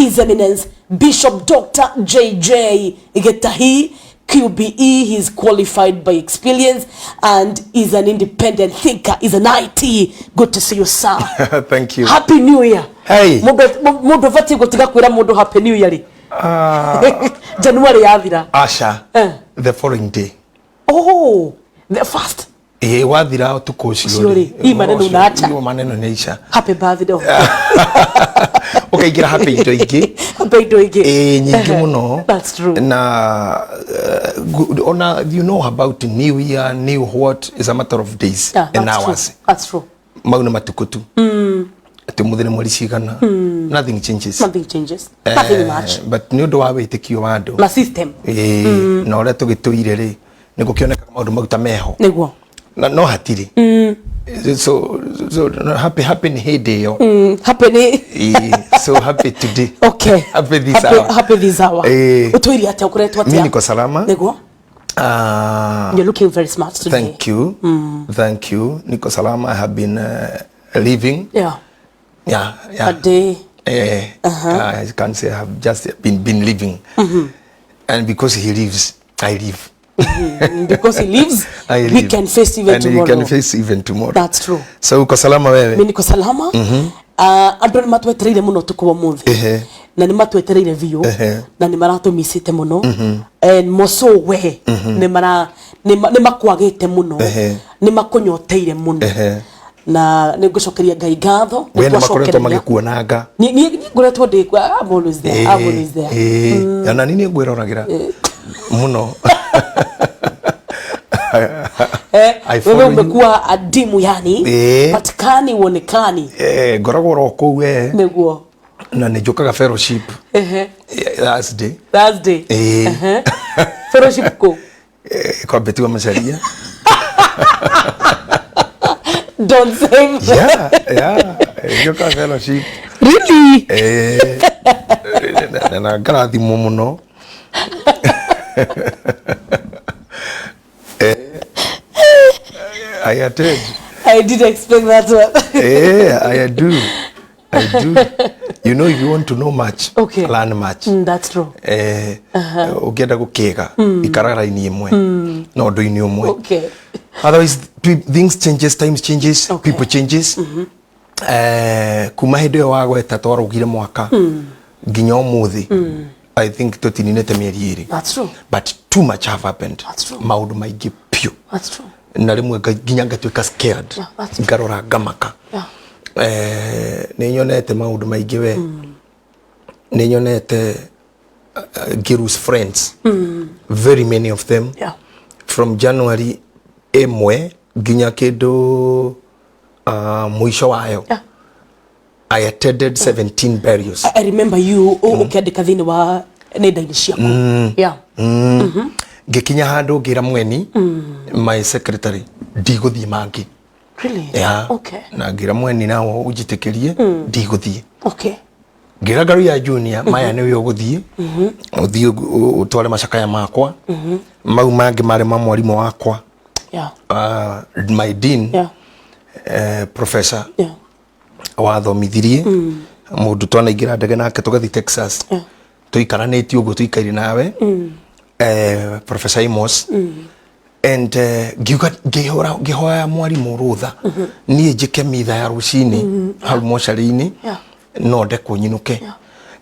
His Eminence Bishop Dr. J.J. Gitahi, QBE. He's qualified by experience and is an independent thinker. Is an IT. Good to see you, sir. Thank you. Happy New Year. Hey. Modo vati gotiga kwira modo Happy New Year. January yavira. Asha. The following day. Oh, the first. Wadhira tukoshi. Hii maneno unaacha. Hiyo maneno inaisha. Happy birthday. Okay, gira happy doige. Happy doige. Nyingi muno. That's true. Na you know about New Year, new what is a matter of days and hours. That's true. Mauna matukutu. Tumudhine mwali shigana. Nothing changes. Nothing changes. Nothing much. But niundo wa wetekio wado. Na system. Na ora tugituirere niko kioneka kama undu maguta meho. Niguo. No hatiri. So happy ni heyday yo. Happy ni. So happy today. Okay. Happy this hour. Happy this hour. Utuiri ati ukuretwa ati. Mimi niko salama. Niguo. You're looking very smart today. Thank you. Thank you. Niko salama. I have been living. Yeah. Yeah. A day. I can't say I have just been living. And because he lives, I live. Because he lives, we can face even tomorrow. And he can face even tomorrow. That's true. So uko salama wewe? Mimi niko salama. Andũ nĩ matwetereire muno tuko muthi. Na nĩ matwetereire view. Na nĩ maratumisite muno. And moso we nĩ makwagĩte muno. Nĩ makunyoteire muno. Na nĩ ngucokeria Ngai ngatho. Wewe nĩ makoretwo magĩkuonanga. Ni ngoretwo ndĩ kwa I'm always there. I'm always there. Na nini ngwĩroragira muno. Wewe umekuwa adimu yani. Patikani uonekani. Goragoro kou we. Niguo. Na nĩnjũkaga fellowship. Thursday. Fellowship ko. Kwa betiwa macharia. Don't say that. Yeah. Nĩnjũkaga fellowship. Really? Na ngarathimwo muno. I attend. I did expect that one. I do. You know, if you want to know much, learn much. That's true. Ukienda gukega ikarara ini imwe no ndo ini umwe. Okay. Otherwise things changes, times changes, people changes. Kuma hĩndĩ ĩyo wagweta twarugire mwaka nginya umuthi. I think tutininete mieri ĩrĩ. That's true. But too much have happened. That's true. Maundu maingĩ pio. That's true. Na rimwe nginya ngatuĩka scared. Ngarora ngamaka. Nĩ nyonete maundu maingĩ we. Nĩ nyonete Giru's friends. Very many of them. From January emwe nginya kĩndũ mwisho wayo. I attended 17 burials. I remember you ukiandika thini wa nenda-inĩ ciaku. Ngikinya handu ngira mweni my secretary ndiguthie mangi. Really? Yeah. Okay. Na ngira mweni nawo unjitikirie ndiguthie. Okay. Ngira ngaru ya junior maya niwe uguthie. Uthie utware macakaya makwa. Mau mangi mari ma mwarimu wakwa. My dean. Professor. Wathomithirie mundu twanaingira ndege nake tugathi Texas. Tuikaranĩtie uguo tuikaire nawe. Professor Amos. And ngihoya mwarimu rutha niĩ njike mitha ya rucini hau mocarĩ-inĩ no ndekwo nyinuke.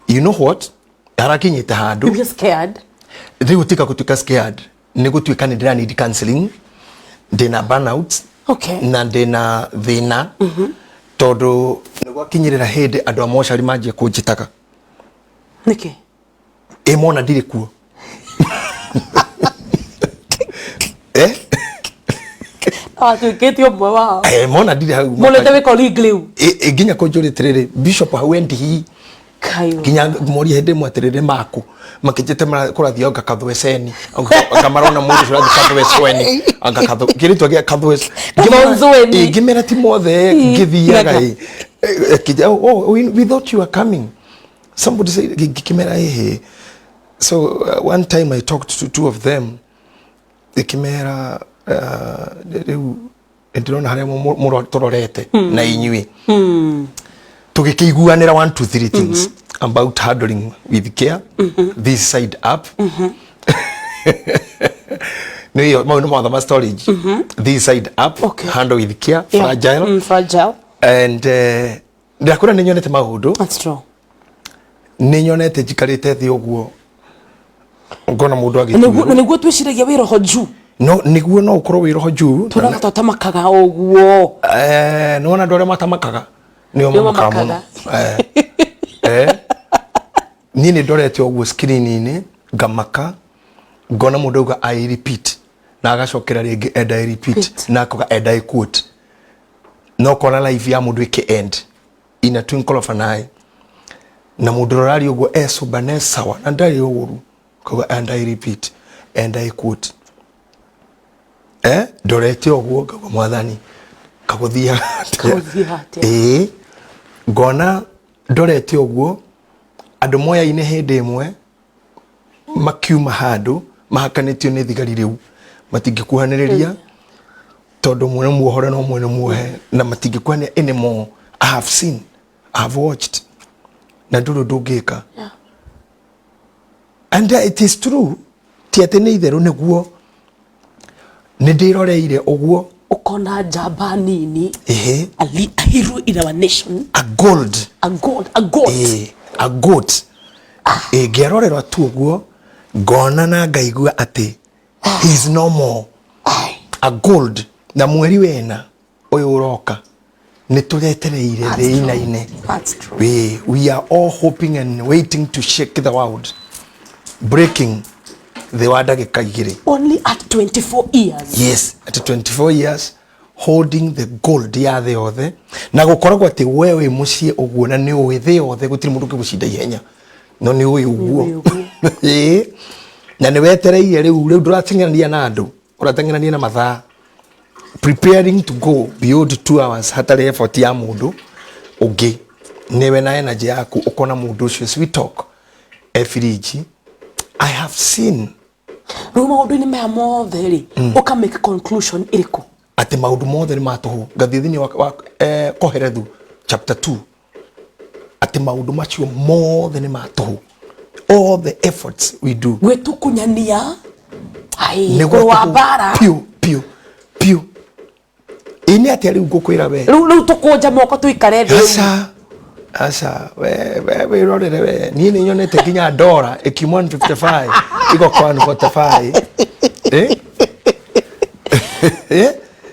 You know what? Harakinyĩte handũ. You get scared? Rĩu tika gũtuĩka scared. Nĩ gũtuĩka nĩ ndĩra need counseling. Ndĩna burnout. Okay. Na ndĩna thĩna. Todo nĩgwakinyĩrĩra hĩndĩ andũ a mocarĩ manjie kũnjĩtaga. Nĩkĩ? Mona ndirĩ kuo. Tuikĩtio ũmwe wao. Mona ndirĩ hau. Mũnete wĩ colleague rĩu. Nginya kũnjũrĩ atĩrĩrĩ Bishop hau endihi. Nginya moria hĩndĩ ĩmwe atĩrĩrĩ maku makĩnjĩte kũrathiĩ anga kathweceni anga marona mũndũ ũcio ũrathiĩ kathweceni anga kĩrĩtwa gĩa kathwece ngĩmera ti mothe ngĩthiaga we thought you were coming. Somebody said ngĩkĩmera ĩhĩ. So one time I talked to two of them. Ngĩkĩmera rĩu ndĩrona harĩa tũrorete na inyuĩ tũgĩkĩiguanĩra 1 2 3 things. about handling with care. This side up. No, your storage. This side up. Okay. Handle with care. Fragile. Fragile. And ndakura ninyonete maundu. That's true. Ninyonete jikarite thi oguo. Ngona mundu agi. Na niguo twiciragia wira ho juu. No niguo no ukorwo wira ho juu. Turagata tamakaga oguo. No na ndore matamakaga. Nio makamu. Nini ndorete oguo screen-ini ngamaka ngona mundu uga I repeat na agacokera ringi and I repeat na akoga and I quote no kona live ya mundu iki end in a twinkle of an eye na mundu rari uguo esuba sawa na ndari uru koga and I repeat and I quote ndorete oguo ngauga mwathani kaguthia ngona ndorete oguo andu moya ine hindi imwe makiuma handu mahakanitio ni thigari riu matingikuhaniriria tondu mwene muohora no mwene muohe na matingikuhania anymore. I have seen, I have watched na nduru ndungika and it is true tiate ni itheru niguo ni ndiroreire uguo ukona njamba nini a hero in our nation, a gold a goat ngerorerwa tu uguo ngona na ngaigua ati he is no more a gold na mweri wena uyu uroka ni turetereire thiinaine. We are all hoping and waiting to shake the world, breaking the wadagika igiri only at 24 years. Yes, at 24 years holding the gold ya the othe na gukoragwo ati wewe mucie uguo na ni uwi the othe gutiri mundu kigucinda ihenya no ni uwi uguo na ni wetereire riu ndurateng'erania na andu urateng'erania na mathaa preparing to go beyond 2 hours hatari effort ya mundu ugi niwe na energy yaku ukona mundu ucio sweet talk efiriji. I have seen maundu ni maya mothe ri uka make conclusion iriku ati maundu mothe ni matuhu gathithini wa Koherethu chapter 2 ati maundu macio mothe ni matuhu. All the efforts we do gwetukunyania ai kwa bara piu ini ati ari ngukwira we riu tukunja moko tuikare thi asa we rorere we ni nyonete kinya dora ikiuma 155 iko kwa 45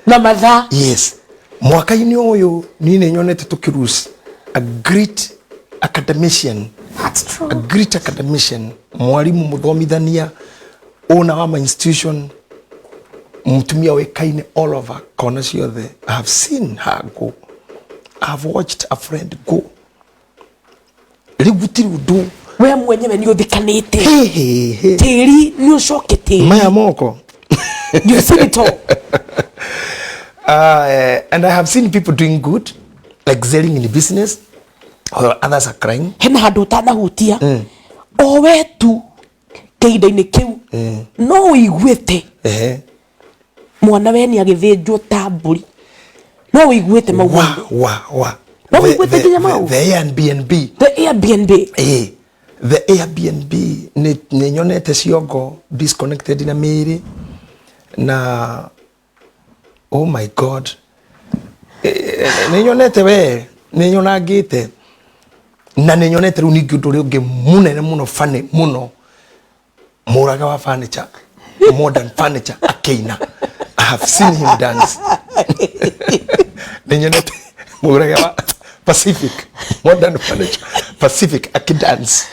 na mathaa. Yes, mwaka-ini uyu ni nyonete tukirusi a great academician. That's true. A great academician, mwalimu muthomithania owner wa institution, mtumia wekaine all over kona ciothe. I have seen her go. I have watched a friend go. Riu gutiri undu we mwenyewe ni uthikanite tiri ni ucokete maya moko you see it all. And I have seen people doing good, excelling in business, while others are crying. Hena handu utanahutia o wetu keidaini kiu no iguite mwana we ni agithinjwo ta mburi no iguite mauwa no iguite kinya mau the Airbnb the Airbnb ni nyonete ciongo disconnected na miri na oh my God ni nyonete we ni nyonagite na ni nyonete ru ningi undu ungi munene muno fane muno muraga wa furniture modern furniture akeina. I have seen him dance. Ni nyonete muraga wa Pacific modern furniture Pacific akidance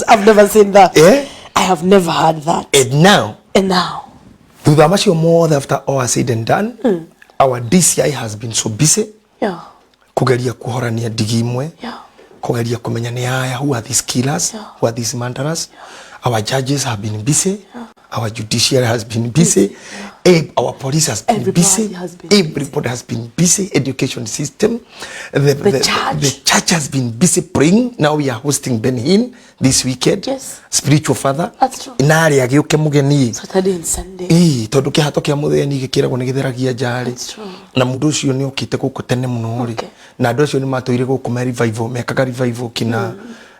I've never seen that. I have never heard that. And now thutha macio mothe after all said and done, our DCI has been so busy kugeria kuhorania ndigi imwe, kugeria kumenya ni aya who are these killers, who are these murderers. Our judges have been busy our judiciary has been busy, our police has been busy, everybody has been busy, education system, the church has been busy praying. Now we are hosting Ben Hinn this weekend, spiritual father. That's true. Inari agioke mugeni Saturday and Sunday. tondu kihato kia mutheni gikiragwo ni githeragia njari na mundu ucio ni okite guku tene muno ri na andu acio ni matoire guku me revival mekaga revival kina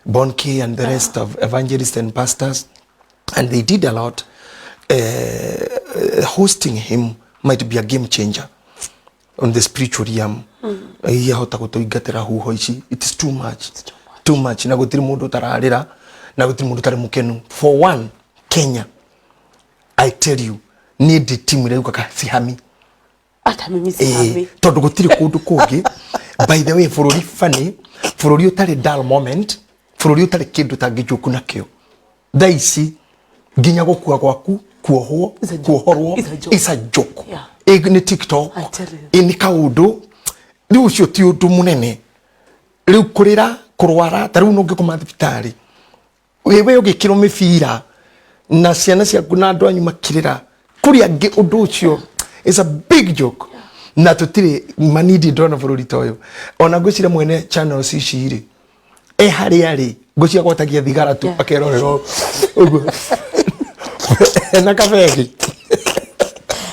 Bonke and the rest of evangelists and pastors, and they did a lot. Hosting him might be a game changer on the spiritual realm. It is too much. Too much. Na gutiri mundu tararira, na gutiri mundu tari mukenu. For one, Kenya, I tell you, need the team ile ukaka sihami. Ata mimi sihami. Tondu gutiri kundu kungi. By the way, furori funny, furori utari dull moment, furori utari kindu tangijuku nakyo. Daisi ginya gukua gwaku kuohorwo is a joke. Ni TikTok ni kaundu riu cio ti undu munene riu kurira kurwara tariu no ngikoma thibitari wewe ugikirwo mibira na ciana ciaku na andu anyu makirira kuria ngi undu ucio is a big joke. Na tutire manidi ndona bururi toyo ona ngwicire mwene channel ciciri hari ari ngwicire gwatagia thigara tu akerorero uguo na kafegi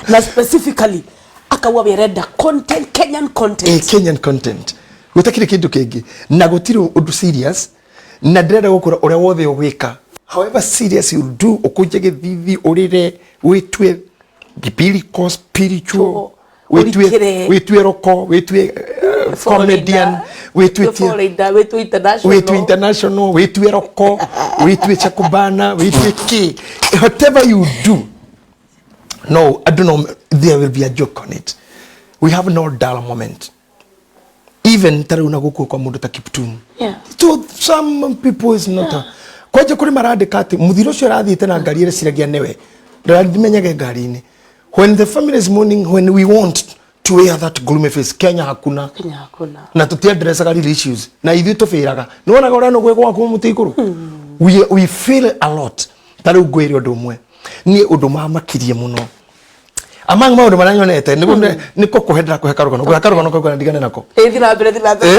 na specifically akawa bereda content Kenyan content gutakire kindu kingi na gutire undu serious na ndreda gukura uria wothe ugwika however serious you do ukuje githithi urire witwe biblical spiritual witwe roko witwe comedian witwe international witwe roko witwe chakubana witwe ki whatever you do. No, I don't know, there will be a joke on it. We have no dull moment. Even taruna guku kwa mundu takiptumu. So some people is not kwaje kuri marade kati muthiro cio rathiite na ngari ire ciragia newe ndiramenyage ngari ni when the family is mourning, when we want to wear that gloomy face. Kenya hakuna na tutia dress gari issues na ithu tufiraga nona gora no gwekwa ku mutikuru. We feel a lot tari ugwiri undu umwe ni undu makirie muno among maundu maranyonete niko kuhendera kuhekarugano kwa ndigane nako thina mbere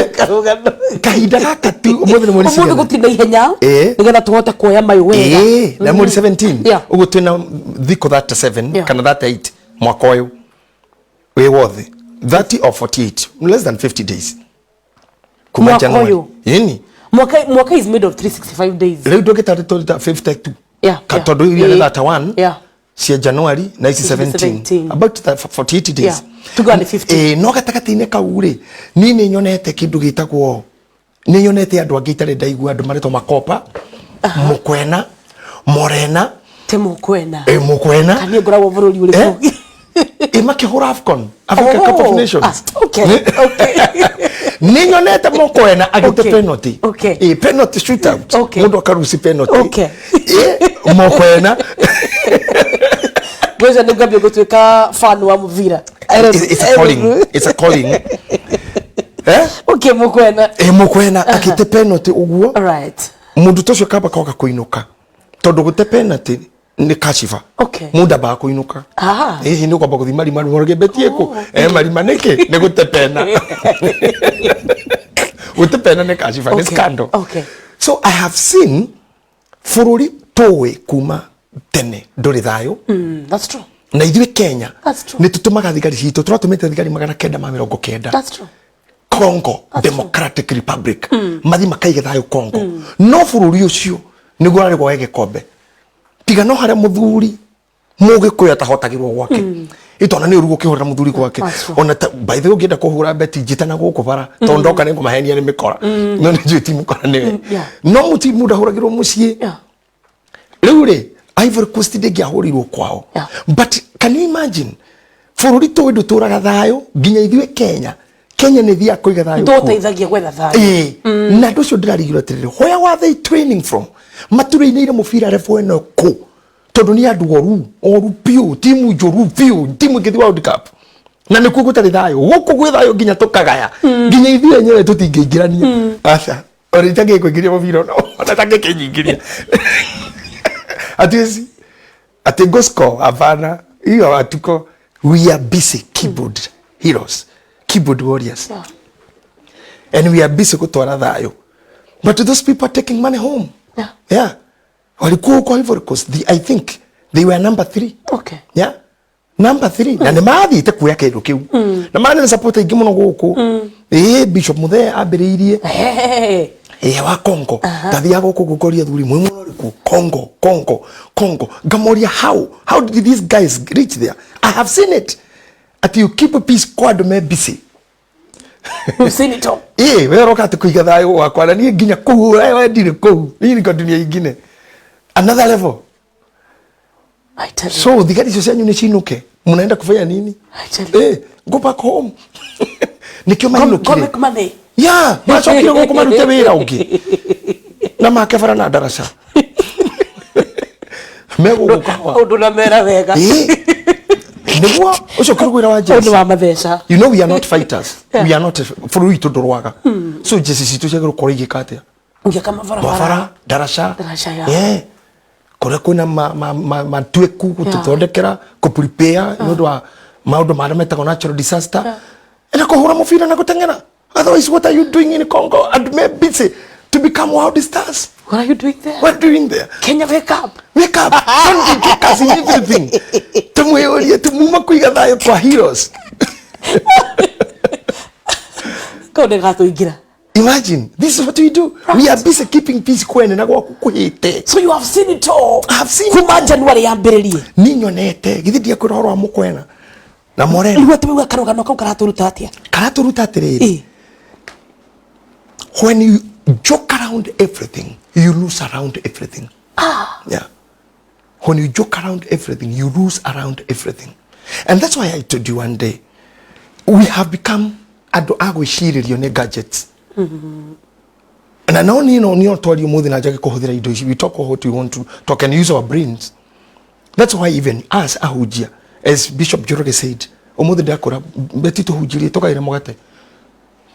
karugano kahinda gaka tu umuthi mweri umuthi gutinda ihenya nigetha tuhote kuoya mayo wega na mweri 17 ugu twina thiko 37 kana 38 mwaka uyu we wothe 30 or 48 less than 50 days kuma January yini mwaka is made of 365 days leo dokita 52 katodo ile data 1 cia January 1917 about 48 days tugane 50 no gatakatine kaure ni nyonete kindu gitagwo ni nyonete andu angitare ndaigua andu mareto makopa mukwena morena te mukwena mukwena kani ngoragwo bururi uri kugi makihura African Cup of Nations. Okay. Ni nyonete mukwena agite penalty penalty shootout mundu akarusi penalty mukwena Goja nigambye gutwika fan wa muvira. It's a calling. Okay, mukwena. Mukwena akite penalty uguo. Alright. Mundu tocio kaba koka kuinuka. Tondu gute penalty ni kashifa. Munda ba kuinuka. Ni kwa bakuthi mari moroge betieko. Mari maneke ni gute pena. Gute pena ni kashifa ni scandal. So I have seen fururi towe kuma tene nduri thayo. That's true. Na ithuĩ Kenya ni tutumaga thigari citũ turatumĩte thigari 990. That's true. Congo Democratic Republic mathi makaiga thayo Congo no bũrũri ũcio nĩguo arĩ gwa gĩkombe tiga no harĩa mũthuri mũgĩkũyũ atahotagĩrwo gwake itona nĩ ũrugo kĩhũrĩra mũthuri gwake ona by the way ũngĩenda kũhũra beti njĩtana gũkũ bara tondũ ndoka nĩ ngũmahenia nĩ mĩkora no nĩ njũĩ ti mũkora nĩwe no mũti mũndũ ahũragĩrwo mũciĩ rĩu rĩ Ivory Coast ndĩngĩahũrirwo kwao but can you imagine bũrũri tũĩ ndũtũraga thayo nginya ithuĩ Kenya nĩ thia kũiga thayo ndũteithagia gwetha thayo na ndũcio ndĩrarigĩrwo atĩrĩrĩ where were they training from maturĩinĩire mũbira refu ĩno kũ tondũ nĩ andũ oru piũ timu njũru piũ timu ĩngĩthi World Cup na nĩkuo gũtarĩ thayo gũkũ gwĩ thayo nginya tũkagaya nginya ithuĩ enyewe tũtingĩingĩrania aca orĩta gĩkũingĩria mũbira ona takĩkĩnyingĩria atiesi ati gospel avana hiyo atuko we are busy keyboard heroes, keyboard warriors, and we are busy kutwara thayo, but those people are taking money home. Yeah, walikuwa huko Ivory Coast. I think they were number 3. Okay. Yeah, number 3. Na nĩmathĩte kuoya kĩndũ kĩu na marĩ na support ingĩ mũno gũkũ. Bishop Muthee ambĩrĩirie wa Congo tathiaga gũkũ gũkoria thuri mwe mũno rĩku Congo ngamoria how did these guys reach there? I have seen it. At you keep a peace squad me busy. You've seen it all. We roka ati kuiga thayo wakwa na niĩ nginya kũu we ndire kũu ni ko dunia ingine another level. I tell you. So thigari cio cianyu nĩ cinuke mnaenda kufanya nini? I tell you. Go back home. Nikio mainukire. Come money. Yeah, macokire gũkũ marute wĩra ũngĩ na makebara na ndaraca megũgũka ũndũ na mera wega nĩguo ũcio kĩrugwĩra wa Jesu ũndũ wa matheca. You know we are not fighters. We are not bũrũri witũ ndũrwaga. So Jesu citũ ciagĩrĩirwo gũkorwo igĩka Ungeka mabara ndaraca ya kũrĩa kwĩna matuĩku gũtũthondekera kũ-prepare nĩ ũndũ wa maũndũ marĩa metagwo natural disaster na kũhũra mũbira na gũteng'era. Otherwise, what are you doing in Congo? And me busy to become world stars. What are you doing there? What are you doing there? Kenya, wake up. Wake up. Don't get us in everything. Tumweorie tumuma kuiga thayo kwa heroes. Kone gato igira. Imagine, this is what we do. Right. We are busy keeping peace kwene na gwa kukuhite. So you have seen it all. I have seen Kuma January yambĩrĩrie. Ninyonete githithia kwĩra horo wa mukwena. Na morena. Iwe tuwe karugano kau karaturuta atia. Karaturuta atiriri. When you joke around everything, you lose around everything. Yeah. When you joke around everything, you lose around everything. And that's why I told you one day, we have become agwĩcirĩrio nĩ gadgets. And I know you told you more than I just kuhũthĩra indo ici. We talk what we want to talk and use our brains. That's why even us ahujia, as Bishop Joroge said, omothe ndakora beti tuhujirie tokaire mugate.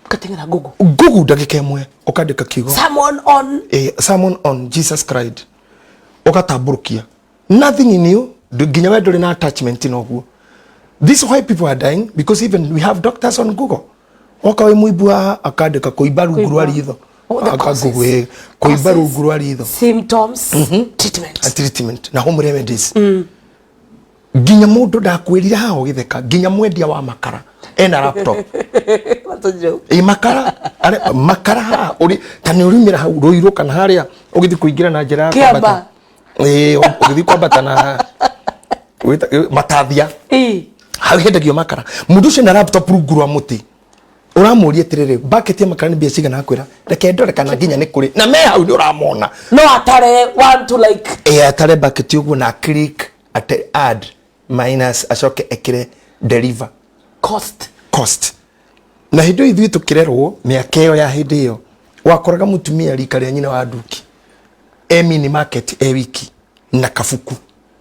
Katengera Google. Google ndagika imwe ukandika kiugo. Sermon on Jesus Christ. Ukatamburukia. Nothing in you. Nginya we nduri na attachment inoguo. This is why people are dying, because even we have doctors on Google. Wakawe muibua akandika kuiba rungu rwa ritho. Akagugwe kuiba rungu rwa ritho. Symptoms, treatment na home remedies. Nginya mundu ndakwirira ha ugitheka nginya mwendia wa makara ena laptop. Makara ha uri tani urimira ha uroiro kana haria ugithi kuingira na njira ya kwambata. Ugithi kwambata na matathia. Ha hendagio makara. Mundu ucio na laptop rungu rwa muti. Uramuria tirire bucket ya makara ni bia cigana akwira reke ndore kana nginya ni kuri na me hau ni uramona no atare want to like atare bucket uguo na click ate add minus acoke ekire deliver cost na hindo ithui tukirerwo miaka iyo ya hindi iyo wakoraga mutumia rika ria nyina wa nduki mini market wiki na kafuku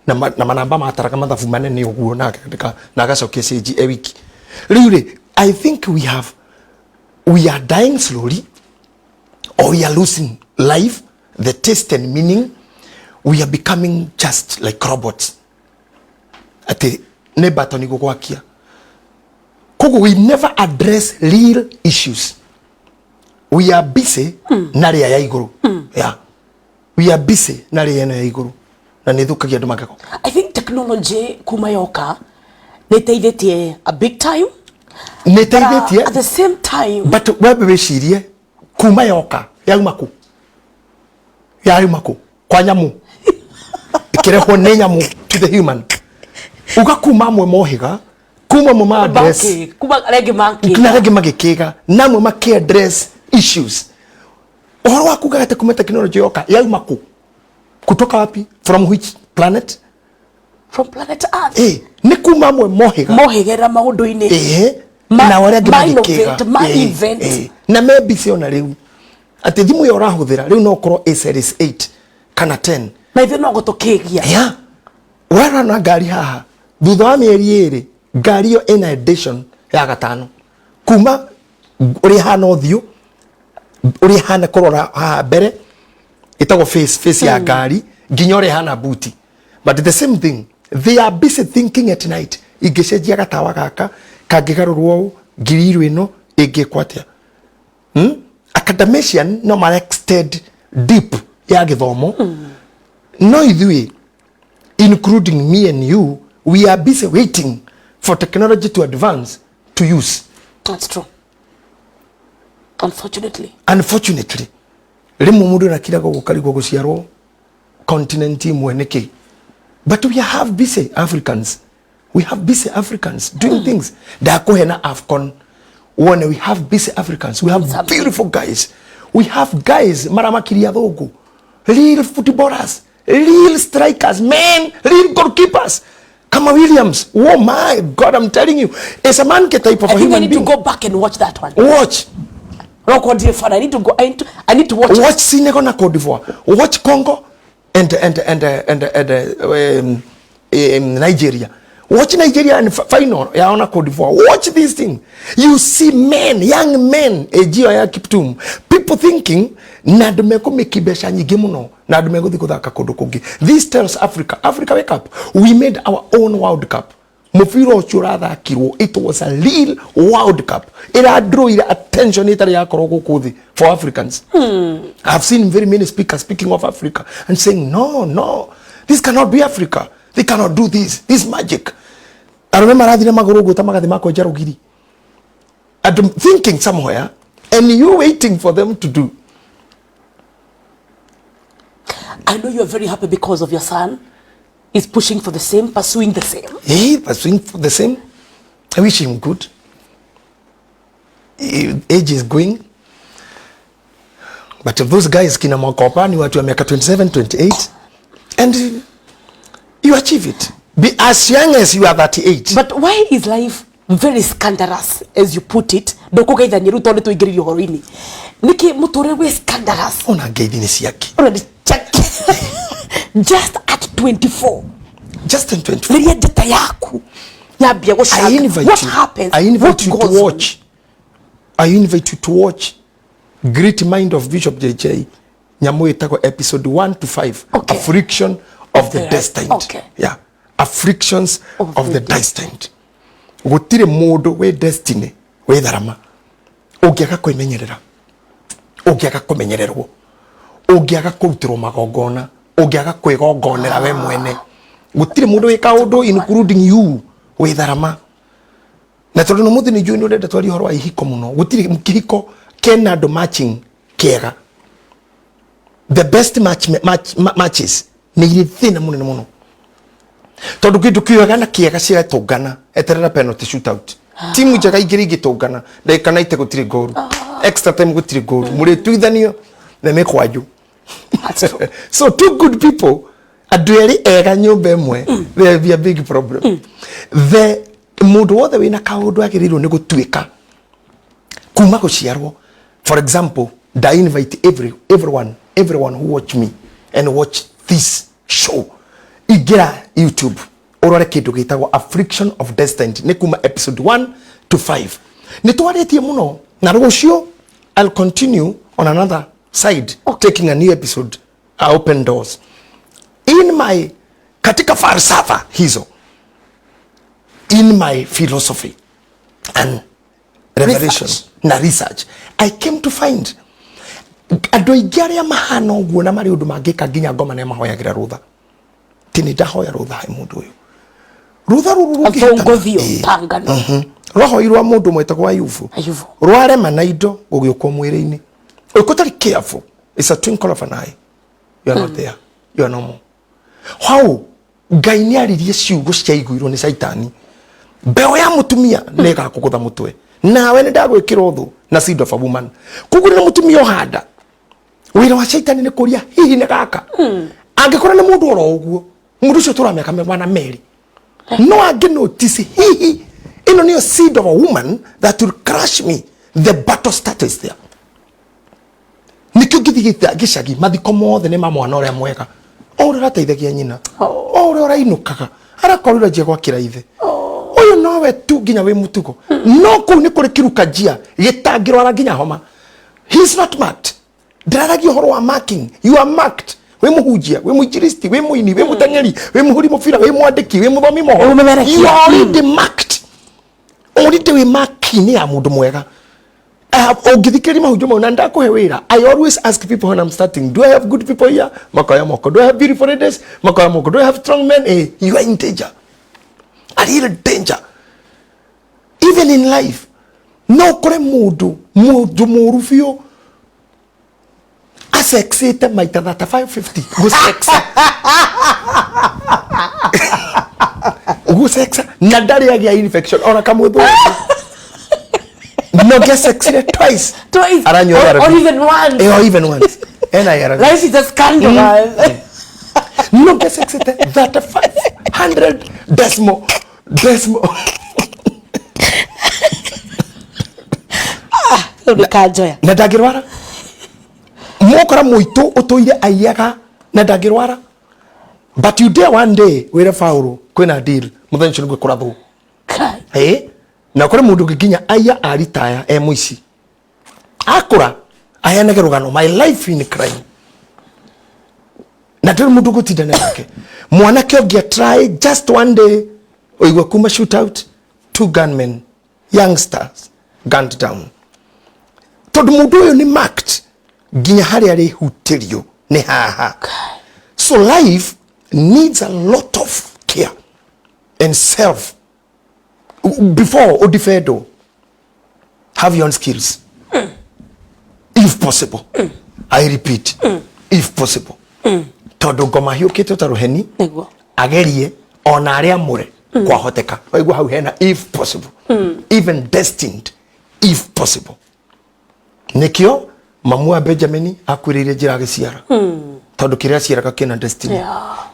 na manamba mataraga mathabu manene uguo na agacokia stage wiki riuri I think we are dying slowly, or we are losing life, the taste and meaning. We are becoming just like robots. Ate ne batoni gugwakia. Kugu we never address real issues. We are busy na ria ya iguru. Yeah. We are busy na ria ya iguru. Na nithukagia andu magako. I think technology kumayoka niteithitie a big time. At the same time, but webe wecirie kuma yoka yaumaku kwa nyamu ikireho nĩ nyamu to the human ugakuma mwe mohiga kuma mu address kuma regi magikiga namwe maki address issues uhoro waku gate kuma technology yoka yaumaku kutoka wapi from which planet Earth ni kuma mwe mohigera maundu-ini na wale magikiga na maybe sio na riu ati thimu yo rahuthira riu no korwo a series 8 kana 10 na ithe no gutukigia wara na ngari haha thutha wa mieri iri ngari yo ina edition ya gatano kuma uri hana uthio uri hana kurora haha mbere itago face ya ngari nginya uri hana buti But the same thing, they are busy thinking at night. Igecenjia gatawa gaka kangigarurwo ngiriru ino ingikwatia. Academician no mara extend deep ya githomo. No ithui, including me and you, we are busy waiting for technology to advance to use. That's true. Unfortunately. Rimu mundu na kila gukarigwo guciarwo continent imwe niki. But we have busy Africans. We have busy Africans doing things. Dakohena AFCON. When we have busy Africans, we have beautiful guys. We have guys, maramakiria thogu, real footballers, real strikers, men, real goalkeepers. Kama Williams. Oh my God, I'm telling you, it's a man type of a human being. I need to go back and watch that one. Watch. I need to go. I need to watch. Watch Senegal na Cote d'Ivoire. Watch Congo and Nigeria. Watch Nigeria and final. Ya Cote d'Ivoire. Watch this thing. You see men, young men, Ejio ya Kiptum. People thinking na dumeko mekibesha nyige muno. Na dumeko diko da kakodokogi. This tells Africa. Africa, wake up. We made our own World Cup. Mufiro churada kiro. It was a real World Cup. It drew attention for Africans. I've seen very many speakers speaking of Africa and saying, no, this cannot be Africa. They cannot do this. This magic. I remember I'm thinking somewhere, and you waiting for them to do. I know you're very happy because of your son. He's pushing for the same, pursuing the same. Yeah, pursuing for the same. I wish him good. Age is going. But if those guys kina mwakopa ni watu wa miaka 27, 28, and you achieve it. Be as young as you are 38. But why is life very scandalous, as you put it? Doko kaitha nyeru tonde to igiri yohorini. Niki mutore we scandalous. Ona gaidi ni siyaki. Ona check. Just at 24. Just in 24. Liria data yaku. Yabia go shaka. What happens? I invite you to watch. I invite you to watch Great Mind of Bishop JJ Nyamoetako episode 1 to 5. Okay. Affliction of the destined. Okay. Yeah. Afflictions of the destined. Gutire modo we destiny we dharama. Ogiaka kwimenyerera. Ogiaka kumenyererwo. Ogiaka kurutirwo magongona. Ogiaka kwigongonera we mwene. Gutire modo we kaundu including you we dharama. Na tondu muthi ni juu ni urenda twari horo wa ihiko muno. Gutire mkihiko kena ando matching kiega. The best matches ni ile thina muno muno. Tondu kindu kiega na kiega cia tungana eterera penalty shootout. Timu jaga igiri gitungana ndeka na ite gutire goal. Extra time gutire goal. Muri tuithanio na mekwaju. So two good people adweri ega nyumba emwe there will be a big problem. The mundu wothe wina kaundu agirirwo ni gutuika kuma guciarwo. For example, I invite everyone who watch me and watch this show. Igira YouTube. Orore kindu gitagwo Affliction of Destined. Ni kuma episode 1 to 5. Nitwaretie muno na rucio I'll continue on another side, taking a new episode. I open doors. In my katika falsafa hizo. In my philosophy and revelation na research, I came to find ando igari ya mahano guo na mari undu mangika ginya ngoma na mahoyagira rutha tini ndahoya rutha he mundu uyu rutha ruru rugiathio tangano roho irwa mundu mwetagwo Ayubu rwarema na indo gugiukwo mwiri-ini ukutari careful. It's a twinkle of an eye. You are not there. You are no more. How Ngai ni aririe ciugo cia iguirwo ni Saitani mbeo ya mutumia nega kugutha mutwe nawe ni ndagwikira uthu na seed of a woman kugurira mutumia ohanda wira wa Saitani ni kuria hihi ne gaka angikora ni mundu oro uguo mundu cio turameka mebana meri no agi notice hihi ino ni seed of a woman that will crush me. The battle starts there. Nikyo githigita gicagi mathiko mothe ni mamwana uria mwega ora rateithagia nyina ora ora inukaga arakorira je kwa kiraithe uyu nowe tu ginya we mutugo no ku ni kuri kiruka jia gitangirwara ginya homa. He's not marked. Ndaragi horo wa marking. You are marked. we muhujia, we muinjilisti, we muini, we mutengeri, we muhuri mufira, we mwandiki, we muthomi moho. You are already marked. Already we mark ni ya mundu mwega. Ogithikiri mahunjio mau na ndakuhe wira. I always ask people when I'm starting, do I have good people here? Makoya moko. Do I have beautiful ladies? Makoya moko. Do I have strong men? You are in danger. A real danger. Even in life. No kore mudu murufio. Asexite maita data 550. Go sexa. Go sexa. Nadari ya infection. Ora kamudhu. No get sexy twice. Or even once. Or even once. And I are. Life is a scandal. No get sexy that 500 desmo. Kajoya. Na dagirwara. Mokora muito otoire ayaga na dagirwara. But you dare one day where faulu kwena deal. Muthencho ngwe kurathu. Eh? Na kore mundu gikinya aya aritaya muici akura aya negerugano my life in crime na tell mundu gutindana yake mwanake ogia try just one day oigwa kuma shoot out 2 gunmen youngsters gunned down tondu mundu uyu ni marked ginya hari ari hutirio ni haha. So life needs a lot of care and self. Before Odifedo, have your own skills. If possible. I repeat. If possible. Todo goma hiyo kete taruheni. Agerie onaria mure kwa hoteka. Waigwa hau hena if possible. Even destined. If possible. Nikio mamua Benjamin akwirire jira giciara. Todo kiria ciara kena destiny.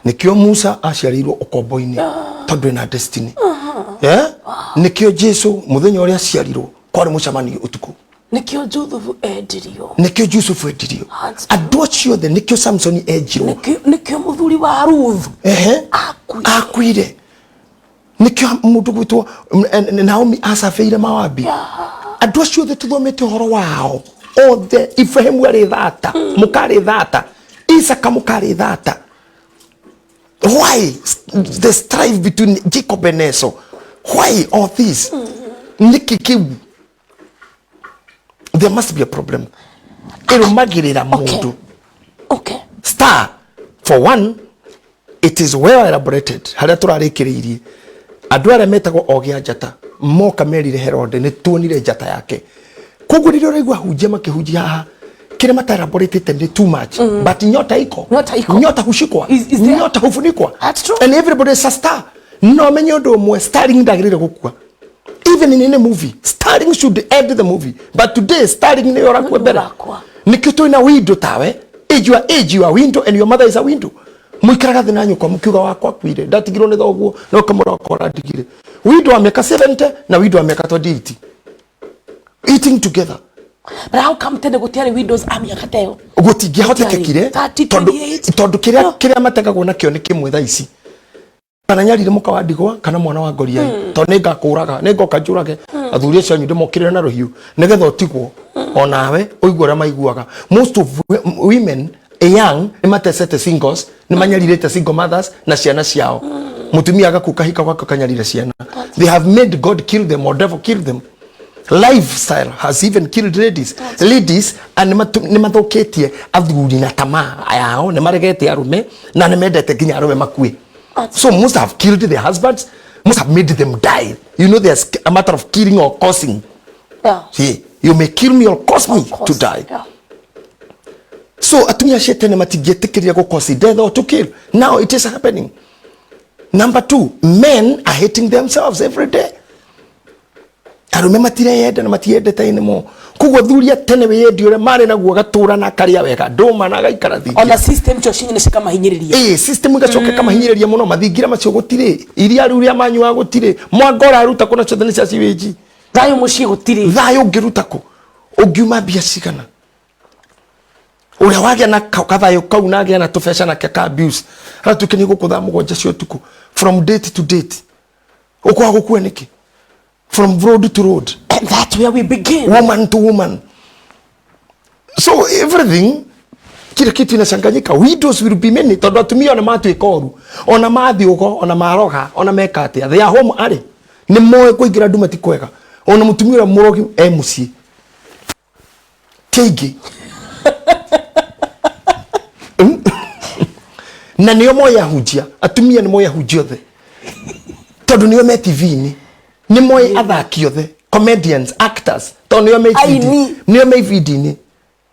Nikio Musa aciarirwo okombo-ini. Todo ina destiny. Yeah? Nikio Jesu muthenya uria aciarirwo kwari mucamani utuku. Nikio Juthufu edirio. Nikio Jusufu edirio. Andu acio the nikio Samson ejirwo. Nikio muthuri wa Ruth. Akuire. Nikio mundu gwitwo Naomi acafeire mawabi. Andu acio the tuthomete horo wao. Othe Ibrahimu ari thata, mukari thata, Isaka mukari thata. Why the strife between Jacob and Esau? Why all this? Nikikibu. There must be a problem. Irumagirira mundu. Okay. Star, for one, it is well elaborated. Haria turarikiririe. Andu aria metagwo ogia njata moka merire Herode ni tuonire njata yake. Koguo ririo raigua hunjia makihunjia haha kile mata elaborated ni too much. But nyota iko. Nyota hushikwa. Nyota hufunikwa. That's true. And everybody is a star. No menyo ndo mwe starring ndagirire gukua. Even in any movie, starring should end the movie. But today starring ni ora kwa bere. Nikito ina window tawe. Age you are window and your mother is a window. Muikaraga thina nyukwa mukiuga wakwa kwire. Ndatigirwo ni thoguo no kamura kora ndigire. Window ameka 70 na window ameka 20. Eating together. But how come tene gutiari windows amiaka teo? Gutingia hotekekire tondu kiria mategagwo nakio ni kimwe thaa ici. Kana nyarire muka wa ndigwa kana mwana wa ngoria to ninga kuraga ninga kanjurage athuri acio nyundo mokire na ruhiu nigetha otigwo onawe oigura maiguaga. Most of women young ni matesete singles ni manyarirete single mothers na ciana ciao. Mutumia agakuka hika gwaka kanyarire ciana. They have made God kill them or devil kill them. Lifestyle has even killed ladies and ni mathoketie athuri na tamaa yao ni maregete arume na ni mendete ginya arume makue. So most have killed their husbands, most have made them die. You know there's a matter of killing or causing. Yeah. See, you may kill me or cause me to die. Yeah. So atumia shetani matigetekeria go cause death or to kill. Now it is happening. Number 2, men are hating themselves every day. Arume matire yenda na matiende taine mo. Kugo thuria tene we yendi ure mare na guo gatura na karia wega ndoma na gaikara thi. Ona system cho shinye nishika mahinyiriria. System igacoka kamahinyiriria muno mathingira macio gutire. Iria ruria manywa gutire. Mwangora aruta kuna chothe ni cia siweji. Thayo mushie gutire. Thayo ngiruta ku. Ungiuma bia cigana. Uria wagia na kathayo kau na agia na tubesha na keka abuse. Hatukini gukutha mugonja cio tuku from date to date. Ukwa gukue niki? From road to road. And that's where we begin. Woman to woman. So everything kile kitu inachanganyika. Widows will be many, tondu atumia ona matuika oru, ona mathi ugo, ona maroga, ona meka atia, they are home are ni moe kuingira ndu matikwega, ona mutumia ura murogi mucii keigi na nio moya hujia, atumia ni moya hujia othe tondu nio me TV-ini, ni moya athaki othe, comedians, actors, tondu nio me video-ini,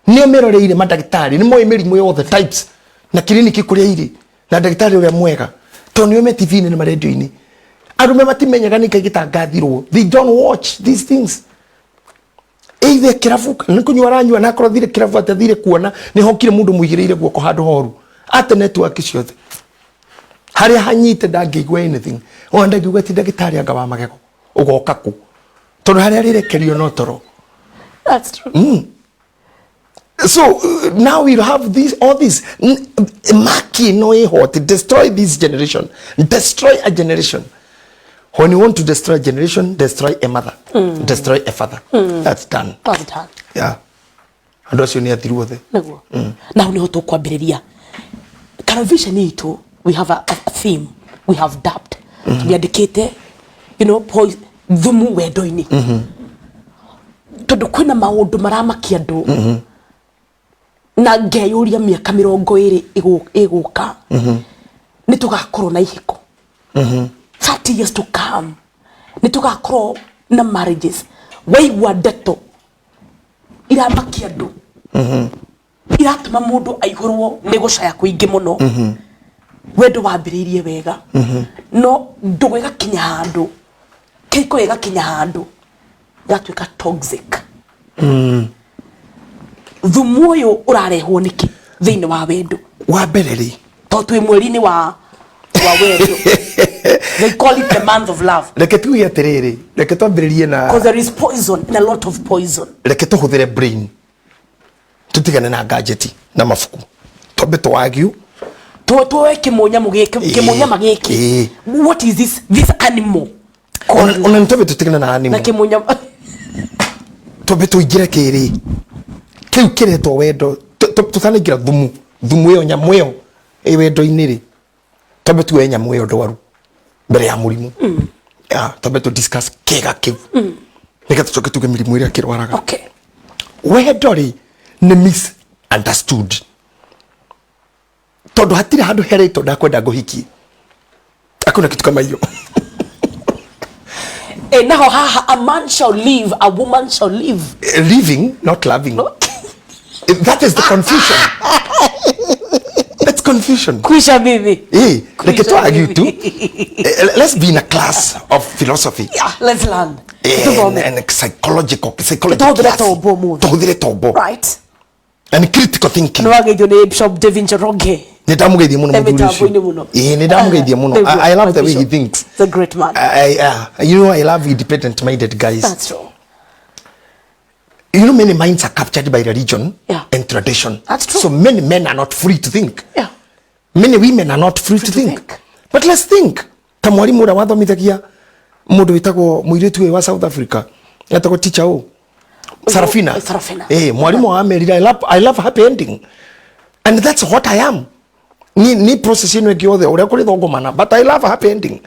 nio meroreire madagitari, ni moya mirimu yothe types na kliniki kuria iri na dagitari uria mwega, tondu nio me TV-ini na radio-ini. Arume matimenyaga ni kagitangathirwo, they don't watch these things. Either kiravu nikunywa ranywa na akorwo thire kiravu atathire kuona ni hokire mundu muigireire guoko handu horu ate network ciothe haria hanyite ndangigwa anything onda ngiuga ti ndagitari anga wa magego ugoka ku tondu haria rirekerio no toro. That's true. So now we have this all this maki no hot destroy this generation, destroy a generation. When you want to destroy a generation, destroy a mother, destroy a father. That's done. That's done. Yeah. And also ni athiru othe. Naguo. Now ni hoto kwambiriria. Television itu, we have a theme. We have dubbed. Tumiandikite, thumu wendo-ini. Tondu kwina maundu maramakia andu. Na ngeyuria miaka 20 iguka. Ni tugakorwo na ihiko. 30 years to come. Ni tugakorwo na marriages. Waigua ndeto iramakia andu. Iratuma mundu aihurwo ni gucaya kuingi muno. Wendo wambiriirie wega. No ndugwega kinya handu. Kiko wega kinya handu. Gatuika toxic. Thumu uyu urarehwo niki thiini wa wendo. Wa bereri. To twi mweri-ini wa wendo. They call it the month of love. Reke tuge atiriri, reke twambiririe na because there is poison and a lot of poison. Reke tuhuthire brain. Tutigane na gadget na mafuku. Tobe to argue. To kimunya magiki. What is this animal? Ona tobe tutigane na animal. Na kimunya. Tobe to igira kiri. Kiu kire to wendo. Tutane gira thumu. Thumu yo nyamu yo. Wendo iniri. Tobe tuwe nyamu yo ndwaru. Mbere ya murimu. Tobe to discuss kega kiu. Nika tucoke tuge mirimu iria kirwaraga. Okay. Wendo ri ni misunderstood. Tondu hatire handu hereto ndakwenda nguhiki. Akuna kitu kama hiyo. Naho haha, a man shall live, a woman shall live. Living, not loving. No? That is the confusion. That's confusion. Kwisha bibi. Like to argue too. Let's be in a class of philosophy. Yeah, let's learn. And psychological. Right. And critical thinking. No wage your Bishop Devin Njoroge. I love the way he thinks. He's a great man. I love independent minded guys. That's true. Many minds are captured by religion and tradition. That's true. So many men are not free to think. Yeah. Many women are not free to think. But let's think. Tamwalimu ura wathomithagia mundu witagwo muiritu wa South Africa. Yatagwo teacher o. Sarafina. Mwalimu wa America. I love happy ending. And that's what I am. Ni process ino egiothe uria kuri thongomana, but I love happy ending.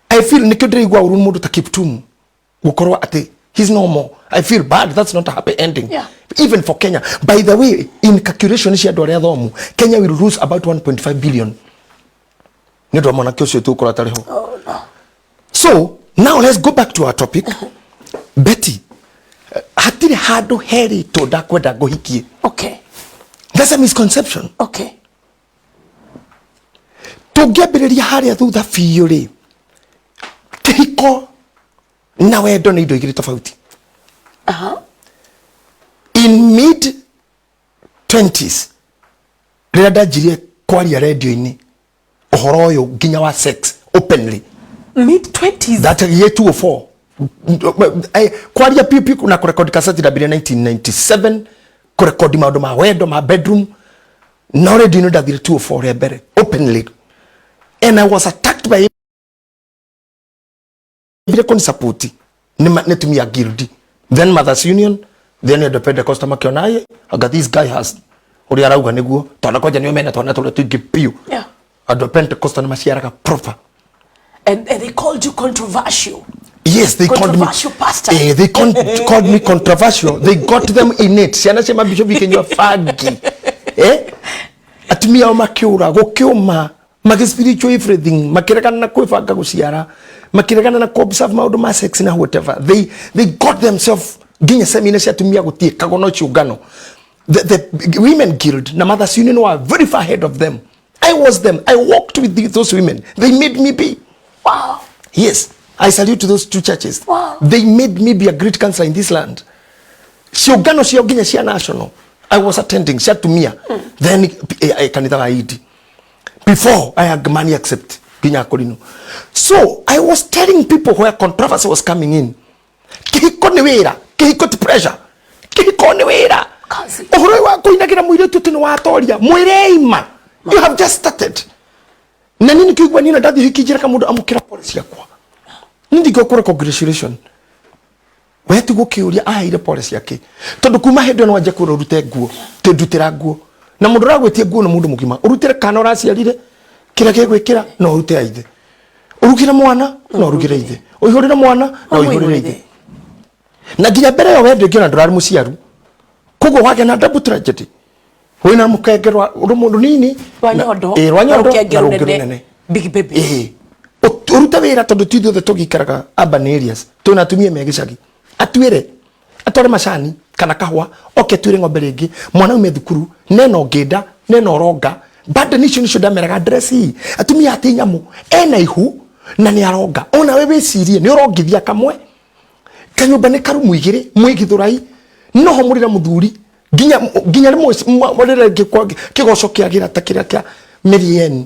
I feel nikidri igwa uru mundu ta Thumu gukorwa ati he's no more. I feel bad. That's not a happy ending. Yeah. Even for Kenya. By the way, in calculation cia andu aria thomu, Kenya will lose about 1.5 billion. Ni ndo mwana kio tu ukora tariho. Oh no. So, now let's go back to our topic. Betty, hatire hadu heri to ndakwenda nguhikie. Okay. That's a misconception. Okay. Tungĩambĩrĩria harĩa thutha biũ rĩ, kĩhiko na wendo nĩ indo igĩrĩ tofauti. In mid 20s rĩrĩa ndanjirie kwaria radio-inĩ ũhoro ũyũ nginya wa sex openly. Mid 20s? That year 2004. Kwaria piu na kurekodi kaseti ndambire 1997, kurekodi maũndũ ma wendo ma bedroom. No radio-inĩ ndathire 2004 rĩa mbere openly. And I was attacked by vile koni support ni tumia guilty, then Mothers Union, then the Pentecostal makionaye aga this guy has uri arauga niguo tona koja niyo mena tona tole tuingi piu ando Pentecost na maciaraga proper and they called you controversial. Yes, they called me pastor. They called me controversial. They got them in it. Siana sema bishop ikenyo fagi. Atumia o makiura gokiuma magi spiritual everything makirekana na kwefanga guciara makirekana na observe maundu ma sex na whatever. They got themselves ginya semina cia atumia gutie kagono ciungano. The women guild na mothers union were very far ahead of them. I was them. I walked with those women. They made me be. Wow. Yes. I salute to those two churches. Wow. They made me be a great counselor in this land. Siogano sioginya sia national. I was attending sia tumia. Then I kanitha aidi. Before I had money accept ginya kolino. So I was telling people where controversy was coming in. Kihiko ni wira, kihiko ti pressure. Kihiko ni wira. Ohoro wa kuinagira mwire tutino wa atoria. Mwire ima. You have just started. Na nini kigwa nina dadi hikijira kamudo amukira policy yakwa. Nindi gokora congratulation. Wetu gokiuria aire policy yake. Tondu kuma hendo no wanje kuro rute nguo. Tendutira nguo. Na mundu ragwetie nguo no mundu mugima. Urutire kana uraciarire. Kira gegwikira no urute aithe. Urugire mwana no urugire ithe. Uihurire mwana no uihurire ithe. Na nginya mbere yo wendo ngiona ndurari muciaru. Kogo wage na double tragedy. Wina mukengerwa mundu nini? Rwanyondo. Rwanyondo na rugire nene. Big baby. Uruta wira tondu tithu the tugikaraga urban areas tuna atumia me gicagi atwire atore macani kana kahwa oke twire ng'ombe ringi mwana ume thukuru neno ngida neno ronga bad nation should ameraga dress hii atumia ati nyamu ena ihu na ni aronga ona wewe cirie ni urongithia kamwe kanyumba ni karumu igire mwigithurai no ho murira muthuri ginya rimwe murira kigoco kiagira ta kiria kia Miriam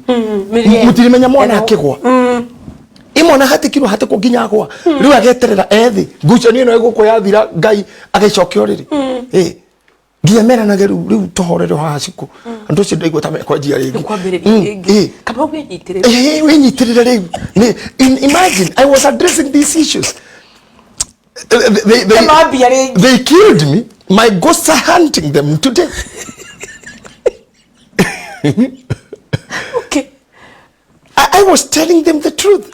mutiri menya mwana akigwa imona hatikirwo hatiko ginya gwa riu ageterera ethi gucio ni no iguko yathira ngai agicokio riri ginya mera na riu tohorere ha ciku andu cio ndaigwa ta mekwa njia ringi kaba winyitirire winyitirire riu imagine I was addressing these issues they killed me my ghosts are hunting them today. Okay. I was telling them the truth.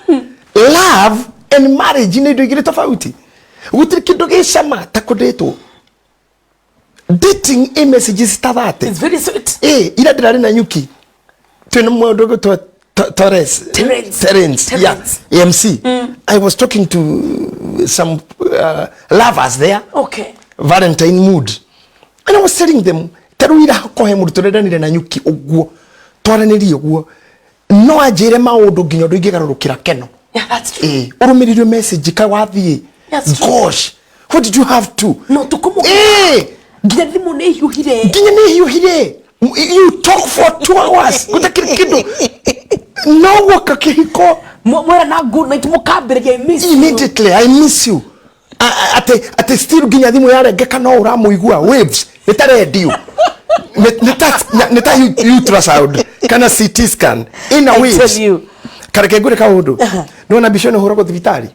Love and marriage ni ndio igire tofauti. Gutiri kindu gicama ta kudeto. Dating a messages ta that. It's very sweet. Ira ndirari na nyuki. Twina mwandu to Terence. Yeah. MC. I was talking to some lovers there. Okay. Valentine mood. And I was telling them taruira kohe mundu turendanire na nyuki uguo. Twaraniri uguo. No ajire maundu nginya ndu ingigarurukira keno. Yeah, that's true. Urumiririo message ka wathie. Yes. Gosh, what did you have to? No tukumu. Nginya thimu ni hiuhire. You talk for 2 hours. Gutakiri kindu. No waka kihiko. Mwera na good night mukambire I miss you. Immediately I miss you. Ate still nginya thimu yarengeka no uramuigua waves. Itaredio. Neta ultrasound kana CT scan in a way kareke ngure ka undu no na bishone horo ko thibitari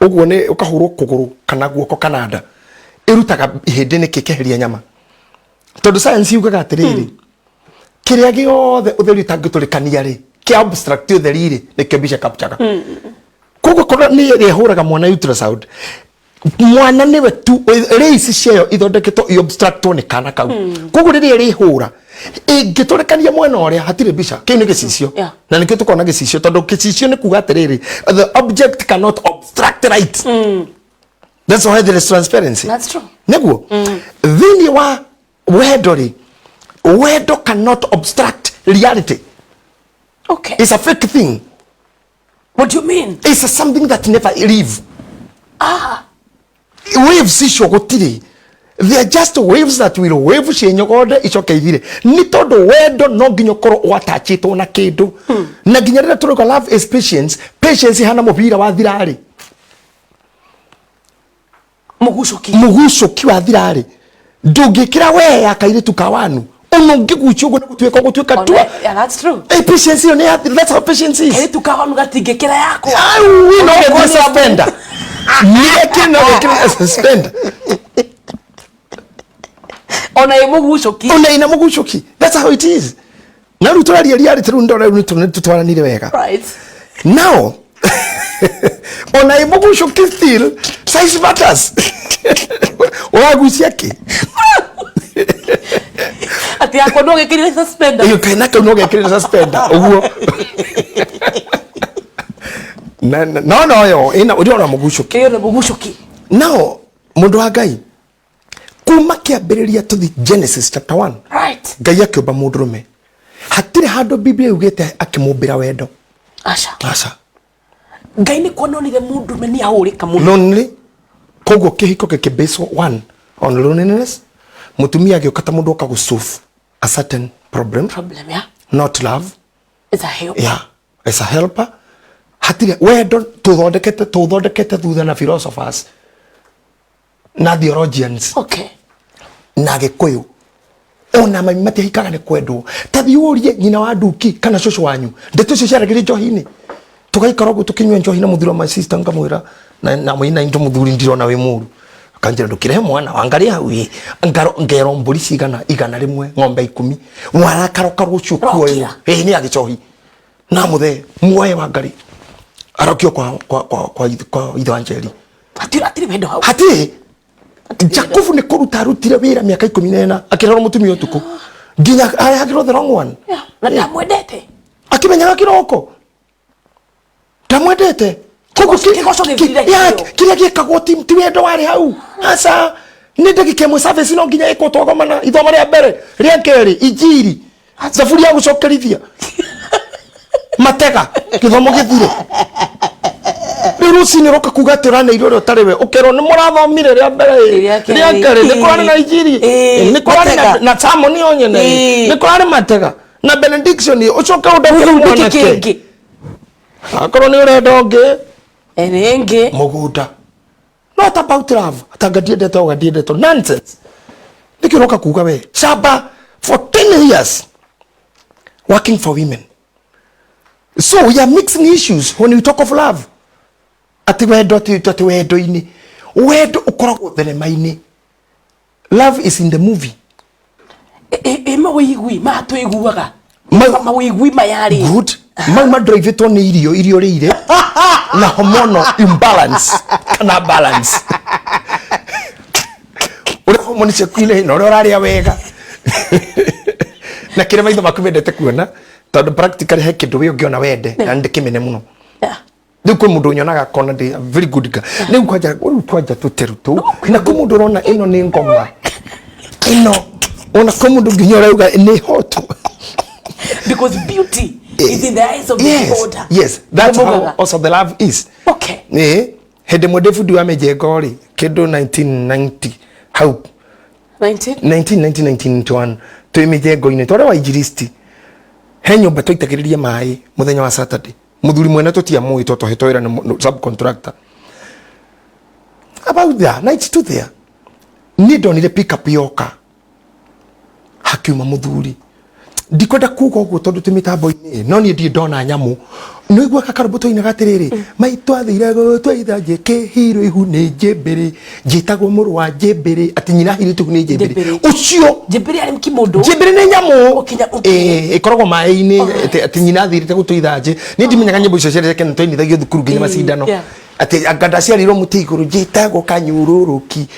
uguo ne ukahurwo kuguru kana guoko kana nda irutaga ihinde ni kikeheria nyama tondu science yugaga atiriri kiria giothe utheri tangitulikania ri ki abstract utheri ri ni kibisha capture kogo kono ni rehuraga mwana ultrasound mwana niwe tu reisi cio ithondeketwo i obstructwo ni kana kau koguo riria rihura ingitorekania mwena uria hatire bica kiu ni gicicio na nikio tukona gicicio tondu gicicio ni kuga atiriri the object cannot obstruct light. That's why there is transparency. That's true. Neguo thini wa wendo cannot obstruct reality. Okay. It's a fake thing. What do you mean? It's something that never leave. Waves isho gutiri. They are just waves that will wave shenyogode icoke ithire. Ni tondu wendo no nginya korwo watachitwo na kindu. Na nginya rira turuga love is patience. Patience hana mubira wa thirari. Mugucoki wa thirari. Ndungikira we akaire tukawanu. Ono ngigucio go gutweka tua. Yeah, that's true. Patience yo that's how patience is. Kaire tukawanu gatingikira yako. We no get suspender. Ni ekina suspender. ona imugucoki ona ina mugucoki. That's how it is. Na ru turaria reality ru ndora ru tutwaranire wega. Right. Now ona imugucoki still size matters. Wagucia ki ati akwa no gekirire suspender iyo kana ka no gekirire suspender uguo no yo ina uriona mugucoki iyo na mugucoki. Now mundu wa Ngai kuma kiambiriria to the Genesis chapter 1, right, Ngai akiumba mundurume hatire handu Biblia yugite akimumbira wendo. Aca Ngai ni kuononire mundurume ni ahurika muno. Lonely kogo kihiko ke base 1 on loneliness. Mutumia agiukata mundu akagusolve a certain problem, yeah, not love, is a helper. Yeah, is a helper. Hatire wendo tuthondekete thutha na philosophers na theologians. Okay. Na Gikuyu ona mamati hikaga ni kwendwo tathiurie nyina wa nduki kana cucu wanyu ndeto cio ciaragire njohi-ini tugaikara uguo tukinywa njohi na muthuri wa my sister ngamwira na mwina ndo muthuri ndirona wi muru akanjira ndukire mwana wangaria hau ngero mburi cigana igana rimwe ng'ombe 10 warakaro rucio kuoyo ni agicohi na muthe muoye wangari arokio kwa itho Angeli atiri wendo hau hati Jakubu ni kuruta rutire wira miaka 14 akirora mutumia utuku nginya ahagirwo the wrong one. Na ndamwendete akimenyaga kiroko ndamwendete kogo kiria giekagwo ti wendo wari hau aca ni ndagika imwe service no nginya iko twagomana ithoma ria mbere ria keri injiri thaburi ya gucokerithia matega githomo githire ruci ni roka kuga tirana iro ro tariwe ukero ni murathomire ria mbere ria keri ni kwani na injiri ni kwani na tamo ni onyene ni kwani matega na benediction ucoka udokere mwana ke akoro ni urenda ungi enenge mugunda not about love atangadiende to nonsense nikiroka kuga we shaba for 10 years working for women. So we are mixing issues when we talk of love. Ati wendo ini wendo ukoragwo thenema-ini. Love is in the movie. Mawigwi matwiguaga mawigwi mayari good ma drive to ni irio rire na hormonal imbalance kana balance uri hormone cekine no raria wega na kire maitho makubendete kuona tondu practically he kindu we ungiona wende na ndikimene muno ndiko mundu nyonaga kona ndi very good guy ni kwanja tuterutu na ko mundu rona ino ni ngoma ino ona ko mundu nginyora uga ni hot because beauty is in the eyes of the beholder. Yes, that's how also the love is. Okay. Hede modefu duwa mejegori kedo 1990 how 1991 to imejego ine tore wa ijiristi henyo bato itakiriria mai muthenya wa Saturday muthuri mwene totia mu itoto hetoira na subcontractor about that night to there nido nile pick up yoka hakiuma muthuri ndikwenda kuga uguo tondu timitambo-ini no ni ndi ndona nyamu no igwa kakaroboto-ini gatiriri maitu athire gutwaitha njeke hiro ihu ni njembere njitagwo muru wa njembere ati nyina hiritu ni njembere ucio njembere ari mkimundu njembere ni nyamu ikoragwo mai-ini ati nyina athirite gutwaitha nje ni ndimenyaga nyimbo icio ciareke ntoinithagio thukuru nginya macindano ati aganda ciarirwo muti iguru njitagwo kanyururuki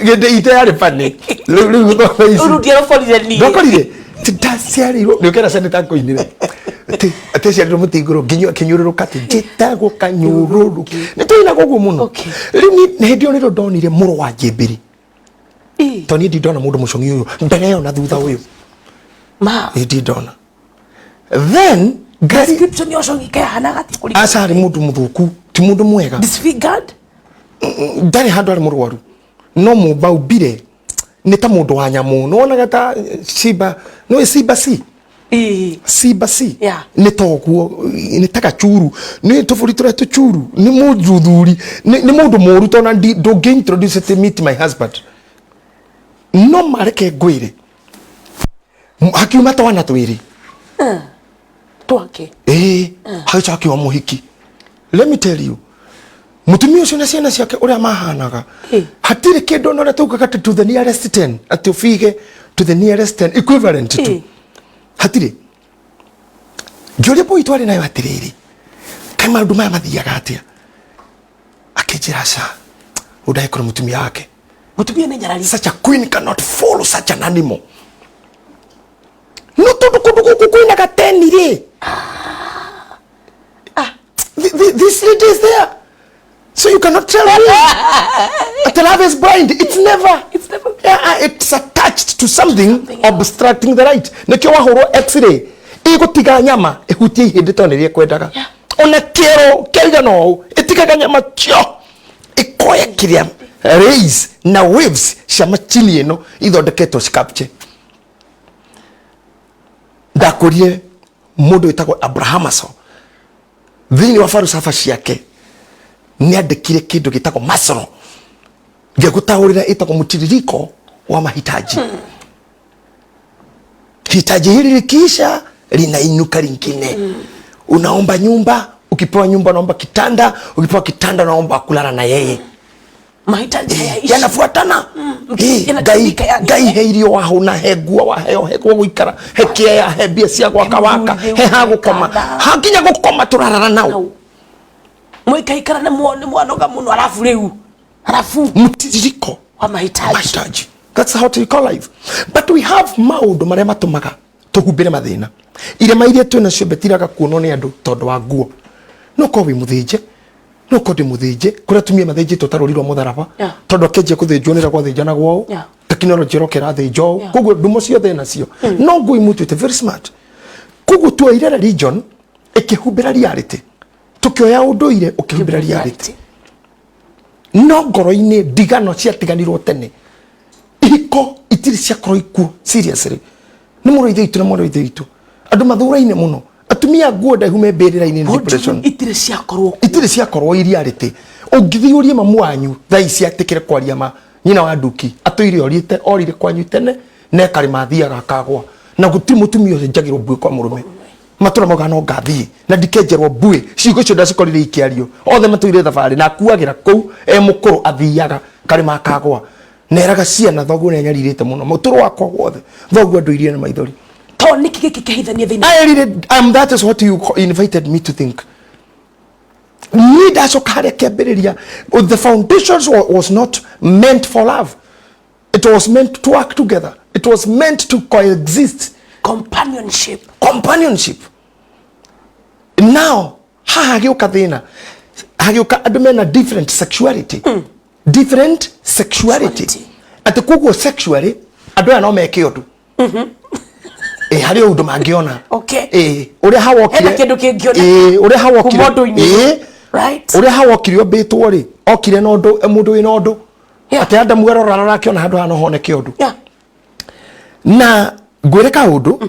gende ite yari pani riu thoko ici urudiero folire ni dokorire tidasiarirwo ni ukera seneta koinire ati ciarirwo muti iguru nginya kinyururuka ati njitagwo kanyururuki ni tuina gogo muno riu ni hindi oniro ndonire muru wa njembere toni ndi ndona mundu mucongi uyu mbere yo na thutha uyu ma ndi ndona then description yo congi ke hanaga tikuri asari mundu muthuku ti mundu mwega disfigured ndari handu ari murwaru no mubau bire ni ta mundu wa nyamu no onaga ta siba no siba si siba si ni toguo ni taka churu ni tofuri tura to churu ni mundu thuri ni mundu moru tona do introduce to meet my husband no mareke gwire hakiuma twana twiri twake haicha akiwa muhiki. Let me tell you, mutumia ucio na ciana ciake uria mahanaga hatire kindu no ratuka to the nearest 10 ati ufige to the nearest 10 equivalent to hatire Jole boy twari nayo atiriri kama andu maya mathiaga atia akijira sha udai kora mutumia wake mutumia ni nyarari such a queen cannot follow such an animal no to kudu kuina ka 10 ire this lady is there so you cannot tell me that love is blind. It's never it's attached to something obstructing the right nekyo wahoro x-ray igutiga nyama ihutie hindi to nirie kwendaga ona kero kelga no itigaga nyama kyo ikoya kiria rays na waves cia chini ino ithondeketwo scapture ndakurie mundu itagwo Abrahamaso thini wa falsafa ciake ni andikire kindu gitagwo Maslow ngegutahurira itagwo mutiririko wa mahitaji hitaji hili likisha linainuka lingine unaomba nyumba ukipewa nyumba unaomba kitanda ukipewa kitanda unaomba kulala na yeye mahitaji hayaishi yanafuatana gai heirio wa huna hegua wa heo hegua guikara hekia ya hebia cia gwaka waka he hagukoma hakinya gukoma turarara nao mwikaikara na muone mwanoga muno alafu mtiririko wa mahitaji. That's how we call life. But we have maundu maria matumaga tuhumbire mathina ire mairie twina cio betiraga kuonwo ni andu tondu wa nguo no ko wi muthinje no ko ndi muthinje kuria tumia mathinje tutarorirwo mutharaba tondu akenjia kuthinjwo nira gwathinjana gwao technology rokera thinjo koguo ndumo ciothe nacio no ngui mutu te very smart koguo tuoire religion ikihumbira reality tukioya unduire ukihumbira reality no ngoro-ini ndigano ciatiganirwo tene iko itiri cia koro ikuo seriously ni muroithe itu na muroithe itu andu mathuraine muno atumia nguo ndaihu membirira-ini depression itiri cia korwo reality ungithiurie mamu wanyu thai ciatikire kwaria ma nyina wa nduki atuire orire kwanyu tene na kari mathiaga akagwa na gutiri mutumia ucio njagirwo mbue kwa murume matura mogano ngathi na ndikenjerwo mbue ciugo cio ndacikorire ikiario othe matuire thabari na kuagira kou mukuru athiaga kari makagwa neraga ciana thoguo ne nyaririte muno muturu wakwa wothe thoguo nduirie na maithori to niki giki kihithania thina that is what you invited me to think need us okare keberiria the foundations was not meant for love it was meant to work together it was meant to coexist companionship now hagioka thina hagioka andu mena different sexuality ati kuguo sexually andu aya no meke undu hari undu mangiona uria hawokire kindu kingiona uria hawokire right uria hawokire obitwo ri okire na undu mundu wina undu ati anda mugarora rarakiona handu hano honeke undu na ngwire ka undu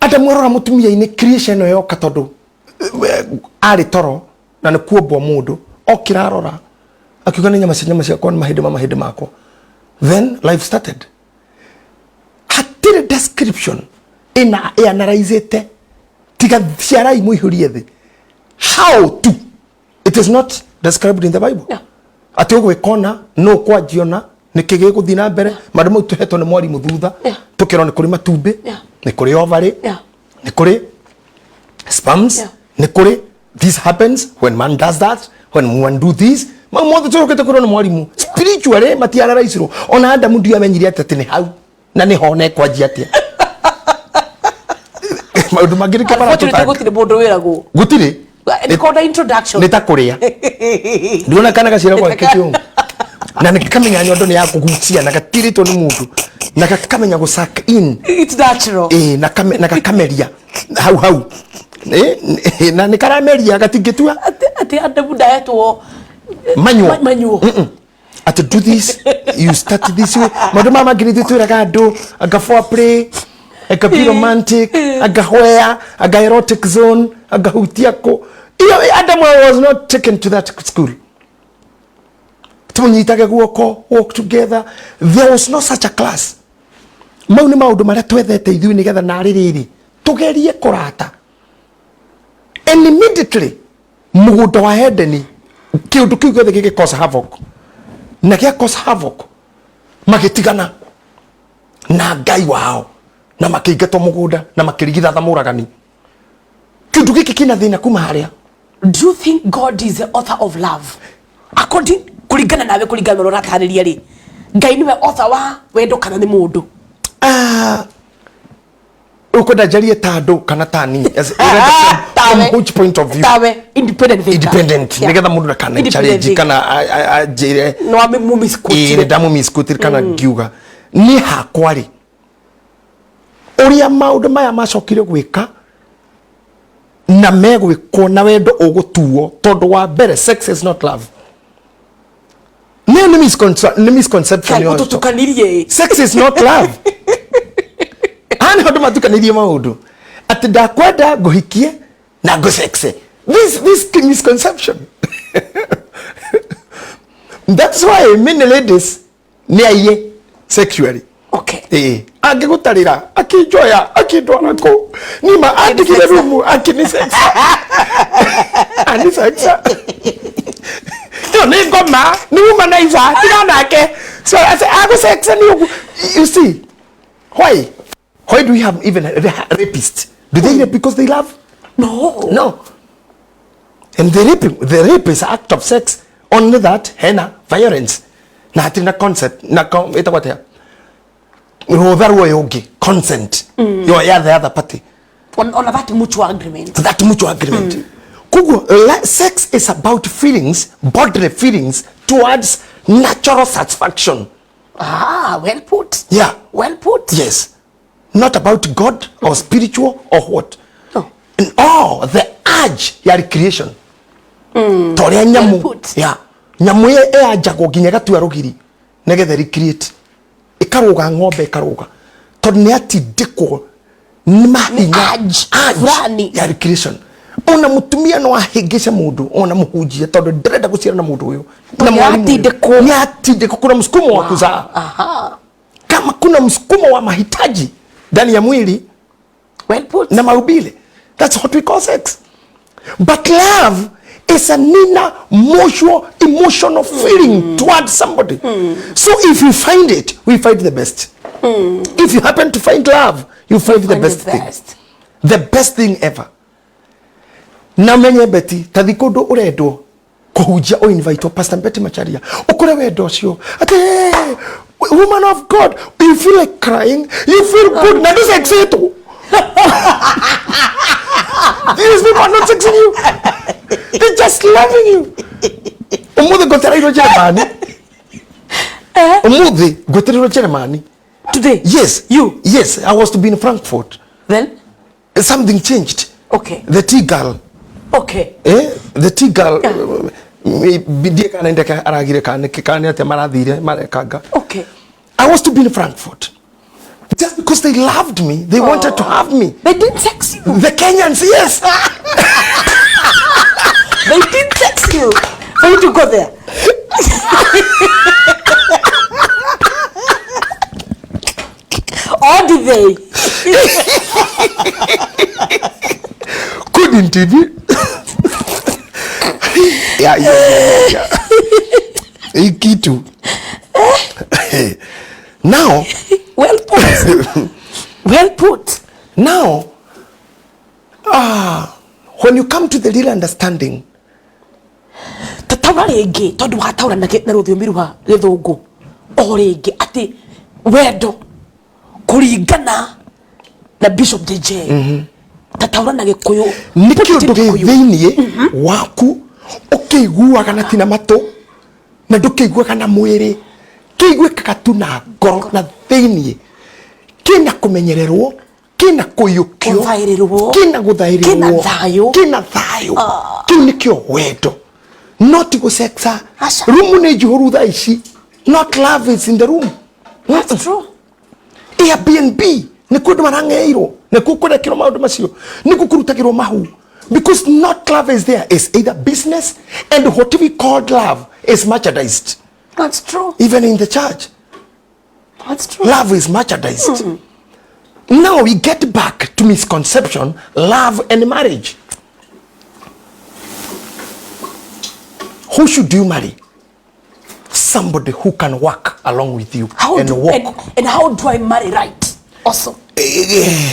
anda mwarora mutumia-ini creation yo katondu ari toro na ni kuombwo mundu okira arora akiuga ni nyama cia kwa mahindi makwa then life started hatire description ina analyzete tiga ciarai muihurie thi how to it is not described in the Bible ati ogwe kona no kwa jiona nikige guthina mbere mandu mau tuhetwo ni mwarimu thutha tukirwo ni kuri matumbi ni kuri ovary ni kuri sperms ni kuri this happens when man does that when one do this mothe turokete kurwo ni mwarimu spiritually matiana raisiro ona Adamu ndio amenyire atete ni hau na ni hone kwa jiatia maundu magirike bara tutari gutire mundu wiragwo gutire ni called introduction nita kuria ndiona kana gacira kwa kitio na nikamenya nyondo ni yako kuhutia na gatirito ni mundu na gakamenya go suck in it's natural na gakameria hau na nikarameria gatingitua ati Adamu ndaetwo manyu to do this you start this way mandu mama ngirithi twiraga andu aga foreplay aga be romantic aga hoya aga erotic zone aga hutiako Adam was not taken to that school tumunyitage guoko walk together there was no such a class mau ni maundu maria twethete ithui nigetha na ririri tugerie kurata. And immediately mugunda wa Edeni kiundu kiu gothe gige cause havoc na gia cause havoc magitigana na Ngai wao na makiingatwo mugunda na makirigitha thamuragani. Kiundu giki kina thina kuma haria. Do you think God is the author of love? According kulingana nawe kulingana na ratariria ri Ngai niwe author wa wendo kana ni mundu? Ukoda jarie tado kana tani as from which point of view? Tawe independent nigetha mundu na kana challenge kana ajire no ame mumiskutire damu miskutire kana giuga ni hakwari uria maundu maya macokire gwika na megwikwo na wendo ugutuo tondu wa mbere sex is not love. Ni misconception yo tutukanirie sex is not love. Ani hodo matukanirie maundu ati ndakwenda nguhikie na ngusexe. This misconception. That's why many ladies ni aye sexually. Okay. Angigutarira akinjoya akindwara ko nima atigire rumu akini sex. Ani sex. Ni ngoma ni womanizer tinanake. So I say I go sex and you see why do we have even rapists? Do they rape because they love? No. And the rape is an act of sex. Only that, henna, violence. Na hatina concept. Na ita what here? Consent. You are the other party. On that mutual agreement. Kugu, sex is about feelings, bodily feelings towards natural satisfaction. Well put. Yeah. Well put. Yes. Not about God or spiritual or what. No. And the urge ya recreation. Toria nyamu. Well put. Yeah. Nyamu ye ajago ginyaga tu arugiri. Negethe recreate. Ikaruga ng'ombe ikaruga. Tondu ni atindikwo ni mahinya urge ya recreation. Ona mutumia no ahingice mundu ona muhunjia tondu ndirenda guciara na mundu uyu na mwalimu atindikwo kuna msukumo wa kuzaa. Kama kuna msukumo wa mahitaji ndani ya mwili well put na maubile, that's what we call sex. But love is an inner mutual emotional feeling towards somebody. So if you find it, we find the best. If you happen to find love, you find the best thing. The best thing ever. Na menye beti tathikondo uredo kuhujia o invite Pastor Betty Macharia ukore wendo cio ati woman of God, you feel like crying, you feel good, na this excited. These people are not sexing you, they're just loving you. Umudhi goterero Germany. Umudhi goterero Germany. Today? Yes. You? Yes, I was to be in Frankfurt. Then? Something changed. Okay. The tea girl. Okay. The tea girl. Bidie kana ndeka aragire kana kikane ate marathire marekanga. Okay. I was to be in Frankfurt. Just because they loved me, they wanted to have me. They didn't sex you. The Kenyans, yes. They didn't sex you for you to go there. Or did they? Couldn't it? Yeah. Ikitu. Now. Well put. Well put. Now, when you come to the real understanding, tataura rĩngĩ tondu wataura na rũthiomi rwa gĩthũngũ o rĩngĩ ati wendo kuringana na Bishop JJ tataura na gĩkũyũ nĩ kĩndũ thĩinĩ waku ũkĩiguaga na tina matũ na ndũkĩiguaga na mwĩrĩ kĩiguĩkaga tu na ngoro na thĩinĩ kĩna kũmenyererwo kĩna kũiyũkio kĩna gũthaĩrĩrwo kĩna thayũ kĩu nĩkĩo wendo not gũsexa rumu nĩ njihũru thaa ici not love is in the room. That's true. Airbnb nĩ kũndũ marang'eirwo nĩ kũkũrekĩrwo maũndũ macio nĩ kũkũrutagĩrwo mahu because not love is there. It's either business and what we call love is merchandised. That's true. Even in the church. That's true. Love is merchandised. Now we get back to misconception, love and marriage. Who should you marry? Somebody who can work along with you and walk. And how do I marry right? Also.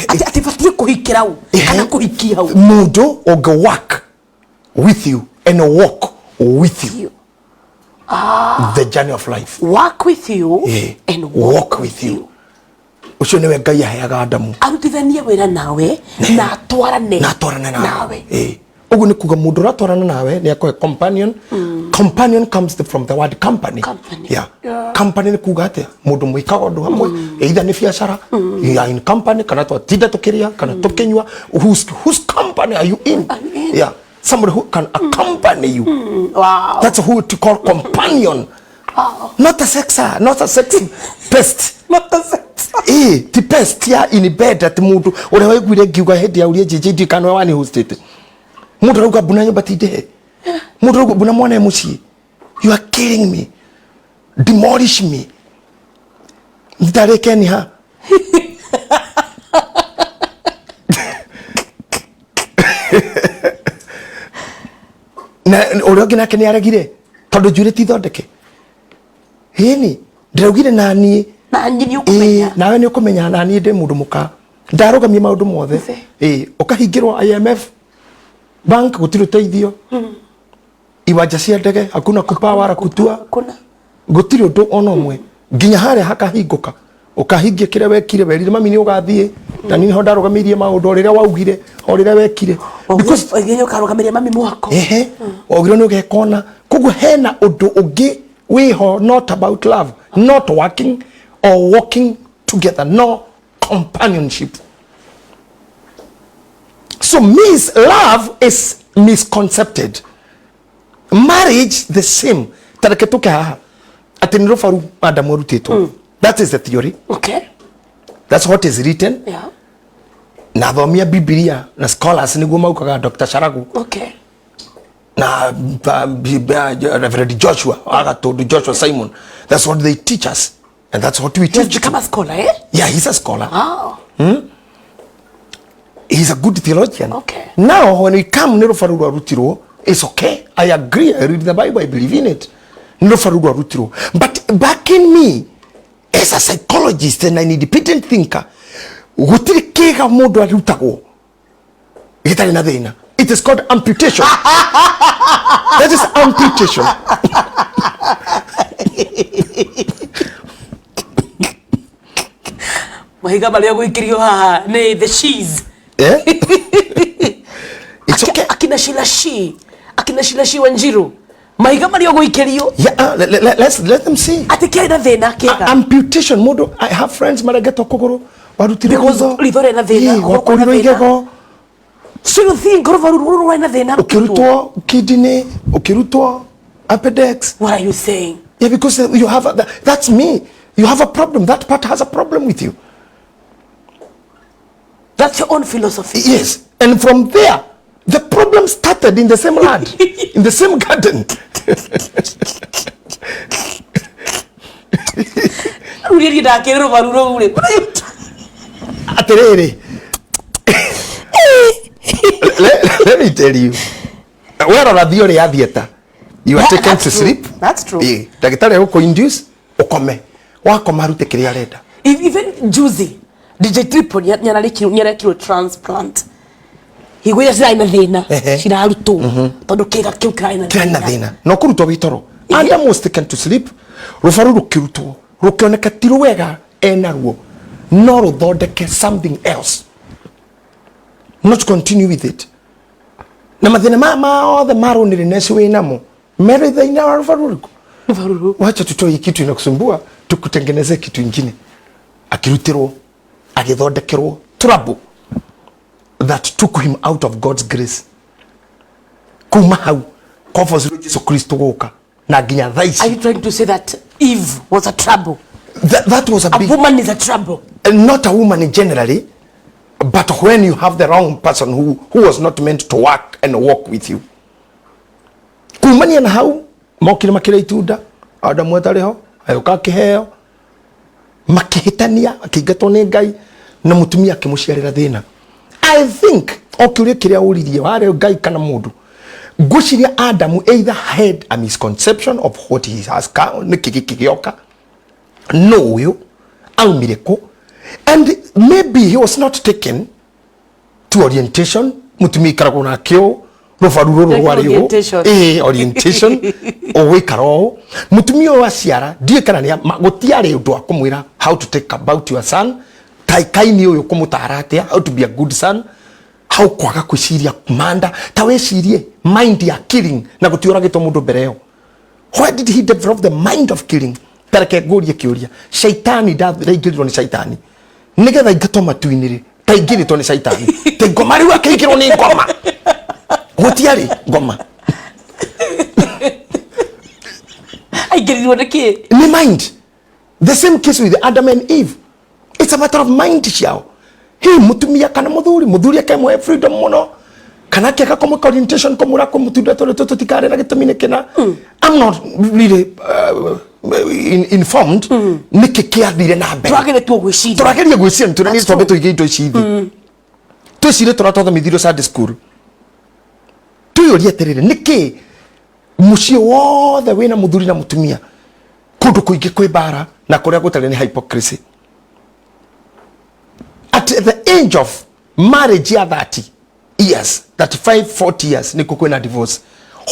Ati fatui kuhikira u. Kana kuhikia u. Mudo oge work with you and walk with you. The journey of life. Work with you and walk with you. Ucio niwe Ngai aheaga Adamu. Arutithanie wira nawe na atwarane nawe. Ugu ni kuga mundu ratwarana nawe ni akoe companion. Companion comes from the word company. Yeah. Company ni kuga atia mundu mwikaga undu hamwe either ni biashara you are in company kana tinda tukiria kana tukinywa whose company are you in? Yeah. Somebody who can accompany you. Wow. That's who to call companion. Wow. Not a sex pest. Not a sex. The pest ya in bed at mundu ore waiguire ngiuga hindi ya uria JJD kana wani hosted. Mundu rauga buna nyumba tide. Mundu rauga buna mwana muci. You are killing me. Demolish me. Ndareke ni ha. Na ore ogina kene aragire tondu jure ti thondeke. Hini ndiraugire nani na nyini ukumenya nawe ni ukumenya nani ndi mundu muka ndarugamia maundu mothe ukahingirwo IMF bank gutiru teithio iwanja cia ndege hakuna kupawara kutua kuna gutiri undu ona umwe nginya haria hakahinguka ukahingia kire wekire werire mami ni ugathie na ni ho ndarugamirie maundu riria waugire o riria wekire because nginya ukarugamiria mami mwako ogiro ni ugekona kugu hena undu ungi wiho not about love, not working or walking together, no companionship. So love is misconcepted. Marriage the same. Taraketuka haha ati nirofaru Adamu rutito. That is the theory. Okay. That's what is written. Yeah. Na thomia Biblia na scholars niguo maukaga Dr. Sharagu. Okay. Na Reverend Joshua agatold Joshua Simon, that's what they teach us and that's what we teach. He's become a scholar, eh? Yeah, he's a scholar. Wow. He's a good theologian. Okay. Now when we come nirofarurwa rutiro, it's okay, I agree, I read the Bible, I believe in it. Nirofarurwa rutiro, but back in me as a psychologist and an independent thinker, gutiri kiga mundu arutago gitari na thina. It is called amputation. That is amputation. Mahiga bali yago ikirio haha ne the cheese. Eh? It's okay. Akina shilashi Wanjiru. Mahiga bali yago ikirio. Yeah, let them see. Atike na thina kega. Amputation modo. I have friends marageto kogoro warutire because lidore na thina. Wakoriro igego. So you think Grovaruru na thina? Ukirutwa kidney, ukirutwa appendix. What are you saying? Yeah, because you have that's me. You have a problem. That part has a problem with you. That's your own philosophy. Yes, and from there, the problem started in the same land, in the same garden. Let me tell you, where are the theory ya theater? You are taken to sleep. That's true. Daktari yuko induce ukome. Wakoma rute kiria renda. Even juicy DJ Triple nyara kilo transplant. Higwira sira ina thina. Shira aruto. Tondu kiga kiu kira ina thina. No kurutwa witoro. Adam was taken to sleep. Rufaru rukirutwo. Rukioneka tiru wega enaruo. No ruthondeke something else. Not continue with it. Na mathina othe maronire nesi winamo mere thaina wa rufaruruku wacha tutoe kitu inakusumbua tukutengeneze kitu ingine akirutirwo agithondekerwo trouble that took him out of God's grace kuma hau kofozi Yesu Kristo goka na ginya thaisi. Are you trying to say that Eve was a trouble? That was a big woman is a trouble. Not a woman generally. But when you have the wrong person who was not meant to work and walk with you. Kumania na hau, mokire makira itunda, Adamu atariho, ayoka kiheo, makihitania, akigatwo ni Ngai, na mutumia akimuciarira thina. I think okiuria kiria uririe ware Ngai kana mundu guciria Adamu either had a misconception of what he has nikigioka no uyu aumireko, and maybe he was not taken to orientation. Mutumia ikaragwo na kio rufaruro rwario orientation o wikaro mutumia wa ciara die kana ni gutiare undu akumwira how to take about your son taikaini uyu kumutaratia how to be a good son, how kwaga kwiciria kumanda ta wecirie mind ya killing na gutiuragitwo mundu mbere yo. Why did he develop the mind of killing? Tareke guria kiuria shaitani ndathiraigirirwo ni shaitani nigetha ingatwa matuinire taigiritwo ni shaitani te ngoma riu akaigirwo ni ngoma gutiari ngoma aigirirwo ni ki ni mind. The same case with Adam and Eve. It's a matter of mind ciao. He mutumia kana muthuri akemwe freedom muno kana keka komwe orientation komura ko mutunda tole totikare na gitamine kena. I'm not really informed niki kiathire na mbere twagire tu gwiciria turageria gwiciria turani tobe tuige indo ici twicire turathomithirio Sunday school tuyorie terere niki mucie wothe wina muthuri na mutumia kundu kuingi kwi bara na kuria gutari ni hypocrisy. At the age of marriage ya 30 years 35 40 years ni kukwena divorce.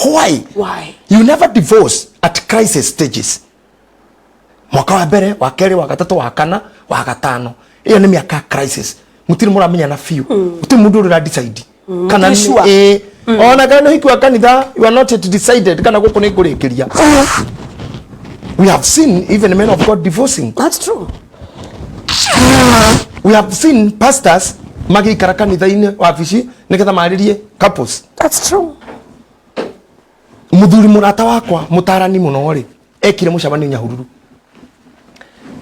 Why you never divorce at crisis stages? Mwaka wa mbere wa keri wa gatatu wa kana wa gatano iyo ni miaka crisis mutiri muramenya na few mutiri mundu uri decide kana ni ona kana hiki wa kanitha you are not yet decided kana guko ni kurikiria. We have seen even men of God divorcing. That's true. We have seen pastors magi kanitha ine wabici nigetha maririe couples. That's true. Muthuri murata wakwa mutarani muno ri ekire mucabani Nyahururu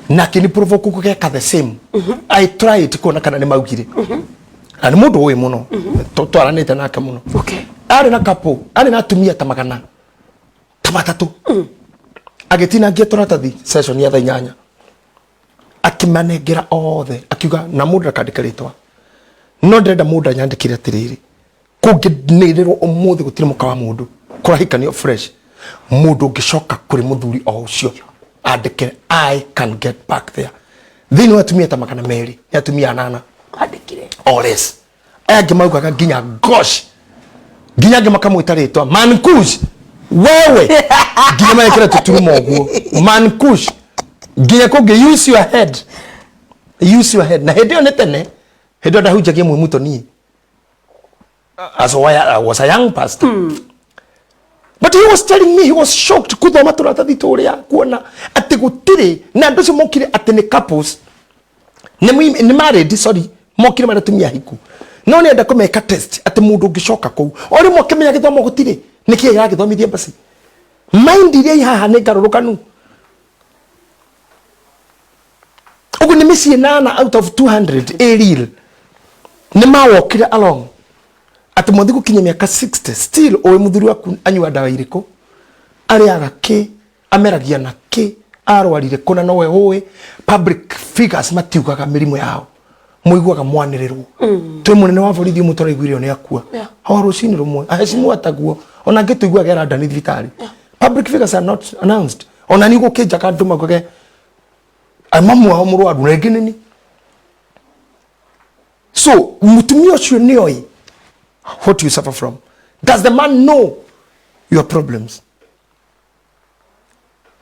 na kini provoke kugeka the same. I tried kuona kana ni maugire ani mundu uyu muno twaranite nake muno. Okay. Ari na couple ari na tumia tamagana tamatatu agetina ngetoratathi session ya thanyanya akimanegera othe akiuga na mundu akandika ritwa no ndenda mundu anyandikire atiriri kunginiriro umuthi gutire muka wa mundu kurahikanio fresh mundu ngicoka kuri muthuri o ucio andike I can get back there. Then watumia tamakana meri yatumia nana andikire ores age mauga nginya gosh nginya ngimakamwita ritwa mankush wewe nginya maikira tuturumo guo mankush nginya ko use your head na hedio netene hedio da hujagie mwimuto ni as I was a young pastor. But he was telling me he was shocked kuthoma turatathi turia kuona ati gutire na ndocio mokire ati ni couples ni married sorry mokire maratumia hiku no ni enda kumeka test ati mundu ngicoka ku ori mokimenya githomo gutire niki ya githomithia basi mind iria haha ni garurukanu ugu ni misi nana out of 200 a real ni mawokire along ati mwathi gukinya miaka 60 still owe muthuri waku anywa dawa iriko ariaga ki ameragia na ki arwarire kuna nowe howe public figures matiugaga mirimo yao muiguaga mwaniriro twe munene wa borithi mutore igwire ne akua hawa rucini rumwe ahecimu ataguo ona ngituigua gera ndani thibitari public figures are not announced ona ni gukinja kandu magoge amamu wa murwaru regeneni. So mutumia ucio ni oi what you suffer from. Does the man know your problems?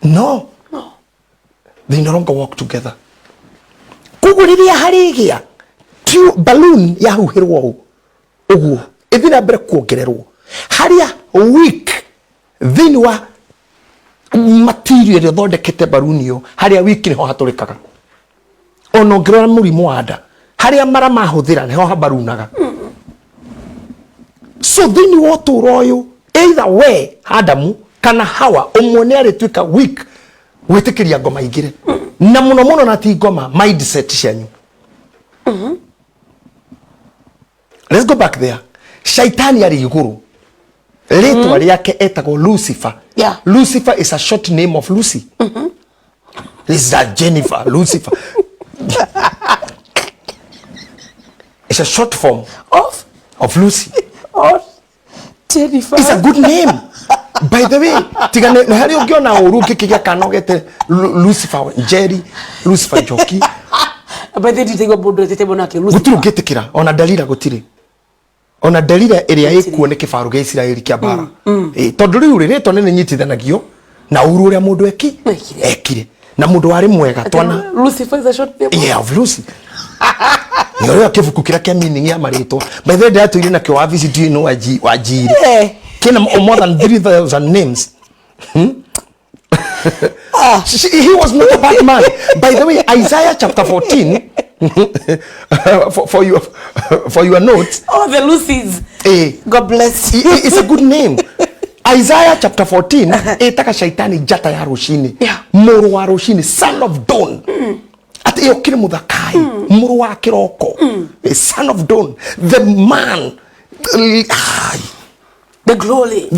No. They no longer walk together. Kuguriria harigia tu balloon ya huhirwo uguo ithina mbere kuongererwo haria week thini wa material thondekete balloon yo haria week ni ho haturikaga ono ngira murimu wa nda haria mara mahuthira ni ho habarunaga. So thini wa turoyo either we Adamu kana Hawa umone ari twika week witikiria ngoma igire na muno muno na ti ngoma mindset cianyu. Let's go back there. Shaitani ari iguru ritwa riake etagwo Lucifer. Yeah. Lucifer is a short name of Lucy. This is a Jennifer Lucifer. It's a short form of Lucy. or Jennifer. It's a good name. By the way, tigane no hari ungiona uru kikigia kanogete Lucifer Jerry, Lucifer Joki. By the way, tigo bodo tete bonake Lucifer. Guturu getekira ona dalila gutiri. Ona dalila area ekuo ne kifaru ge Israeli kia bara. Tondu riu rireto nene nyitithanagio na uru uria mundu ekire. Na mundu wari mwega twana. Lucifer is a short name. Yeah, of Lucy. Yoro kifuku kira kia meaning ya marito. By the way, that you na kyo avisi do you know wajiri. Kina more than 3,000 names. He was not a bad man. By the way, Isaiah chapter 14 for your notes. Oh, the Lucy's. God bless you. It's a good name. Isaiah chapter 14 etaka shaitani jata ya roshini. Muru wa roshini, son of dawn. Ati iyo kile mudhakai, muru wa kiroko. Son of dawn, the man. The glory.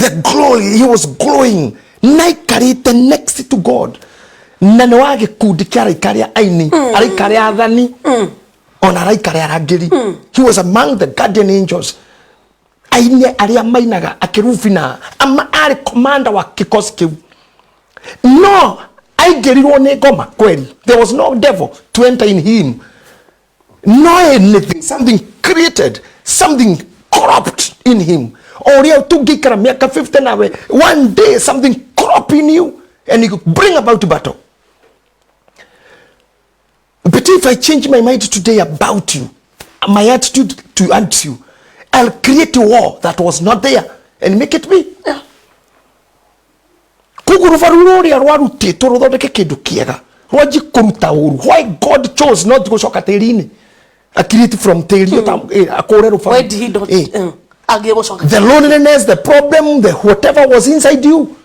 He was glowing. Naikarite next to God. Nane wage kudikia raikaria aini. Araikaria adhani. Ona raikaria ragiri. He was among the guardian angels. Aine aria mainaga akirufina. Ama ari commander wa kikosi kiu. No. Aigerirwo ne goma kweli. There was no devil to enter in him. No anything. Something created. Something corrupt in him. Or you to gikara miaka 50 nawe. One day something crop in you and you bring about battle. But if I change my mind today about you, my attitude towards you, I'll create a war that was not there and make it be. Yeah. Why God chose not to go shock terini? I create from teri. Why did he not? The loneliness, the problem, the whatever was inside you.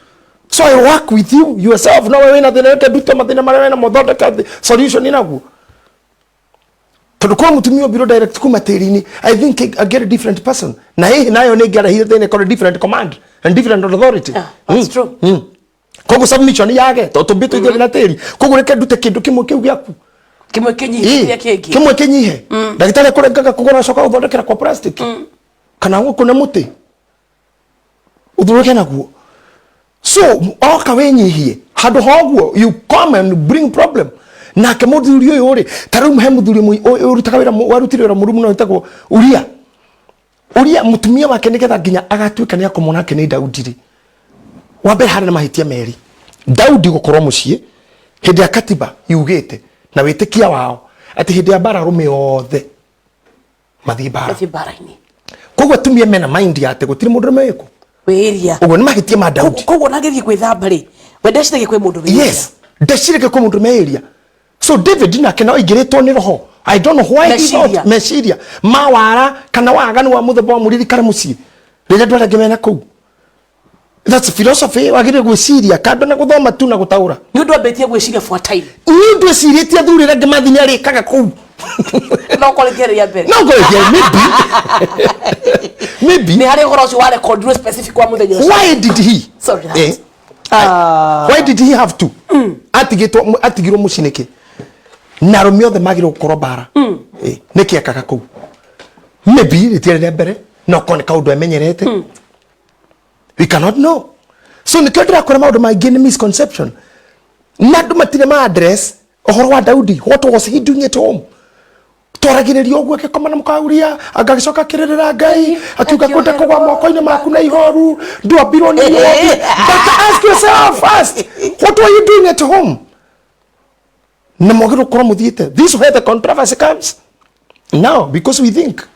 So I work with you yourself. No, I mean, the solution in a I think I get a different person. Now I only get a different command and different authority. Yeah, that's true. Kogo submission yake to bitu ile na teri kogo reke dute kindu kimwe kiu gyaku kimwe kenyihe kimwe kenyihe ndagitari kurengaga kugora shoka uthondekera kwa plastic kana ngo kuna muti uthuruke naguo so oka wenyihie handu hoguo you come and bring problem na ke muthuri uyu uri taru muhe muthuri urutaga wira warutire wira murumu no ntagwo uria mutumia wake nigetha nginya agatuika ni akomona ke ni Daudi wambe hari na mahitia meri Daudi gukorwo mucie hindi ya katiba yugite na witikia wao ati hindi ya bara rume othe mathi bara-ini koguo tumie mena mind yate gutiri mundu meko wiria ugo ni mahitia ma Daudi koguo nagethi gwithamba ri we ndecirege kwi mundu wiria yes ndecirege kwi mundu meiria so David na kena oigiritwo ni roho I don't know why he thought meciria mawara kana waganu wa muthemba wa muriri kana mucie rire ndwara ngemena kuu. That's philosophy. Wagire gwiciria kando na guthoma tu na gutaura. Ni undu ambetie gwiciria for time. Ni undu eciritie thurire ngemathi ni arikaga kuu. No kolekere ya mbere. No kolekere maybe. Ni hari goro wa record specific wa muthenya. Why did he? Sorry. Why did he have to? Atigirwo mucinike. Na Romeo the magiro korobara. Niki akaga kuu. Maybe ritiere mbere no kone kaundu amenyerete. We cannot know. So ni kedra kwa maundu maingi ni misconception. Nadu matire ma address ohoro wa Daudi. What was he doing at home? Toragiririo ogwo akikoma na mukauria agagicoka kirerera Ngai akiuga kwenda kugwa moko-ini maku na ihoru ndwambirwo ni yothe. But ask yourself first, what were you doing at home? Na mogiro kora muthiete. This is where the controversy comes. Now because we think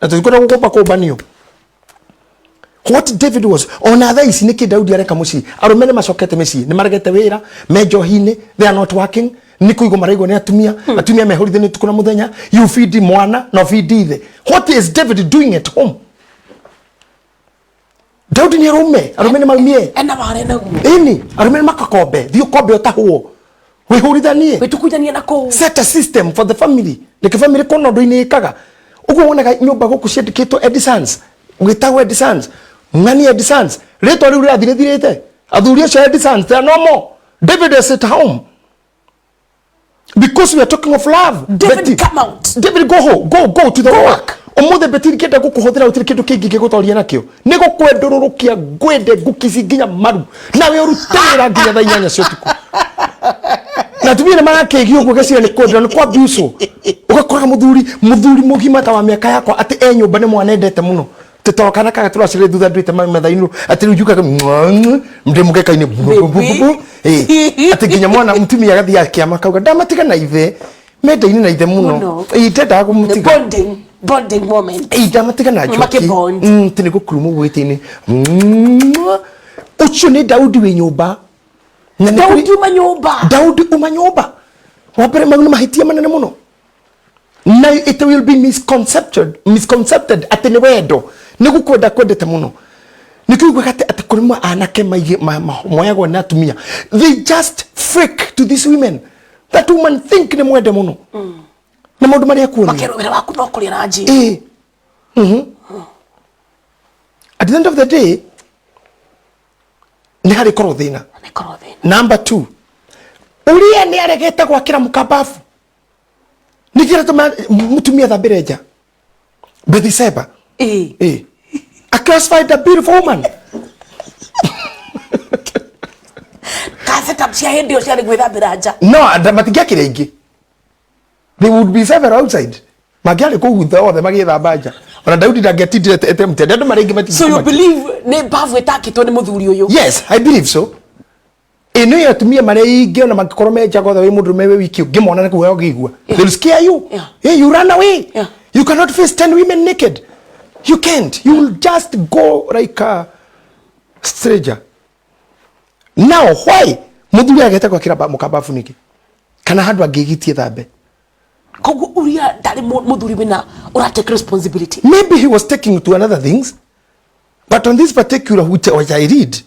that is going to go back banio. What David was on other is niki Daudi areka muci arumene macokete meci ni maragete wira mejohine they are not working nikuigo maraigo ni atumia mehorithe ni tukuna muthenya you feed mwana no feed ithe. What is David doing at home? Daudi ni arumene maumie ena bare naguo ini arumene makakombe thio kombe otahwo wihurithanie wetukujania nako set a system for the family like family kono ndo ini ikaga ugo wona nyumba goku ciandikitwo Edisons ugitago Edisons ngani Edisons reto riu rathirithirite athuri acio Edisons they are no more. David is at home Because we are talking of love. David, come out. David, go home. Go to the work. Omothe Betty kenda gukuhuthira utiri kindu kingi gigutoria nakio. Nigo kwendururukia ngwende ngukici nginya maru. Nawe urutira nginya thaa 8 cia utuku. Na tumire marakegi uguo gecira ni kwendera ni kwa abuso. Ugakora muthuri mugima ta wa miaka yakwa ati nyumba ni mwanendete muno. Tutokana kaga turacire thutha ndwite methainu ati riu jukaga ndi mugeka-ini ati nginya mwana mutumia gathi akiama kauga ndamatiga na ithe menda-ini na ithe muno ndendaga kumutiga bonding moment ndamatiga na njoki tini gukuru mugwite-ini ucio ni Daudi wi nyumba Daudi uma nyumba wapere maguna mahitia manene muno. Now it will be misconcepted ati ni wendo nigukwenda kwendete muno nikigwe kati ati kurima anake moyagwo na atumia. They just freak to these women. That woman think ni mwende muno na maundu maria kuona makerwera waku no kuria na nji at the end of the day ni hari korwo thina. Number 2, uria ni aregete gwakira mukabafu nikira tuma mutumia thambire nja Bathsheba a classified a beautiful woman. Kaseta cia hindi cio ari gwithambira nja No ndamatigia ingi. They would be several outside magiari kuhutha othe magithamba nja ona Daudi ndangĩtindire attempt andu maringi mati. So you believe ne bavu etakitwo ni muthuri uyu? Yes, I believe so. Ino ya tumia mare ingi ona mangikorwo menja gothe wi mundu mewe wiki ngimona naku weo gigua. They'll scare you. Yeah, you run away. You cannot face 10 women naked. You can't. You will just go like a stranger. Now why muthuri agete kwa kira mukabafu niki kana handu angigitie thambe kogu uria ndari muthuri wina ura take responsibility. Maybe he was taking to another things, but on this particular which I read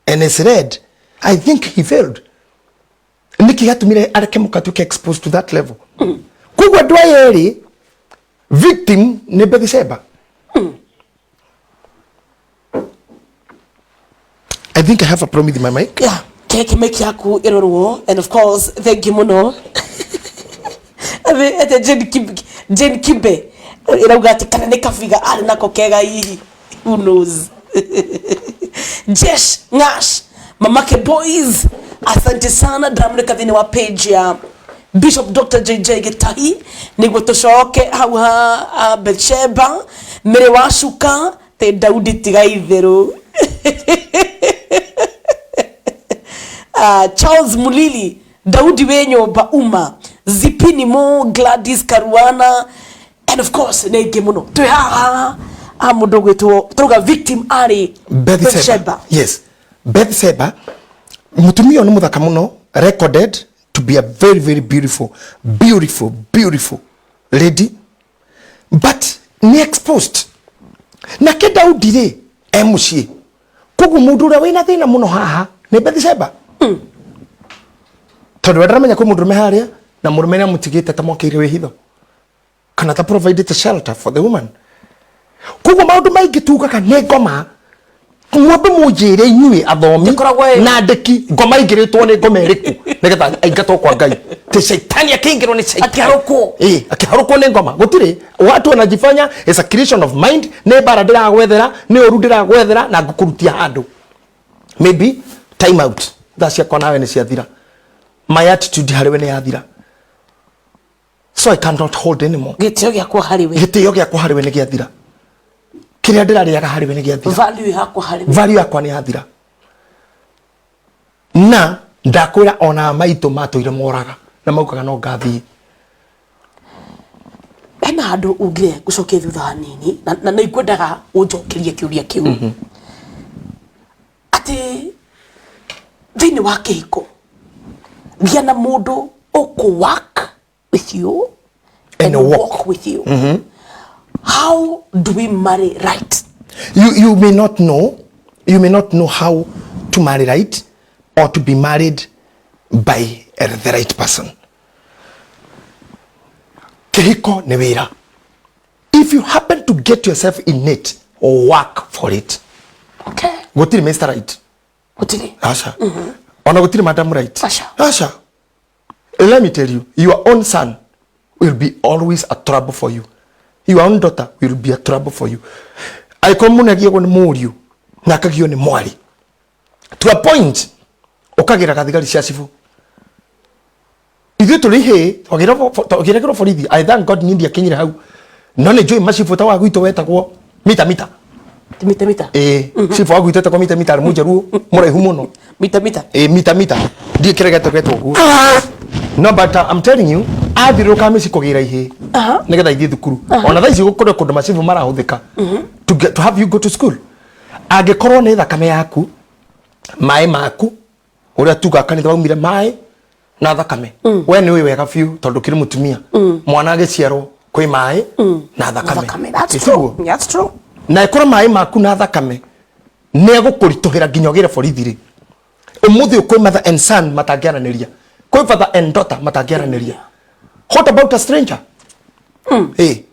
and is read, I think he failed. Niki hatumire areke mukatuke exposed to that level. Kogu dwayeri victim ne Bathsheba. I think I have a problem with my mic. Yeah, keke make yaku irorwo, and of course thank you muno. Ate Jen Kibe irauga ati kana ne kafiga ari nako kega hihi. Who knows? Jesh Ngash Mamake Boys, asante sana ndamurika thini wa page ya Bishop Dr. JJ Gitahi niguo tucoke hau ha Bathsheba mere washuka te Daudi tiga itheru. Charles Mulili Daudi Wenyomba Uma Zipini Mo Gladys Karuana and of course nege muno twe haha amundu gwitwo turuga victim ari Bathsheba. Yes, Bathsheba mutumia ni muthaka muno, recorded to be a very very beautiful lady, but ni exposed na ke Daudi re emucie kogu mundu ura wina thina muno haha ni Bathsheba. Tondu ndamenya ko mundu meharia na murume na mutigite ta mokire we hitho kana ta provided a shelter for the woman. Kogu maundu maingi tuga kana ngoma mwambe mujire inyue athomi na ndeki ngoma ingiritwo ni ngoma iriku nigetha aingatwo kwa Ngai te shaitani akingirwo ni shaitani akiharukwo ni ngoma gutire watu wanajifanya is a creation of mind ne bara ndira gwethera ni uru ndira gwethera na ngukurutia handu maybe time out that's your nawe ni ciathira my attitude hariwe ni yathira so I cannot hold anymore. Gitio giakwa hariwe ni giathira kiria ndirariaga hariwe ni giathira value yakwa ni yathira na ndakwira ona maitu matuire moraga na maukaga no ngathi ena andu ungire gucokia thutha hanini na naikwendaga unjokerie kiuria kiu ati thini wa kihiko gĩa na mundu uku work with you and walk with you. How do we marry right? You may not know how to marry right or to be married by the right person. Kihiko ni wira. If you happen to get yourself in it or work for it, okay, gutiri Mr. Right. Gutiri. Asha. Ona gutiri Madam Right. Asha. Asha. Let me tell you, your own son will be always a trouble for you. Your own daughter will be a trouble for you. I communicate with Muriu, Nakagio ni Mwari. To a point, Okagira Kadigari Shasifu. If you to Rihe, Ogirako for it, I thank God in India, Kenya, how none enjoy massive for Tawa to Weta, mita. Si for we to commit a meter, Mujaru, More Humono. Mita. Dear Kerega. No, but I'm telling you, I did not come to Kogira here. Nega did the crew. On other you could have massive Mara Hodeka to have you go to school. I get corona the Kameaku, my Maku, or a tuga can me the my, nada kame. When we were a few, Tolokirimu to me, Monaga Sierra, Koi mai, nada kame. That's true. That's true. Naikora mai Maku nada kame. Never put to her Ginogera for Idiri. A mother, mother and son, Matagara Neria. Koi father and daughter Matagera Neria. What about a stranger? Hey,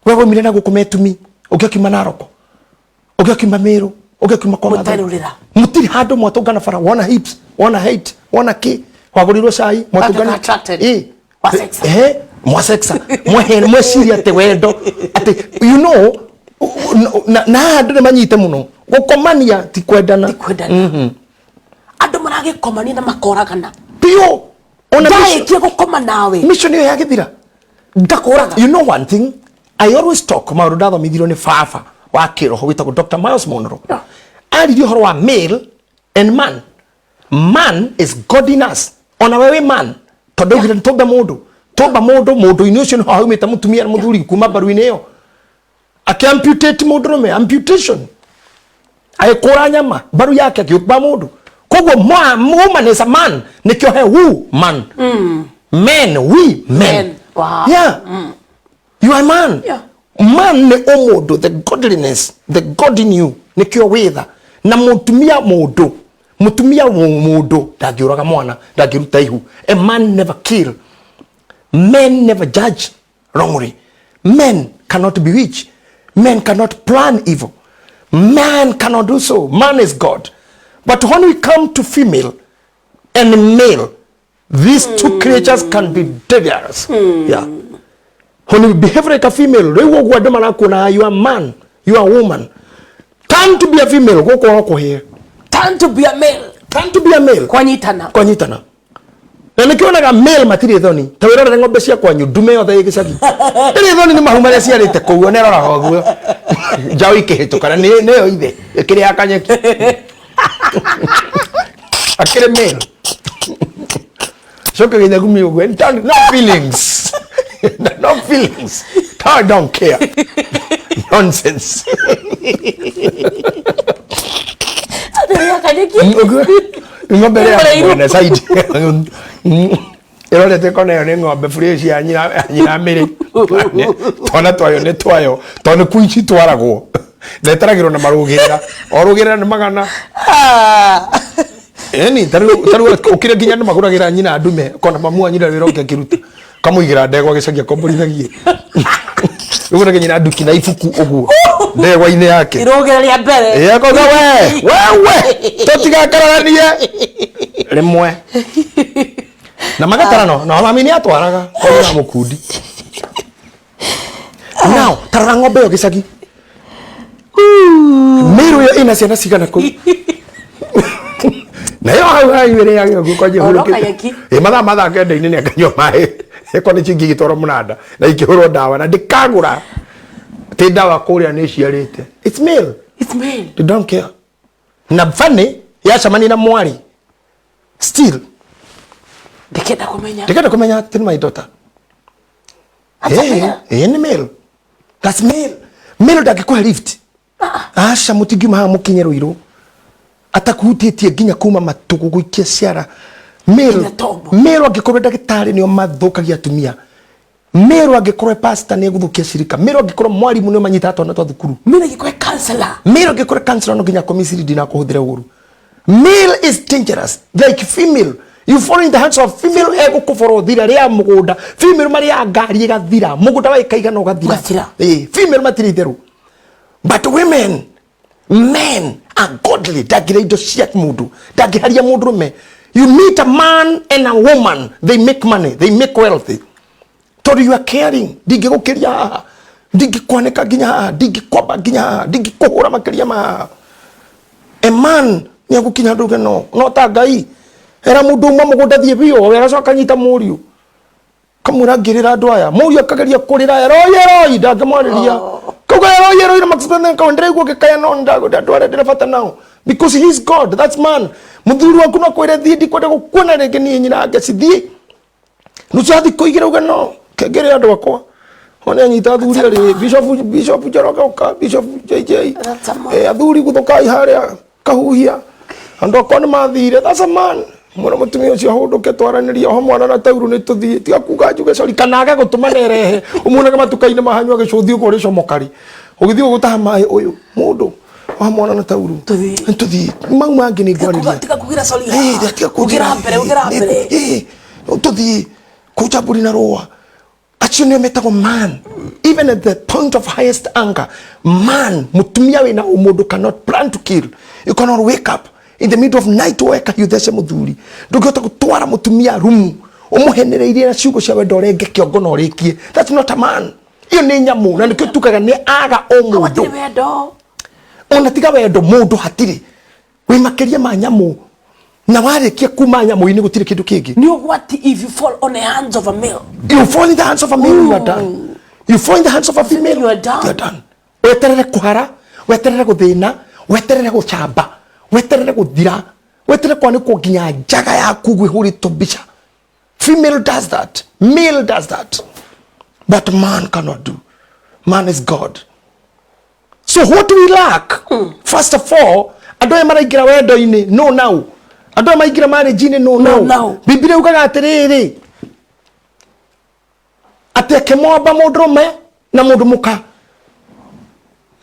where will Milena go come to me? Ogaki Manaroko, Ogaki Mamero, Ogaki Makoma. Muti Hado Motogana for one hips, one height, one a key. Waguro Sai, Motogana attracted. Eh, Mosexa, Mohen, Mosiria, the Wendo. You know, na do the manitamuno. Okomania, Tiquedana. Adomanage Comani Makoragana. Pio. Missionary Agabira. You know one thing? I always talk about Dada Midilone Fafa, Wakiro, who we talk Dr. Miles Monroe. I did you hear a male and man. Man is God in us. On our way, man. Todogi and Toba Modo, inustion how we to me and Moduri, Kuma Baruineo. I can amputate Modrome, amputation. I Koranyama, Baruyaka, Yubamodo. Kogo woman is a man. Nikyo he who man. Men, we men. Wow. Yeah. You are a man. Yeah. Man ne omodo, the godliness, the God in you. Nikyo whether. Na mutumia modo. Mutumia modo. Dagiuraga mwana. Dagirutaihu. A man never kill. Men never judge wrongly. Men cannot be rich. Men cannot plan evil. Man cannot do so. Man is God. But when we come to female and male, these two creatures can be dangerous. Yeah. When you behave like a female, you are a man, you are a woman. Turn to be a female, go here. Turn to be a male. Turn to be a male. Kwanyitana. Na nikiona kama male matiri thoni, tawira na ngombe cia kwanyu dume othe igicagi. Iri thoni ni mahuma cia rite kuonera rahoguo. Njao ikihitũkana nĩyo ithe ikiri yakanyeki. Akire male. So kwenye gumi ugo, no feelings. No feelings. I don't care. Nonsense. Ngombe ya na side. Ero lete kone ne ngombe fresh ya nyina mere. Tona twayo ne twayo. Tona kuichi twaragwo. Letaragiro na marugera. Orugera na magana. Eni taru ukire ginya na maguragira nyina ndume kona mamu nyina riroke kiruta. Kamuigira ndegwa gicagia komborithagie. Ugura nyina nduki na ifuku uguo. Ndegwa ine yake. Irogera ria mbere. Yako wewe. Totiga kararanie. Rimwe. Na magatarano na mami ni atwaraga kwa mukundi. Now, tarara ngombe yo gicagi. Mero yo ina ciana cigana ku. Na yo hau ire yake guko je huruke. Matha kende-ini ni akanywa mai. Eko ni chingi gitoro munada na ikihoro dawa na ndikagura. Te dawa kuria ni ciarite. It's male. It's male. They don't care. Na funny ya chamani na mwari. Still. Dikenda kumenya tell my daughter. Ni male. That's male. Male dakikuha lift. Asha mutigima mukinyero iro. Atakuhutitie ginya kuma matuku guikia ciara. Male agikorwo ndagitari nio mathukagia atumia. Male agikorwo pastor ni guthukia shirika. Male agikorwo mwarimu ni manyita atona twa thukuru. Male agikorwo counselor. Male agikorwo counselor no ginya komisiri dina kuhuthira uru. Male is dangerous like female. You fall in the hands of female ego kuforo thira ria mugunda. Female mari ya ngari igathira. Mugunda wa ikaiga no gathira. Female matiri theru. But women, men are godly. Dagira indo cia mundu. Dagiharia mundu me. You meet a man and a woman, they make money, they make wealthy. Tori you are caring, digi gukiria haha, digi kwaneka ginya haha, digi kwaba ginya haha, digi kuhura makiria maha. A man ni agukinya nduge no ta Ngai. Era mundu umwe mugunda thie bio, wera coka nyita muriu. Kamura ngirira andu aya, muriu akageria kurira eroi ndangamwariria. Kuga eroi na maxpenden ka ndrego gikaya no ndagunda ndire fata nao. Because he is God, that's man. Muthuri waku no kwire thie ndikwenda gukuona ringi ni nyina ngacithie. Nucathi kuigira uga no, kegere andu akwa. Ona nyita thuri ari Bishop Joroka, Bishop JJ. Athuri guthukai haria kahuhia. Andu akwa ni mathire, that's a man. Mwana mutumia ucio hunduke twaraniria ho mwana na tauru ni tuthie tiga kuga njuge cori kanaga gutuma nerehe umunaga matukaine mahanywa gicuthi uko rico mokari ugithie gutaha mai uyu mundu wa mwana na tauru tuthie mau mangi ni ngwariria tiga kugira cori tiga kugira mbere tuthie kuja buri na roa actually metago man even at the point of highest anger man mutumia wina umundu cannot plan to kill. You cannot wake up in the middle of night weka yuthece muthuri ndungihota gutwara mutumia rumu umuhenereirie na ciugo cia wendo renge kiongo no rikie. That's not a man. Iyo ni nyamu na nikio tukaga ni aga o mundu ona tiga wendo mundu hatiri wi makeria ma nyamu na warikia kuma nyamu ini gutire kindu kingi. Ni what if you fall on the hands of a male? You fall in the hands of a male, you are done. You fall in the hands of a female, you are done. You are done. Weterere kuhara, weterere guthina, weterere guchamba, weterere guthira, weterere kwani kuginya jaga yaku gwihurito bicha. Female does that. Male does that. But man cannot do. Man is God. So what do we lack? First of all, adoe maraigira wendo ini no now. Adoe maigira marriage ini no now. Biblia ugaga atiriri. Ateke mwaba mudrume na mudumuka.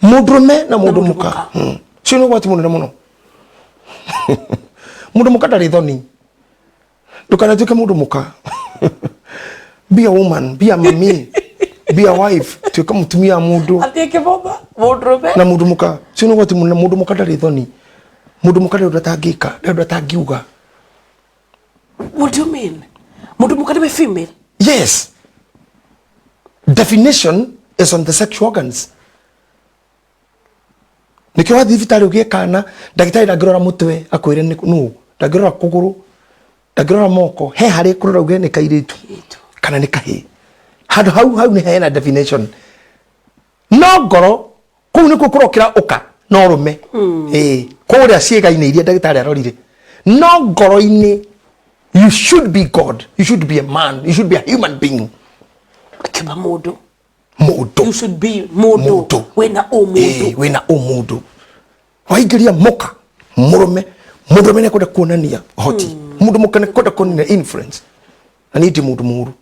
Mudrume na mudumuka. Sino wati munene muno. Mudumuka dari thoni. Dukana tuke mudumuka. Be a woman, be a mommy, be a wife. Tuke mutumia mudu. Ateke baba mudrume na mudumuka. Sino wati munene mudumuka dari thoni. Mudumuka dari udatagika, dari udatagiuga. What do you mean? Mudumuka ni female? Yes. Definition is on the sexual organs. Nikiwa thivitari ugie kana ndagitari ndagirora mutwe akwire nu ndagirora kuguru ndagirora moko he hari kurora ugie ni kairitu kana ni kahi handu hau ni hena definition no ngoro kuu ni kukurokira uka no rume kuria ciega-ini iria ndagitari arorire no ngoro-ini you should be God, you should be a man, you should be a human being. Kiba mudu. Mudu. You should be mudu. Wena o mudu. Wena o mudu. Waigiria moka. Murume. Murume ne koda kuonania hoti. Mudu moka ne koda kuonania influence. Aniti mudu muru.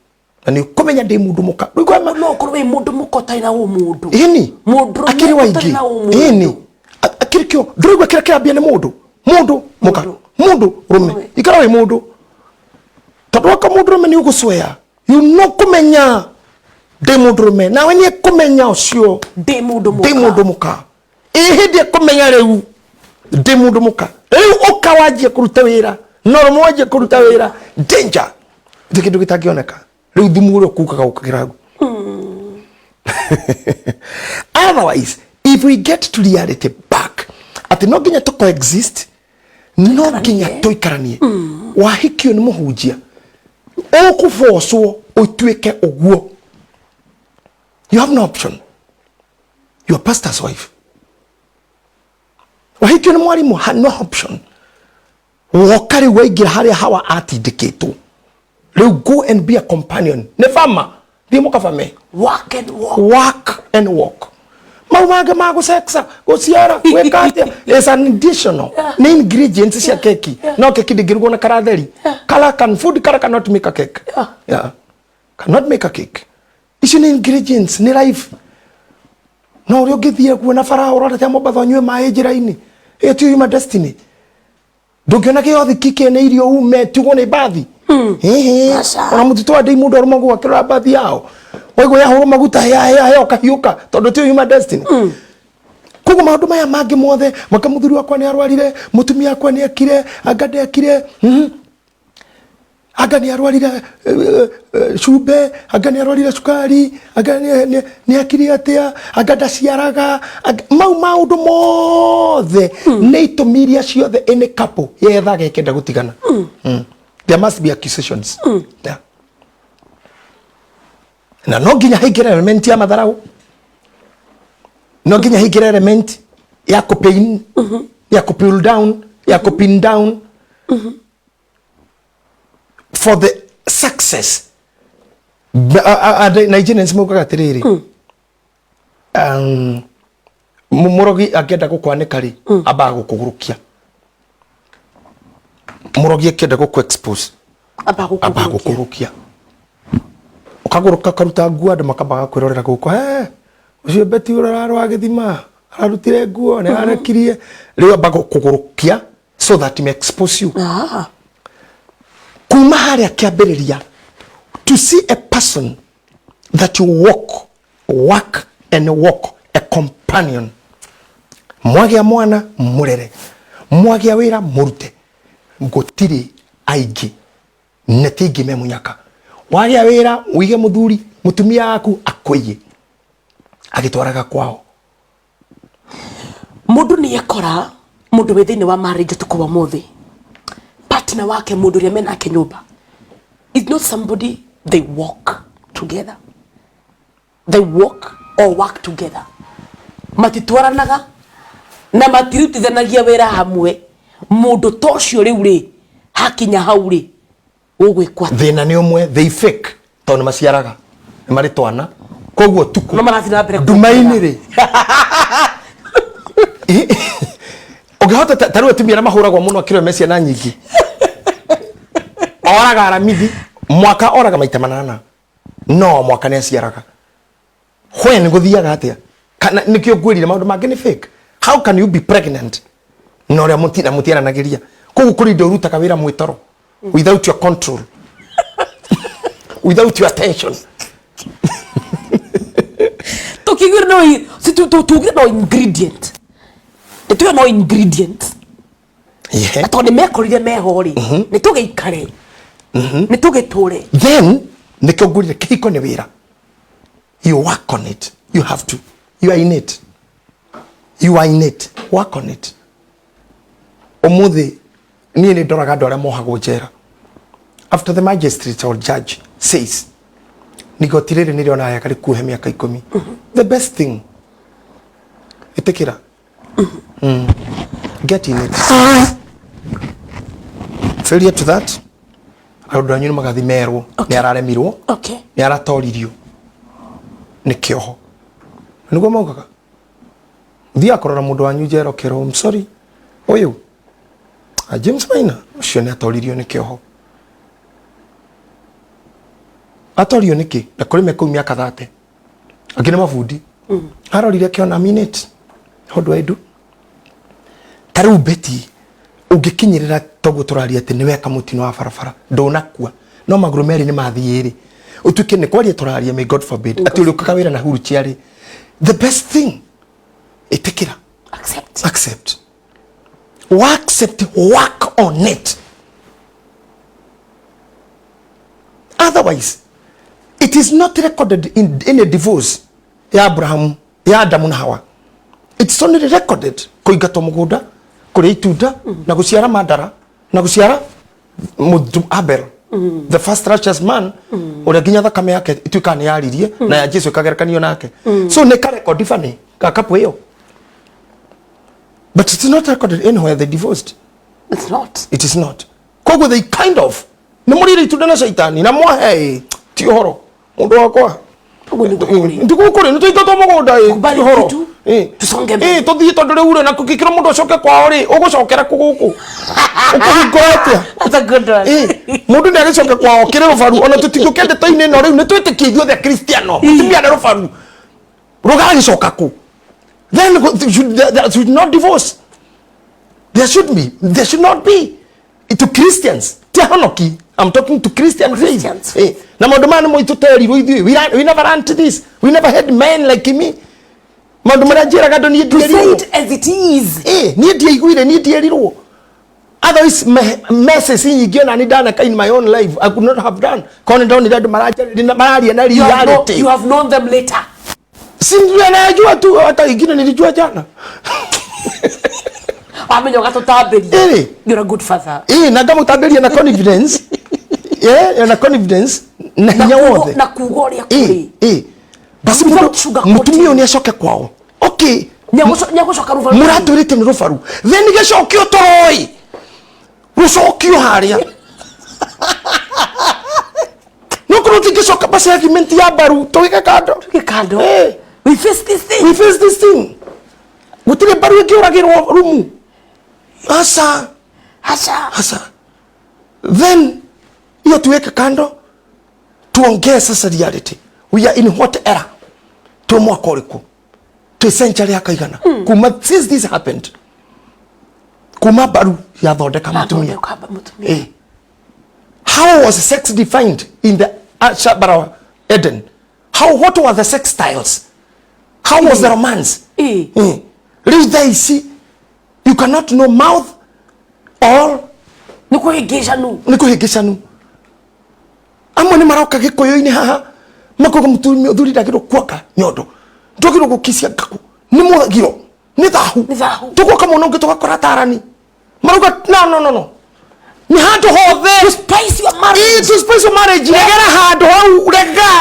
Ani kumenya ndi mudu moka. Rugwa no kurwe mudu moka taina o mudu. Ini. Mudu. Akiri waigi. Ini. Akiri kyo. Drugwa kira bia ne mudu. Mudu moka. Mudu rume. Ikara we mudu. Tadwaka mudu rume ni uguswea. You no kumenya. Demudrume na wenye kumenya osio demudumuka ehede kumenya rewu demudumuka oka waje kuruta wira normo waje kuruta wira danger dikidu kitagioneka rewu dumuro kuka ukakiragu. Otherwise if we get to reality back ati no ginya to coexist no ginya to ikaranie wahikio ni muhujia okufoso otweke ogwo. You have no option. You are pastor's wife. Wahikio ni mwalimu had no option. Wakari waigira haria hawa atindikitwo. Riu go and be a companion. Ne fama. Thie mukafame. Walk and walk. Walk and walk. Maumaga mago sexa. Gociara. Wekatia. It's an additional. Ni ingredients cia keki. No keki digirwo na karatheri. Color can food color cannot make a cake. Yeah. Cannot make a cake. Ici ni ingredients ni life. No rio githie kuona fara urora ta mobatho nywe mai njira-ini. It is my destiny. Ndungiona ke yothi kike ne irio ume tugo ni bathi. Ona mututo wa dei mundu aruma gwa kira bathi yao. Waigo ya horo maguta ya okahiuka tondu ti my destiny. Kugo maundu maya mangi mothe makamuthuri wakwa ni arwarire mutumia akwa ni akire agade akire anga ni arwarira cumbe, anga ni arwarira cukari, anga ni akiri atia, anga ndaciaraga, mau maundu mothe ni itumiria ciothe in a couple yethaga ikenda gutigana. There must be accusations. Yeah. Na no nginya haingire element ya matharau, no nginya haingire element ya kupain, ya pull down, ya pin down. For the success. Nigerians mukaga tiriri. Murogi agenda gukwanika ri aba gukugurukia. Murogi akenda guku expose aba gukugurukia. Ukaguruka karuta nguo andu makabaga kwirorera guku ucio beti urararwa githima ararutire nguo ne arakirie riu aba gukugurukia so that me expose you. Kuma haria kiambiriria to see a person that you work and walk a companion. Mwagia mwana murere, mwagia wira murute, ngotiri aigi netingi me munyaka. Wagia wira wige muthuri mutumia aku akwiye agitwaraga kwao. Mundu ni yakora mundu withini wa marriage tukuwa muthi partner wake mundu ria mena ke nyumba. It's not somebody they walk together. They walk or work together. Matitwaranaga na matirutithanagia wira hamwe. Mundu tocio riu ri hakinya hau ri ugwikwa thina ni umwe, they fake tondu maciaraga ni mari twana koguo tuku no marathi na mbere dumaini ri ogihota taru atumia mahuragwa muno akiro mesia na nyingi oraga aramithi mwaka oraga maita manana no mwaka ni aciaraga when guthiaga atia kana nikio ngwirire maundu mangi ni fake. How can you be pregnant no ria mutiara nagiria koguo kuri ndo rutaga wira mwitoro without your control without your attention. Tukigwira no si tu no ingredient. Etu no ingredient. Yeah. Atone mekorire mehori. Nituge ikare. Nituge tore. Then nikio ngwirire kihiko ni wira. You work on it. You have to. You are in it. You are in it. Work on it. Omuthi ni ndoraga andu aria mohagwo njera. After the magistrate or judge says nigotirire niriona ya kari kuhe miaka 10. The best thing itekira get in it. Failure to that andu anyu magathimerwo ni araremirwo ni aratoririo ni kioho niguo maugaga thia korora mundu wanyu njera kero. I'm sorry oyu James Maina ucio ni atoririo ni kioho atorio niki na kuri me miaka 30 agine mafundi arorire kiona minute. How do I do? Taru beti ugikinyirira togo turaria ati niwe kamutino wa farafara ndonakua no maguru meri ni mathiiri utuke ni kwaria turaria may God forbid ati uri ukakawira na huru chiari. The best thing itikira accept work on it. Otherwise it is not recorded in a divorce ya Abraham ya Adamu na Hawa. It's only recorded kuigato mugunda kuri itunda na guciara madara na guciara Abel, the first righteous man uri ginya thakame yake ituikani yaririe na ya Jesu kagerekanio nake. So ne ka record ifani kakapo hiyo, but it's not recorded anywhere they divorced. It's not. It is not. Kogo they kind of nemurire itunda na shaitani na mwahe ti horo mundu wakwa ndikukuri nituitoto mugunda horo tusonge tuthie tondu riu na kukikira mundu acoke kwao ri ugucokera kuguku ukugotia. That's a good one. Mundu ni agicoke kwao kire rufaru ona tutigukende toine no riu nitwitikie ithuothe Kristiano mutumia ni rufaru rugagicoka ku. Then there should not divorce. There should not be. To Christians Honoki, I'm talking to Christians. Na madomani mo ituteri we never ran to this. We never had men like me. Madomani jira gado ni to say it as it is. Ni die igwire ni die riro. Otherwise, messes nyingi na nidana in my own life I could not have done. Kone down ni dadu marari na reality. You have known them later. Sinjua najua tu hata ingine nilijua jana. Amenyo gatotabeli. You're a good father. Na kama utabeli na confidence. Na confidence na nyawothe. Na kugoria kuri. Basi mutumio ni ashoke kwao. Okay. Nyagushoka rufaru. Muraturite ni rufaru. Then nigeshokio toroi. Rushokio haria. Nuko nigeshokio basi argument ya baru toika kado. Kado. We face this thing. We face this thing. Gutire baru ekiuragirwo rumu. Asa. Then hiyo tuweke kando. Tuongee sasa reality. We are in what era? To mwaka uliku. To century akaigana. Kuma since this happened. Kuma baru ya thondeka mutumia. How was sex defined in the Shabara Eden? What were the sex styles? How was the romance? Read there, see. You cannot know mouth or nikuhigishanu. Amwe ni maroka gikoyo-ini haha. Makoga mutumia uthuri ndagiro kwaka nyondo. Ndogiro gukisia ngaku. Ni muthagiro. Ni thahu. Tugoka muno ngi tugakora tarani. Maroga no. Ni handu hothe. To spice your marriage. To spice your marriage. Regera handu hau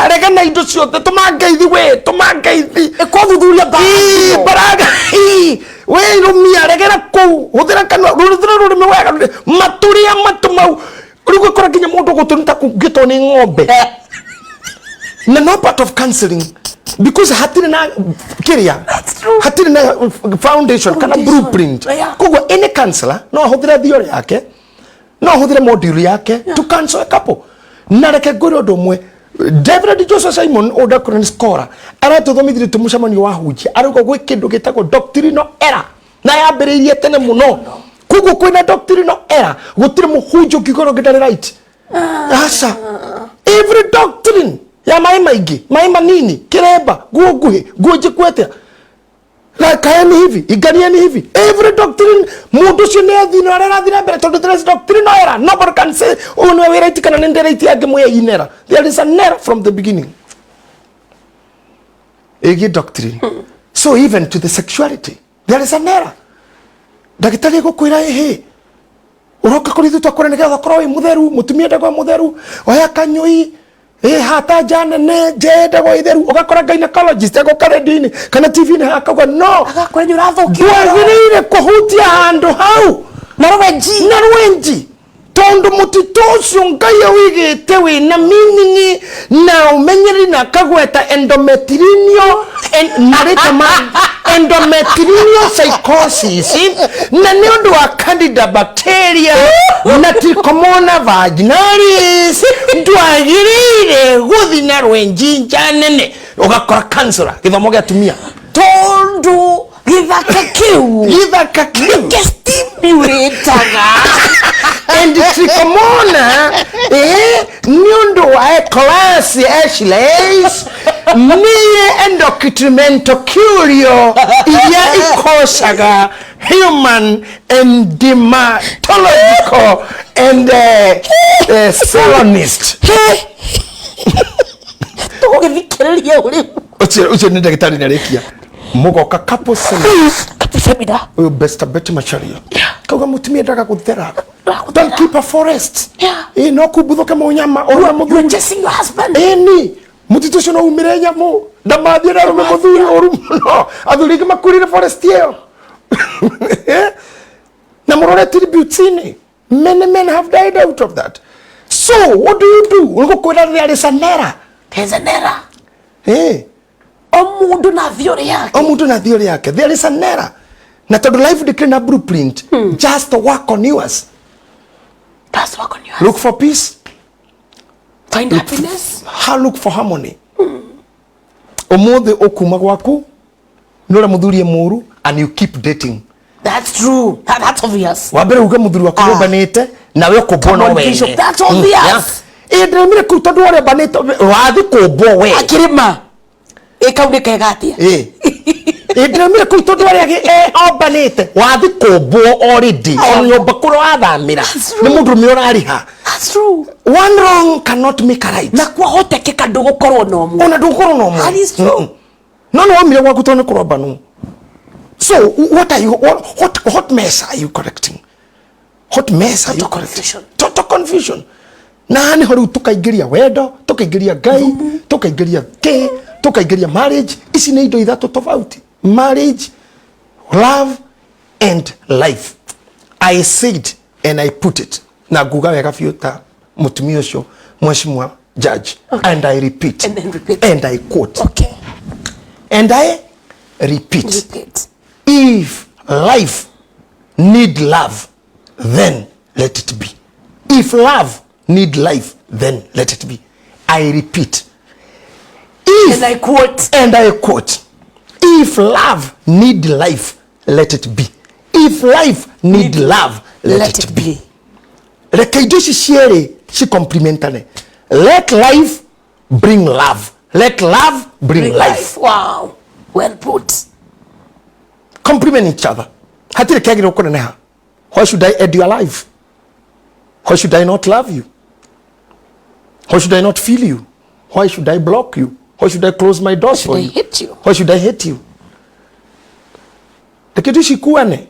rega na indo ciothe tumangeithi we tumangeithi. Ikothuthuria baraga. We rumia regera ku huthira kanwa rurimi wega maturia matumau. Urugo kora kinya mundu gutunita kugito ni ng'ombe. No part of counseling because hatiri na kiria. Hatiri na foundation kana blueprint. Kugo any counselor no huthira theory yake. No huthira module yake to counsel a couple. Na reke goro domwe David Joseph Simon oda kurani scholar. Ara tuthomithire tumucamani wa hunjia. Arugo gwe kindu gitagwo doctrinal error. Na yambiririe tene muno. Kugo kwina doctrinal error. Gutire muhunjio kigoro gitari right. Asa. Every doctrine ya maima igi, maima nini, kireba, guoguhe, guojikwete. La kaeni hivi, igarieni hivi. Every doctrine, mundu shine dhino arera dhina bere. Todu there is doctrine era. Nobody can say, oh no, we right kana nende right yage moya inera. There is an error from the beginning. Egi doctrine. So even to the sexuality, there is an error. Dagitari gukwira ehe. Uroka kuri tu akora nega thakoro mutheru, mutumia ndagwa mutheru, oya kanyoi. Hata jana ne jeda go itheru ugakora gynecologist ego karedini kana TV ne hakagwa no agakora nyurathokio gwagirire kuhutia handu hau narwenji tondu mutitocio ngai wigite wina meaning na umenyeri na kagweta endometrial endometrial psychosis na ni undu wa candida bacteria na trichomona vaginalis ndwagirire guthi na rwenji njanene ugakora cancer githomo gia tumia tondu githaka kiu gestimulataga and trichomona niundu wa class Ashleys ni endocrimental curio ya ikosaga human and dermatological and salonist tugithikiriria uri ucio ni ndagitari narekia mugoka couple seminar best bet macharia kauga mutumia ndaga guthera don't keep a forest no kubuthoka munyama ona muthuri chasing your husband ni mutitucio no umire nyamu ndamathie na rume muthuri orumo athuri makurire forest iyo na murore tributini many men have died out of that. So what do you do? Uko kwenda there is an error. There's an error. Omundu na theory yake. There is an error. Na todo life decree na blueprint. Just work on yours. Just work on yours. Look for peace. Find happiness. Look for harmony. Omothe okuma gwaku nora muthuri muru and you keep dating. That's true. That's obvious. Wabere uge muthuri waku banete na we kubona wene. That's obvious. Ndemire kutondu wale banete wathi kubo we. Akirima. Ekaune kegatia. Ndramire ku tondu ari ombanite wathi kombo already onyo bakuro athamira ni mundu mi urariha. That's true. One wrong cannot make a right. Na kwa hotekeka ndugukorwo no mu. Ona ndugukorwo no mu. That is true. No wamire gwaku tone kuroba no. So what are you what mess are you correcting? What mess are you correcting? Total confusion. Na ni hori tukaigiria wendo, tukaigiria Ngai, tukaigiria ke, tukaigiria marriage. Isi ni indo ithatu tofauti. Marriage, love and life. I said and I put it. Na guga wega fiuta mutumia ucio mheshimiwa judge. Okay. And I repeat. And then repeat. And I quote. Okay. And I repeat. If life need love, then let it be. If love need life, then let it be. I repeat. If, and I quote. And I quote. If love need life, let it be. If life need love, let it be. Rekaidoshi share, she complimentary. Let life bring love. Let love bring life. Wow. Well put. Complement each other. Hatire kagiro kona neha. Why should I add your life? Why should I not love you? Why should I not feel you? Why should I block you? Why should I close my doors for you? Why should I hate you? Why should I hate you? Rekaidoshi kuane.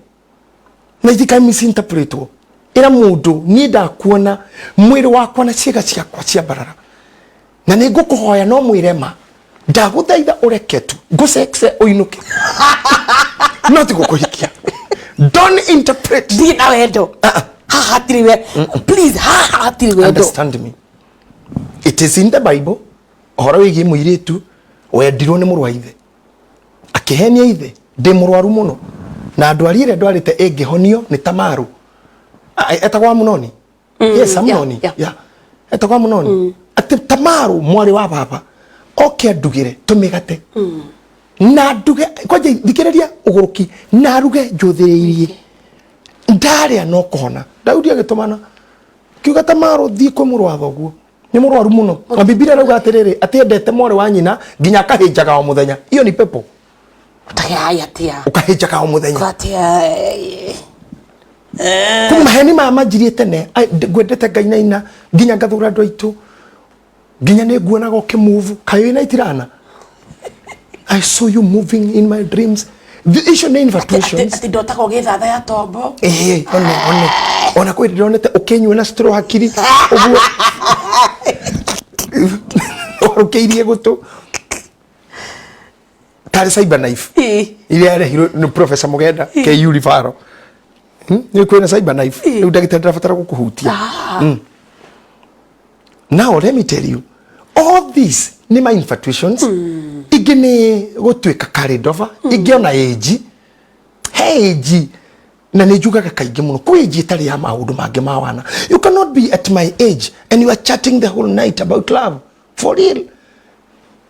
Na itika misinterpreto. Ira mundu nida kuona mwiri wakwa na ciega ciakwa cia barara. Na ni ngukuhoya no mwirema. Ndaguthaitha ureketu. Ngusexe uinuke. Not gukuhikia. Don't interpret. Dina wendo. Hatiriwe. Please hatiriwe. Understand me. It is in the Bible. Ohoro wigi muiritu wendirwo ni murwa ithe. Akihenia ithe ndi murwaru muno. Na ndwarire ndwarite engihonio ni Tamaru. Etagwa Munoni. Yes, Munoni. Yeah. Etagwa Munoni. Ati Tamaru mwari wa baba. Oke ndugire tumigate. Na nduge kwaje thikiriria uguruki na ruge njuthiririe. Ndaria no kuhona. Daudi agitumana. Kiuga Tamaru thii kwa murwa thoguo. Ni murwaru muno. Na Biblia rauga atiriri atiendete mwari wa nyina nginya akahinjaga o muthenya. Iyo ni pepo. Atia. Ukahinjaga o muthenya. Atia. Kuma heni mama njiri tene gwendete Ngai na ina nginya ngathura andu aitu nginya ne nguonaga ukimove kayo ina itirana. I saw you moving in my dreams. The issue na infatuations. Ati ndotaka ugithatha ya tombo. Ona kwiri ndonete ukenywa na straw hakiri uguo. Ukeirie gutu. Tari cyber knife. Ile arehiro ni Professor Mugenda ke Yulifaro. Ni kwena cyber knife. Ni ndagitari ndabatara gukuhutia. Now let me tell you, all these ni my infatuations. Igini gutwika carried over. Igiona age. Age. Na nijugaga kaingi muno. Ku age itari ya maundu mange mawana. You cannot be at my age and you are chatting the whole night about love. For real.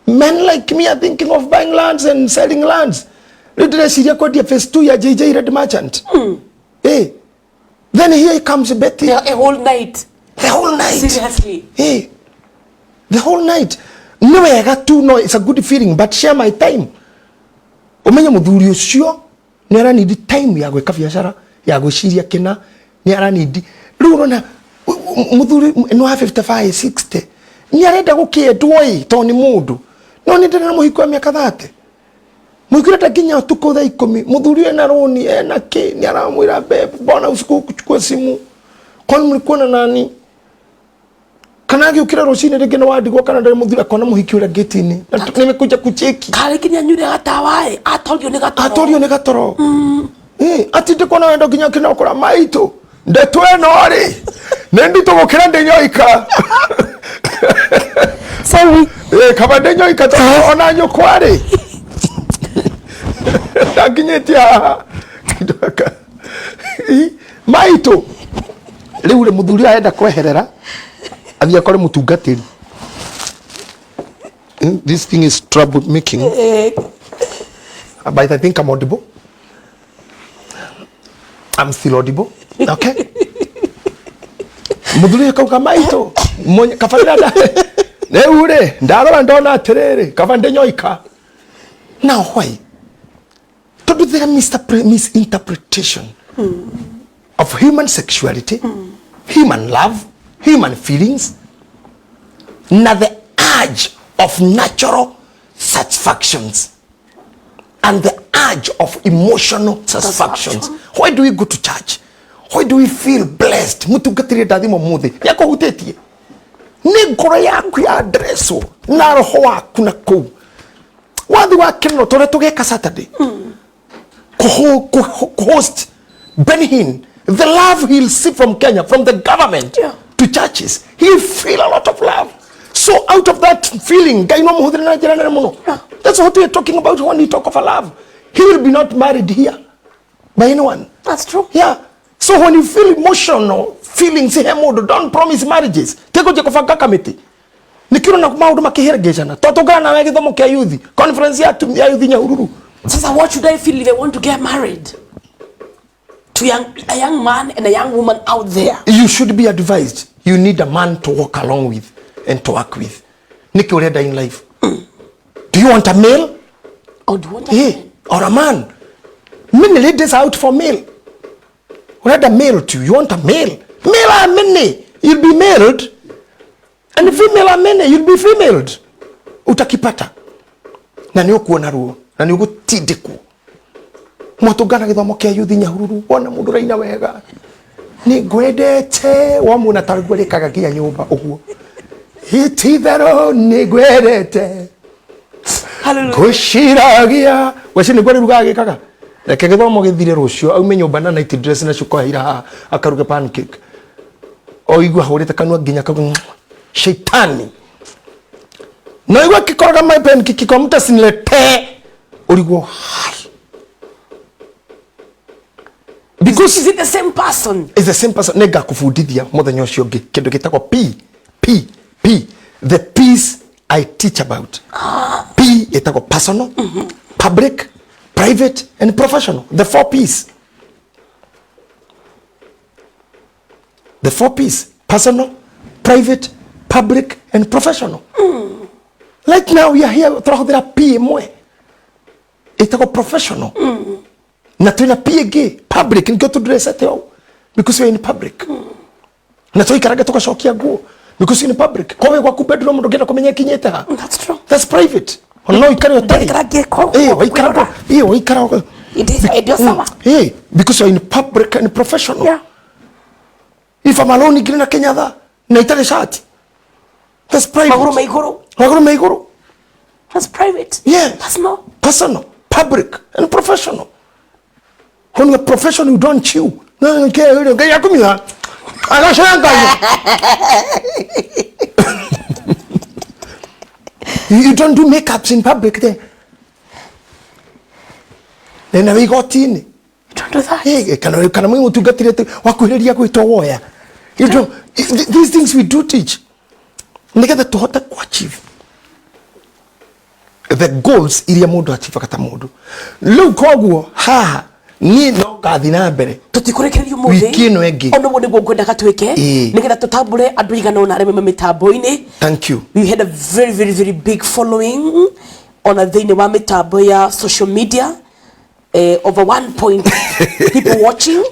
Men like me are thinking of buying lands and selling lands. Little Syria kwa dia phase 2 ya JJ Red Merchant. Hey. Then here comes Betty. A whole night. The whole night. Seriously. Hey. The whole night. No, I got to know it's a good feeling, but share my time. Umenya muthuri ucio ni ara need time ya gweka biashara, ya gwiciria kina, ni ara need. Riu rona muthuri no 55 60. Ni arenda gukiendwo to ni mundu. No ni ndena muhiko ya miaka 30. Muhiko ta kinya tuko thaa 10. Muthuri ena roni ena ki ni aramwira babe, bona usiku kuchukua simu. Kwani mlikuwa na nani? Kana giukira rucini ringi na wandigwo kana ndari muthuri akona muhiki ura gate-ini. Nimekuja kucheki. Kale kinya nyure gatawae, atorio ni gatoro. Atorio ni gatoro. Ati ndiko na wendo kinya kina ukora maitu. Ndetu eno ri. Nendi to gukira ndenyoika. Sorry. Kaba ndenyoika to ona nyokwari. Ndakinyetia. Kidoka. Maitu. Riu ri muthuri aenda kweherera. Athia kore mutungatiri. This thing is trouble making. But I think I'm audible. I'm still audible. Okay. Muthuri akauga maito. Kafarira da. Neure. Ndarora ndona atiriri. Kavande nyoika. Now why? Tondå there misinterpretation of human sexuality, human love, human feelings, na the urge of natural satisfactions and the urge of emotional satisfactions. Why do we go to church? Why do we feel blessed? Mutungatire ndathimo muthi yako hutetie ni ngoro yaku ya adresso na roho waku na kou wathi wakino tore tugeka Saturday host Benhin, the love he'll see from Kenya, from the government to churches, he'll feel a lot of love. So out of that feeling, that's what we're talking about when we talk of a love. He will be not married here by anyone. That's true. Yeah. So when you feel emotional feelings, don't promise marriages. Take out your committee. Nikiro na maundu makihergeshana. Totogana na githomo kia youth. Conference ya youth Nyahururu. So what should I feel if I want to get married? To a young man and a young woman out there. You should be advised. You need a man to walk along with and to work with. Niki ureda in life. Do you want a male? Or do you want a man? Or a man? Many ladies are out for male. Ureda male too. You want a male? Male are many. You'll be married. And female are many. You'll be femaled. Utakipata. Na ni ukuona ruo. Na ni ugutidiku. Mwatugana githomo kia youth Nyahururu. Wona mundu raina wega. Ni gwedete. Wa muna tarugwerekaga kia nyumba uguo. Hitithero ni gwedete. Hallelujah. Gushiragia. Wese ni gwere ruga gikaga. Reke githomo githire rucio. Aume nyumba na night dress na shuko hira akaruge pancake. Oigwa hurite kanwa ginya kagu. Shaitani. No igwa kikoroga my pancake kwa mta sinilete. Urigwo hai. Because is it the same person? It's the same person. Nega kufundithia muthenya ucio ngi kindu gitagwo P. The P's I teach about. P itagwo personal, public, private and professional. The 4 P's. The 4 P's. Personal, private, public and professional. Like now we are here turahuthira P mwe. Itagwo professional. Na tuina PG public nikyo tu dress ateo because we are in public. Na tu ikaraga tukashokia nguo because we are in public. Kowe kwa bedroom ndo genda kumenya kinyete ha. That's true. That's private. No ikari otai. Waikaraga. Waikaraga. Idio sawa. Because we are in public and professional. Yeah. If I'm alone igina Kenya da na itale shati. That's private. Maguru meiguru. That's private. Yeah. Personal, public and professional. When you're professional, you don't chew. No, okay, you don't do makeups in public there. Then we got in. You don't do that. Hey, can we to get it? What could you go to warrior? You know, these things we do teach. Nigga to hot achieve. The goals iria mundu achieve kata mundu. Look ha. Ni no gathina mbere tutikurekererio muthi wikino engi ono mundu gwenda katweke nigetha tutambure andu igana ona areme mitambo-ini. Thank you. We had a very big following on a thing wa mitambo ya social media, over 1 point people watching.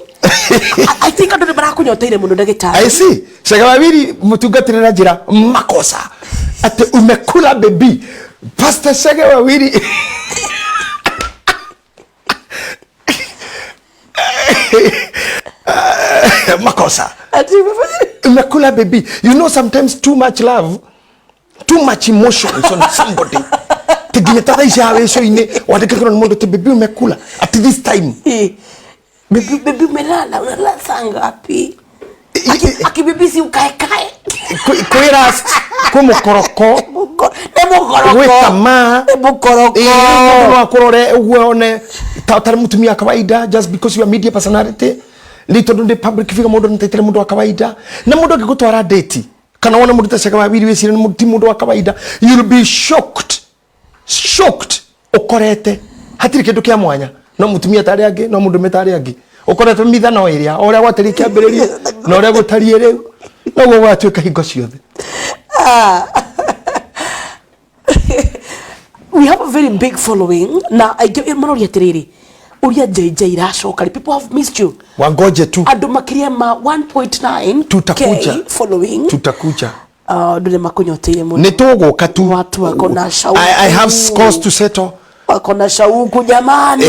I think andu barakunyoteire muno ndagitari. I see shaka babiri mutungatirira njira makosa ate umekula baby pastor shaka babiri makosa umekula baby. You know sometimes too much love, too much emotions on somebody tigimetara isha weso ine wadekekero mundo te baby umekula at this time baby umelala unalala sanga api aki baby si ukae kwera kumukoroko nemukoroko wakurore uone tatari mutumia kawaida just because you are media personality. Lito donde public figure mundo ntetele mundo wa kawaida na mundo akigutwara date kana wona mundo tashaka babiri wesire mundo wa kawaida, you'll be shocked ukorete hatiri kindu kia mwanya no mutumia tari age no mundo metari age ukorete mithano iria oria gwatari kiambiriria na oria gutari riu no gwo gwatuika hingo ciothe. We have a very big following. Now I give you money atiriri. uria JJ irashoka, people have missed you. Wangoje tu. Andu makiria ma 1.9 tutakuja following. Tutakuja. Ndure makunyoteire muno. Nituguka tu. Watu wako na shauku. I have scores to settle. Wako na shauku jamani.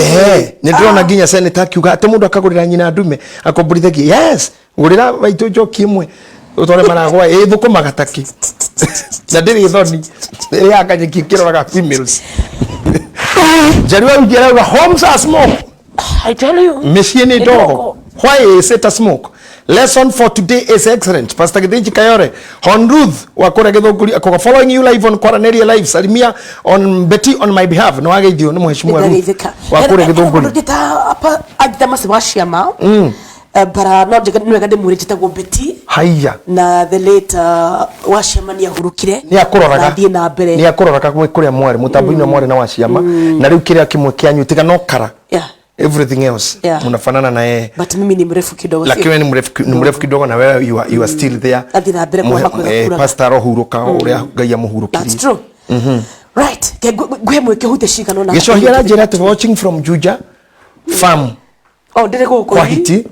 Nindrona nginya seneta akiuga ati mundu akagurira nyina ndume akomburithagie. Yes, ngurira baitu njoki imwe. Utore maragwa thuku magataki. Na ndiri thoni. Ndiri akanyiki kiroraga females. Jariwa ujera homes are smoke. I tell you. Machine dogo. Why is it a smoke? Lesson for today is excellent. Pastor Gitahi Kayore on Ruth wakora githunguri akoga following you live on Coronaria live. Salimia on Betty on my behalf. No ageithio ni mheshimiwa Ruth. Wakora githunguri. Ngita hapa agitama sebashiyama. Bara no njega ndimurite tagwo Betty. Haiya. Na the late washiyama ni ahurukire. Ni akuroraga. Ndi na mbere. Ni akuroraga kuria mwari mutambuini mwari na washiyama. Na riu kiria kimwe kianyu tiga no kara. Yeah. Everything else unafanana na yeye, but mimi ni mrefu kidogo, lakini ni mrefu kidogo na wewe you are still there. Adina bere kwa kura pastor rohuruka uria Ngai amuhurukiri. That's true. Right, gwe mweke hute shika no na Gicohia njira te watching from Juja farm. Ndire go kwa hiti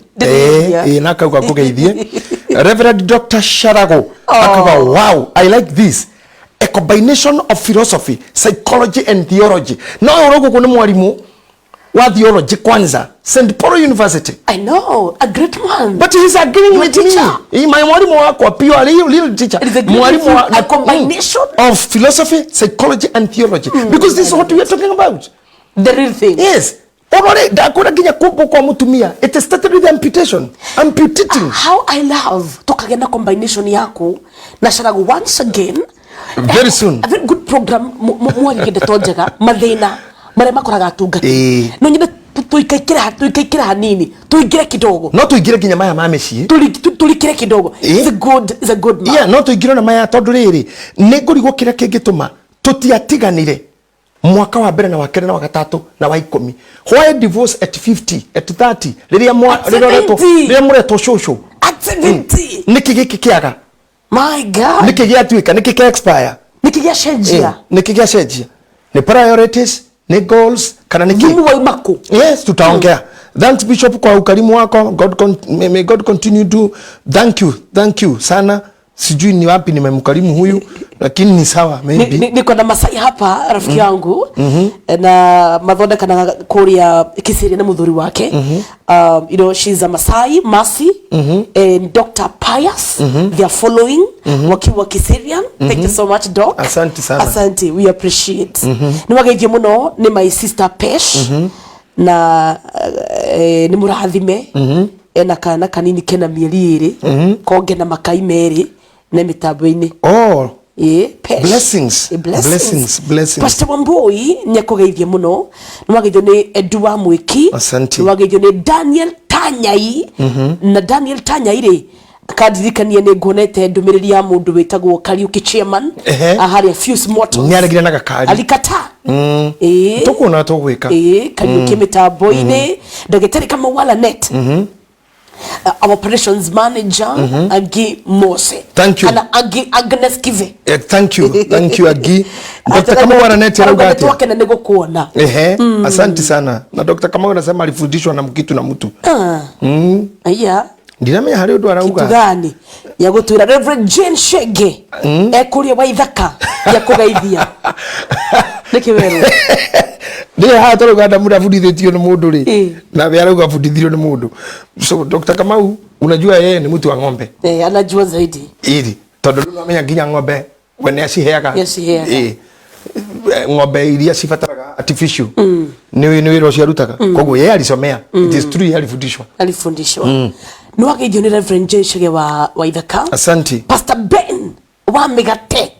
nakauga kugeithie. Reverend Dr. Sharago akaga wow, I like this, a combination of philosophy, psychology and theology. No urogo kuna mwalimu wa theology kwanza, St. Paul University. I know, a great man. But he's agreeing with me. My mwalimu wako pure little teacher. Mwalimu wa a combination of philosophy, psychology and theology. Because this is what we are talking about. The real thing. Yes. Orore dakora kinya kumbu kwa mutumia. It started with amputation. Amputating. How I love tukagenda combination yako na Sharago once again. Very soon. A very good program mwagende tojega mathina mare makoraga atungati no nyine tuikaikira hanini tuigire kidogo no tuigire kinya maya mameci tulikire kidogo. It's a good man. Yeah, no tuigire na maya tondu riri ni ngurigwo kira kingituma tutiatiganire mwaka wa mbere na wa kere na wa gatatu na wa 10. Why divorce at 50 at 30 riria mureto shosho at 70 niki giki kiaga? My God, niki giatuika niki ki expire niki giacenjia niki giacenjia ni priorities ni goals kana niki Thumu wa imako. Yes, tutaongea. Thanks Bishop kwa ukarimu wako. May God continue to thank you sana. Sijui ni wapi nimemkarimu huyu lakini ni sawa maybe. Niko na Masai hapa rafiki yangu na mathonda kana kuria Kisiri na muthuri wake. You know, she's a Masai, Mercy, and Dr. Pius. They are following wakiwa Kisirian. Thank you so much, Doc. Asante sana. Asante, we appreciate. Ni wageithie muno ni my sister Pesh na ni murathime ena kana kanini kena mieri 2 konge na makai meri na mitambo-ini. Blessings. Pastor Wamboi nyakugeithie muno ni wageithio ni Edu wa Mwiki. Asante. Ni wageithio ni Daniel Tanyai na Daniel Tanyai ri akadirikania ni ngonete ndumiriri ya mundu witagwo Kariuki chairman ahari Fuse Motors ni arigire na gakari alikata tukuna tugwika Kariuki mitambo-ini ndagitari kama wala net our operations manager Agi Mose. Thank you. Ana Agnes Kive. Thank you Agi. Dr. Kamau ananet yarauga tuwake na nego kuona. Asante sana. Na Dr. Kamau anasema alifundishwa na mkitu na mtu. Aya. Ndiramenya hari undu arauga. Kitu gani? Ya gutwira Reverend Jane Shege. Ekuria wa ithaka ya kugeithia. Nikiweru. Ndio hata ruganda muda fundithitio ni mundu ri na we arauga fundithio ni mundu. So Dr. Kamau unajua yeye ni mtu wa ng'ombe. Anajua zaidi. Ili tondu amenya nginya ng'ombe wene aciheaga. Ng'ombe iria cibataraga artificial ni wira ucio arutaga koguo yeye alisomea. It is true alifundishwa. Ni wageithio ni Reverend Jane Shege wa ithaka. Asante. Pastor Ben wa Migate.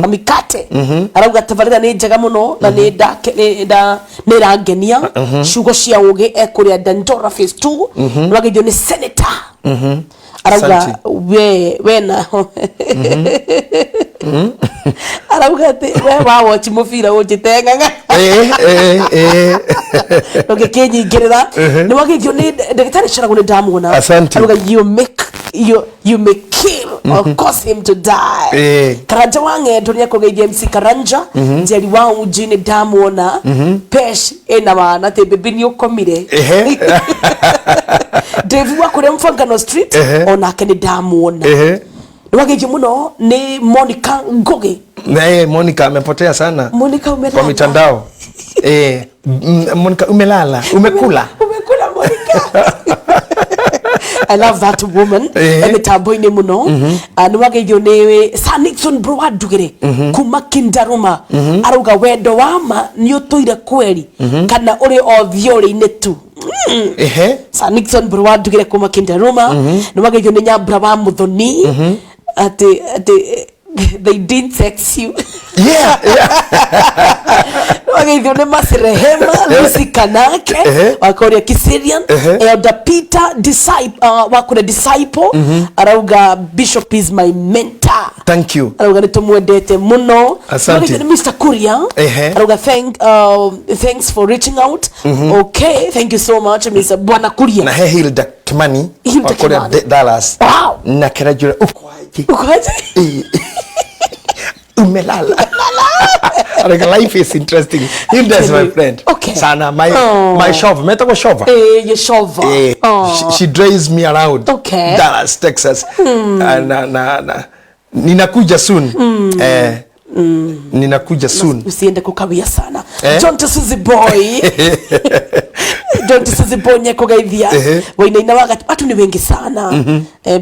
Amikate arauga tabarira ni njega muno na ni rangenia shugo cia ugi ekuria Dandora phase 2 wageithio ni senator arauga we na arauga ati we wa watch mubira unjitenganga oke kinyingirira ni wagithio ni ndagitari caragu ni ndamuona arauga you may kill or cause him to die. Karanja wange ndunia kugeithia MC Karanja njeri wa ujini ndamuona pesh ena wana te bibi ni ukomire Dave wa kure Mfangano Street onake ni ndamuona wagithio muno ni Monica Ngoge. Monica amepotea sana. Monica umelala kwa mitandao. Monica umelala, umekula Monica. I love that woman. Emitambo-ini muno. Ni wagithio ni Sanixon bro wa ndugire kuma Kindaruma. Arauga wendo wama ni utuire kweri kana uri o thiori-ini tu. Sanixon bro wa ndugire kuma Kindaruma. Ni wagithio ni Nyambura wa Muthoni. Ati they didn't sex you. Wagithio ni Masirehema Lucy Kanake wakoria Kiserian Elder Peter wakure disciple arauga Bishop is my mentor. Thank you. Arauga nitumwendete muno. Asante. Mr. Kuria arauga thanks for reaching out. Okay, thank you so much Mr. Bwana Kuria. Na Hilda Kimani wakoria Dallas. Wow. Na kerajura ukwaje umelala. Like life is interesting. Hilda is my friend. Okay. Sana my shova. Meta kwa shova. Your shova. She drives me around. Okay. Dallas, Texas. Ninakuja soon. Ninakuja soon. Usiende kukawia sana. John Tusuzi boy. John Tusuzi boy nyeko gaithia. Wainaina watu ni wengi sana.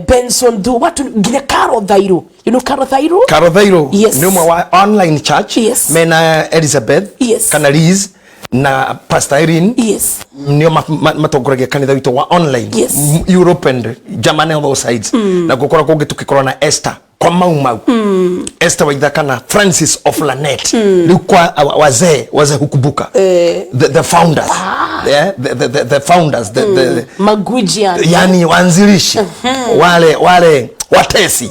Benson Du watu gine Karo Thairu. You know Karo Thairu? Karo Thairu. Yes. Ni mwa online church. Yes. Mena Elizabeth. Yes. Kana Liz na Pastor Irene. Yes. Nio matongoragia kanitha witu wa online. Yes. Europe and Germany on those sides. Na gukora kungi tukikora na Esther kwa mau Esther Waithaka na Francis of Lanet kwa wazee hukubuka the founders the founders the Magujian yani wanzilishi wale watesi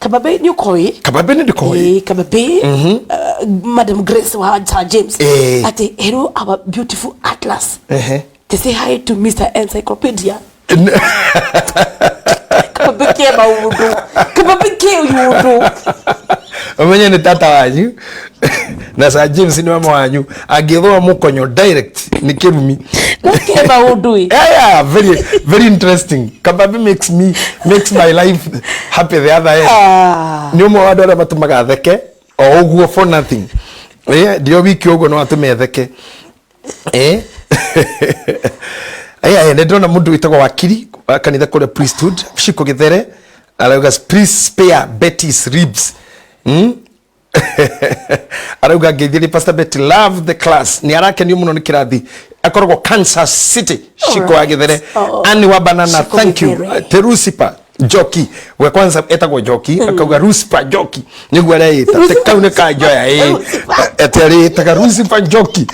Kababe ni ukoi. Kababe ni ukoi. Kababe Madam Grace wa James ati hello our beautiful Atlas to say hi to Mr. Encyclopedia. Kababike yudu Omenye ni tata wanyu na Sir James ni mama wanyu agithwa mukonyo direct ni kirumi keba udui. Yeah, very interesting. Kababi makes my life happy the other end. Ni umwe wa andũ arĩa matumaga theke o uguo for nothing. Dio wiki uguo no atume theke. Ndona mundu witagwo wakiri kanitha kule priesthood Shiko Githere arauga please spare Betty's ribs. Arauga ngethiri Pastor Betty love the class ni arake ni muno ni kirathi akoragwo Kansas City Shiko wa Githere ani wa banana thank you Terusipa Joki we kwanza etagwo Joki akauga Rusipa Joki niguo areita tekaune ka joya eteri etaga Rusipa Joki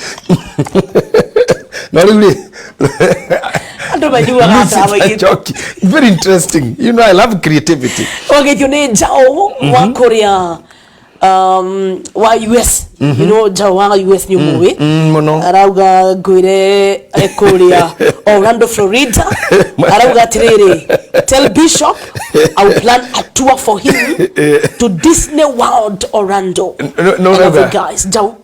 no really very interesting. You know I love creativity. Okay, you need Jao wa Korea wa US. You know Jao wa US ni movie. Arauga gwire Korea Orlando Florida. Arauga tirere tell Bishop I will plan a tour for him to Disney World Orlando. No guys Jao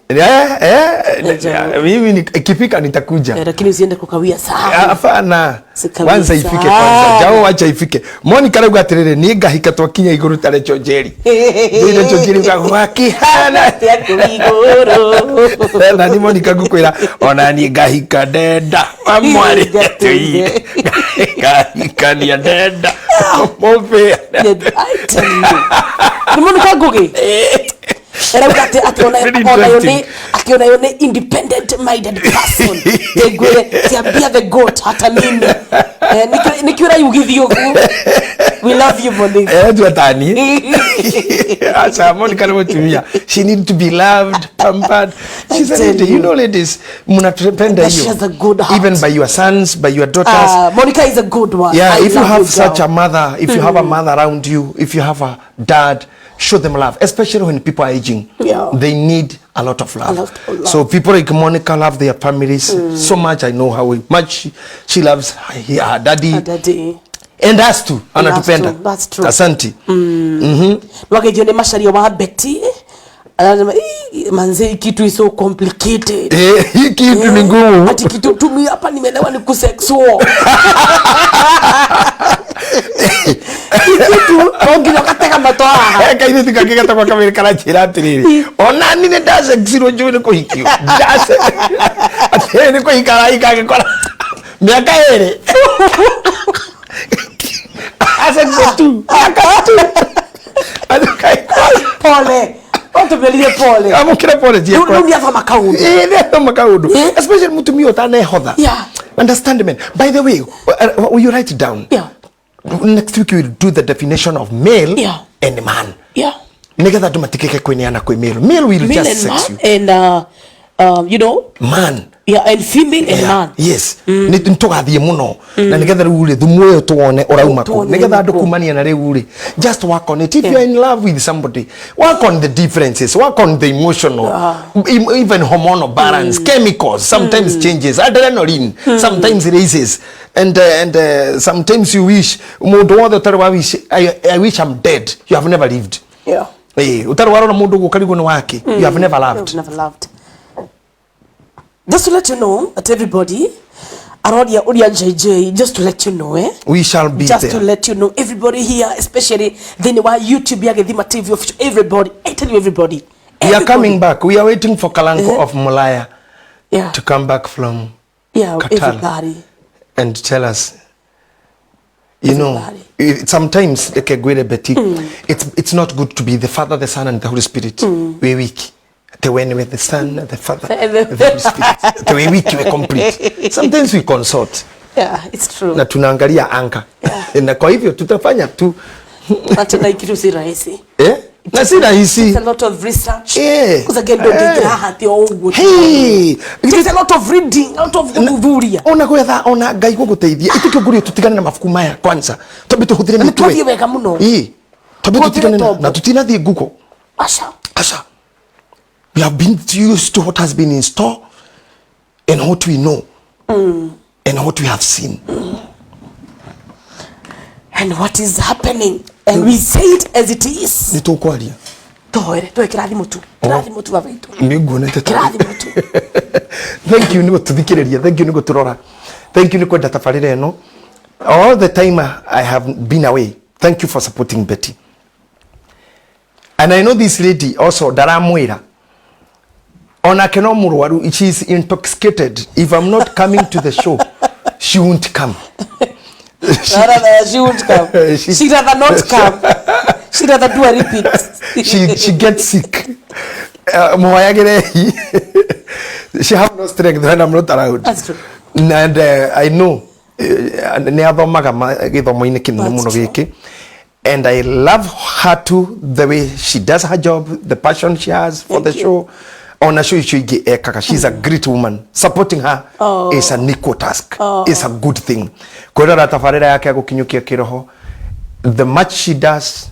mimi ikifika nitakuja. Lakini usiende kukawia sana. Hapana. Kwanza ifike kwanza. Jao acha ifike. Monica arauga atiriri ni ngahika twakinya iguru tare chonjeri. Ndire chonjeri kwa kihana ya iguru. Na ni Monica gukwira ona ni ngahika ndenda. Amwari tui. Ngahika ni ndenda. Mobe. Ni Monica gugi. Era ugate akiona yone independent minded person. Tegwe tiambia the goat hata nini. Nikiura yugithio ku. We love you, Monica. Tu atani. Asa Monica anatumia. She need to be loved, pampered. She's a lady, you know, ladies. Mnatupenda She hiyo. has a good heart. Even by your sons, by your daughters. Monica is a good one. Yeah, I if you have such girl. a mother, if you have a mother around you, if you have a dad, show them love, especially when people are aging. Yeah. They need a lot of love. A lot of love. So people like Monica love their families so much. I know how much she loves her daddy. Her daddy. And us too. Anatupenda. That's true. Asante. Wage ni masharia wa Betty. Manze kitu is so complicated. Hii kitu ni ngumu. Ati kitu tumi hapa nimelewa ni kusexual. Kitu ongi wakateka matoa. Kaini tikakeka kwa kamera kana chira atiriri. Ona nine daze zero joine ko hikio. Daze. Ate ni ko hikara ikage kora. Miaka ere. Asa tu. Pole. Onto belie pole. Amo kira pole je. Ndio hapa makaundo. Ndio makaundo. Especially mtu mio tane hodha. Yeah. Understand me. By the way, will you write it down? Yeah. Next week we will do the definition of male and man. Yeah. Nigga tumatikeke kweneana kwe male. Male will Male just and sex you. And you know, man. Yeah, and female and man. Yes. Ni ntogathie muno. Na nigetha riu thumu uyu tuone urauma ku. Nigetha andu kumania na riu ri. Just work on it. If you are in love with somebody, work on the differences, work on the emotional, even hormonal balance, chemicals, sometimes changes, adrenaline, sometimes raises. And sometimes you wish mundu wothe utarwa wish I wish I'm dead. You have never lived. Yeah. Utarwa na mundu gukarigo ni wake. You have never loved. You have never loved. Just to let you know that everybody around here, JJ, just to let you know, we shall be just there. to let you know, everybody here, especially then why YouTube, Githima TV official, everybody, I tell you, everybody. We are coming back. We are waiting for Kalanko of Malaya to come back from Qatar everybody. And tell us, you know, sometimes it's not good to be the Father, the Son, and the Holy Spirit. We're weak. The way with the Son, the Father, the Holy Spirit. The way we complete. Sometimes we consult. Yeah, it's true. Na tunaangalia anga. Na kwa hivyo tutafanya tu. Na tena kitu si rahisi. Na si rahisi. It's a lot of research. Because again, don't get hati ongo. Hey, it's a lot of reading, a lot of kuvuria. Ona gwetha ona Ngai guguteithia. Itukigurio tutigane na mafuku maya kwanza. Tobe tuhuthire mitwe. Twathiĩ wega muno. Tobe tutigane na tutinathie Google. Asha. We have been used to what has been in store and what we know and what we have seen. And what is happening. And we say it as it is. Nitokwaria. Toe kirathimo tu. Kirathimo tu baba itu. Niguonete tu. Kirathimo tu. Thank you nigo tuthikiriria. Thank you nigo turora. Thank you nigo kwenda tabarira eno. All the time I have been away. Thank you for supporting Betty. And I know this lady also daramwira. Ona keno murwaru, she is intoxicated. If I'm not coming to the show, she won't come. She won't come. She'd rather not come. She'd rather do a repeat. she gets sick. She have no strength when I'm not around. That's true. And I know. And I love her too, the way she does her job, the passion she has for the show. On a show, she's a great woman. Supporting her is an equal task. It's a good thing. The much she does,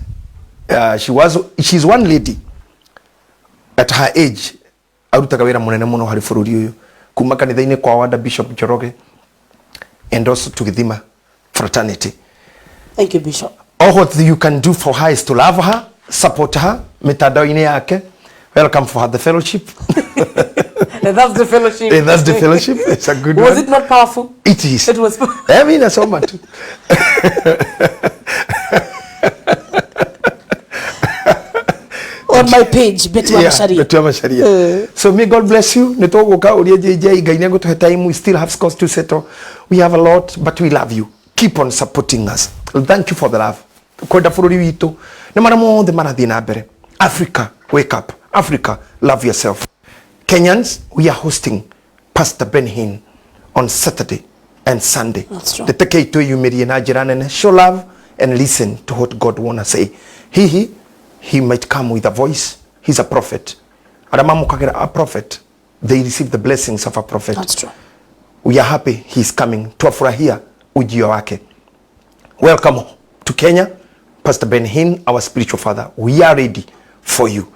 she's one lady at her age. Kuma kanitha-ini kwa wada Bishop Njoroge and also to Githima fraternity. Thank you, Bishop. All what you can do for her is to love her, support her, mitandao-ini yake. Welcome for the fellowship. And that's the fellowship. And that's the fellowship. It's a good one. Was it not powerful? It is. It was. I mean, that's so much. On my page, Betty Masharia. So may God bless you. We still have scores to settle. We have a lot, but we love you. Keep on supporting us. Thank you for the love. Africa, wake up. Africa, love yourself. Kenyans, we are hosting Pastor Ben Hinn on Saturday and Sunday. That's true. The take to you Merian show love and listen to what God wanna say. He might come with a voice. He's a prophet. A prophet. They receive the blessings of a prophet. That's true. We are happy he's coming. Tuafurahia ujio wake. Welcome to Kenya, Pastor Ben Hinn, our spiritual father. We are ready for you.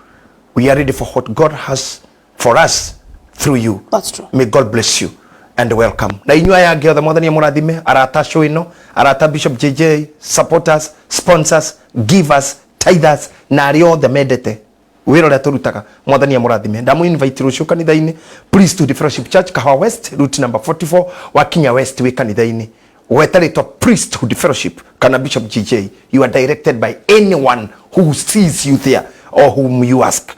We are ready for what God has for us through you. That's true. May God bless you and welcome. Na inyua ya geo the mwathani murathime arata show ino, arata Bishop JJ, supporters, sponsors, givers, tithers na ario the medete. Wero la turutaka mwathani murathime. Ndamu invite rusho kanitha-ini Priesthood Fellowship Church Kahawa West, route number 44 Wakinya West we kanitha-ini. Wetaletwa Priesthood Fellowship kana Bishop JJ. You are directed by anyone who sees you there or whom you ask.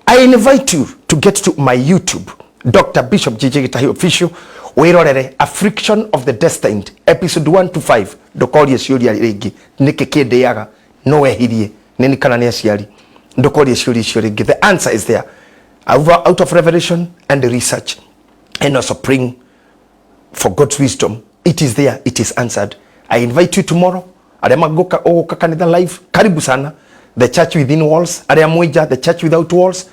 I invite you to get to my YouTube, Dr. Bishop JJ Gitahi Official, where a friction of the destined, episode 1 to 5, Dokori Shuri Regi, Nikeke Deyaga, no hirie, Nenikana Shiari, Dokori Shuri Shurigi. The answer is there. Out of revelation and research, and also praying for God's wisdom. It is there, it is answered. I invite you tomorrow. Ademagoka o kakanida live. Karibu sana. The church within walls. Areamoija, the church without walls.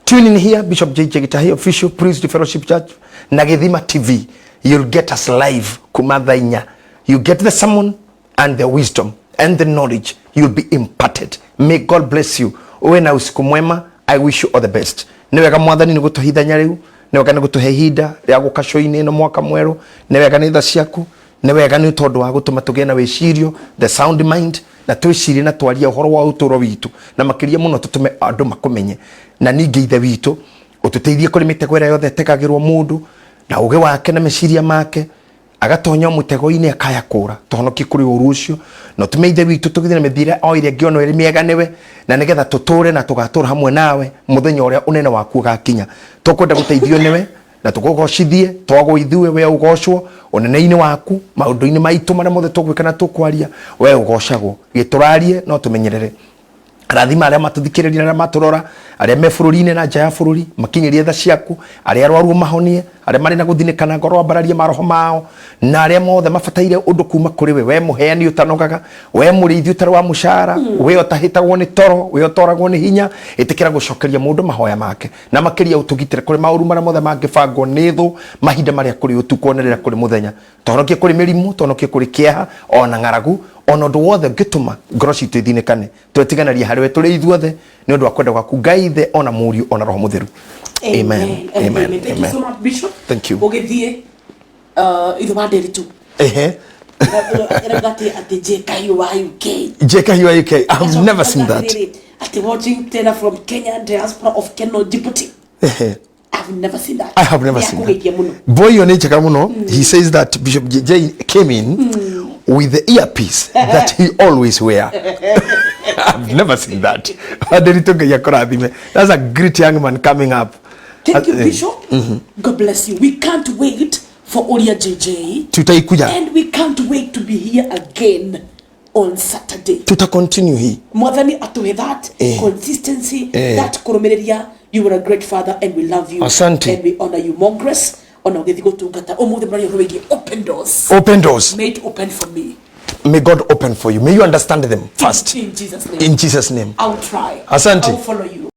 Tune in here, Bishop JJ Gitahi Official, Priesthood Fellowship Church, Nagedhima TV. You'll get us live, kumadhainya. You get the sermon and the wisdom and the knowledge. You'll be imparted. May God bless you. Uwe na usiku mwema. I wish you all the best. Newega mwathani ni gutuhithanya riu. Newega ni gutuhe hinda ria gukashoini no mwaka mweru. Newega ni tha ciaku. Newega ni tondu wa gutuma tugie na wicirio, the sound mind, na twicirie na twaria uhoro wa uturo witu na makiria muno tutume andu makumenye na ningi ithe witu ututeithie kuri mitego ira yothe tekagirwo mundu na uge wake na meciria make agatonya mutego-ini akayakura tuhonoki kuri uru ucio no tume ithe witu tugithie na mithire o ire ngiono iri miega niwe na nigetha tuture na tugatura hamwe nawe muthenya uria unene waku gakinya tukwenda guteithio niwe na tukugocithie twago ithuwe we ugocwo unene-ini waku maundu-ini maitu maria mothe tugwika na tukwaria we ugocagwo giturarie no tumenyerere rathima aria matuthikiriria aria maturora aria me bururi-ini na nja ya bururi makinyirie tha ciaku aria arwaru mahonie aria mari na guthinikana ngoro ambararie maroho mao na aria mothe mabataire undu kuma kuri we muheani utanogaga we muriithi utari wa mushara we otahitagwo ni toro we otoragwo ni hinya itikira gucokeria mundu mahoya make na makiria utugitire kuri mauru maria mothe mangibangwo ni thu mahinda maria kuri utukonerera kuri muthenya tonokie kuri mirimu tonokie kuri kieha ona ngaragu ono ndu wothe ngituma ngoro citu ithinikane twetiganaria harwe turi ithuothe ni undu wa kwenda gwaku Ngai ona Muriu ona Roho Mutheru. Amen. Amen. Thank you so much, Bishop. Thank you. Ogethie ithu banderitu Ragati at the Gitahi UK. Gitahi UK. I've never seen that. At watching Taylor from Kenya, diaspora of Kenya, Djibouti. I've never seen that. I have never seen that. Boy, your nature kamuno. He says that Bishop JJ came in with the earpiece that he always wear. I've never seen that. That's a great young man coming up. Thank you, Bishop. God bless you. We can't wait for Oria JJ. Tutaikuja. And we can't wait to be here again on Saturday. Tuta continue hii. Mwathani atuhe that consistency, that kurumiria. You were a great father and we love you. Asante. And we honor you. More grace. Honor Githigo Tungata. Open doors. Open doors. May it open for me. May God open for you. May you understand them first. In Jesus' name. In Jesus' name. I'll try. Asante. I'll follow you.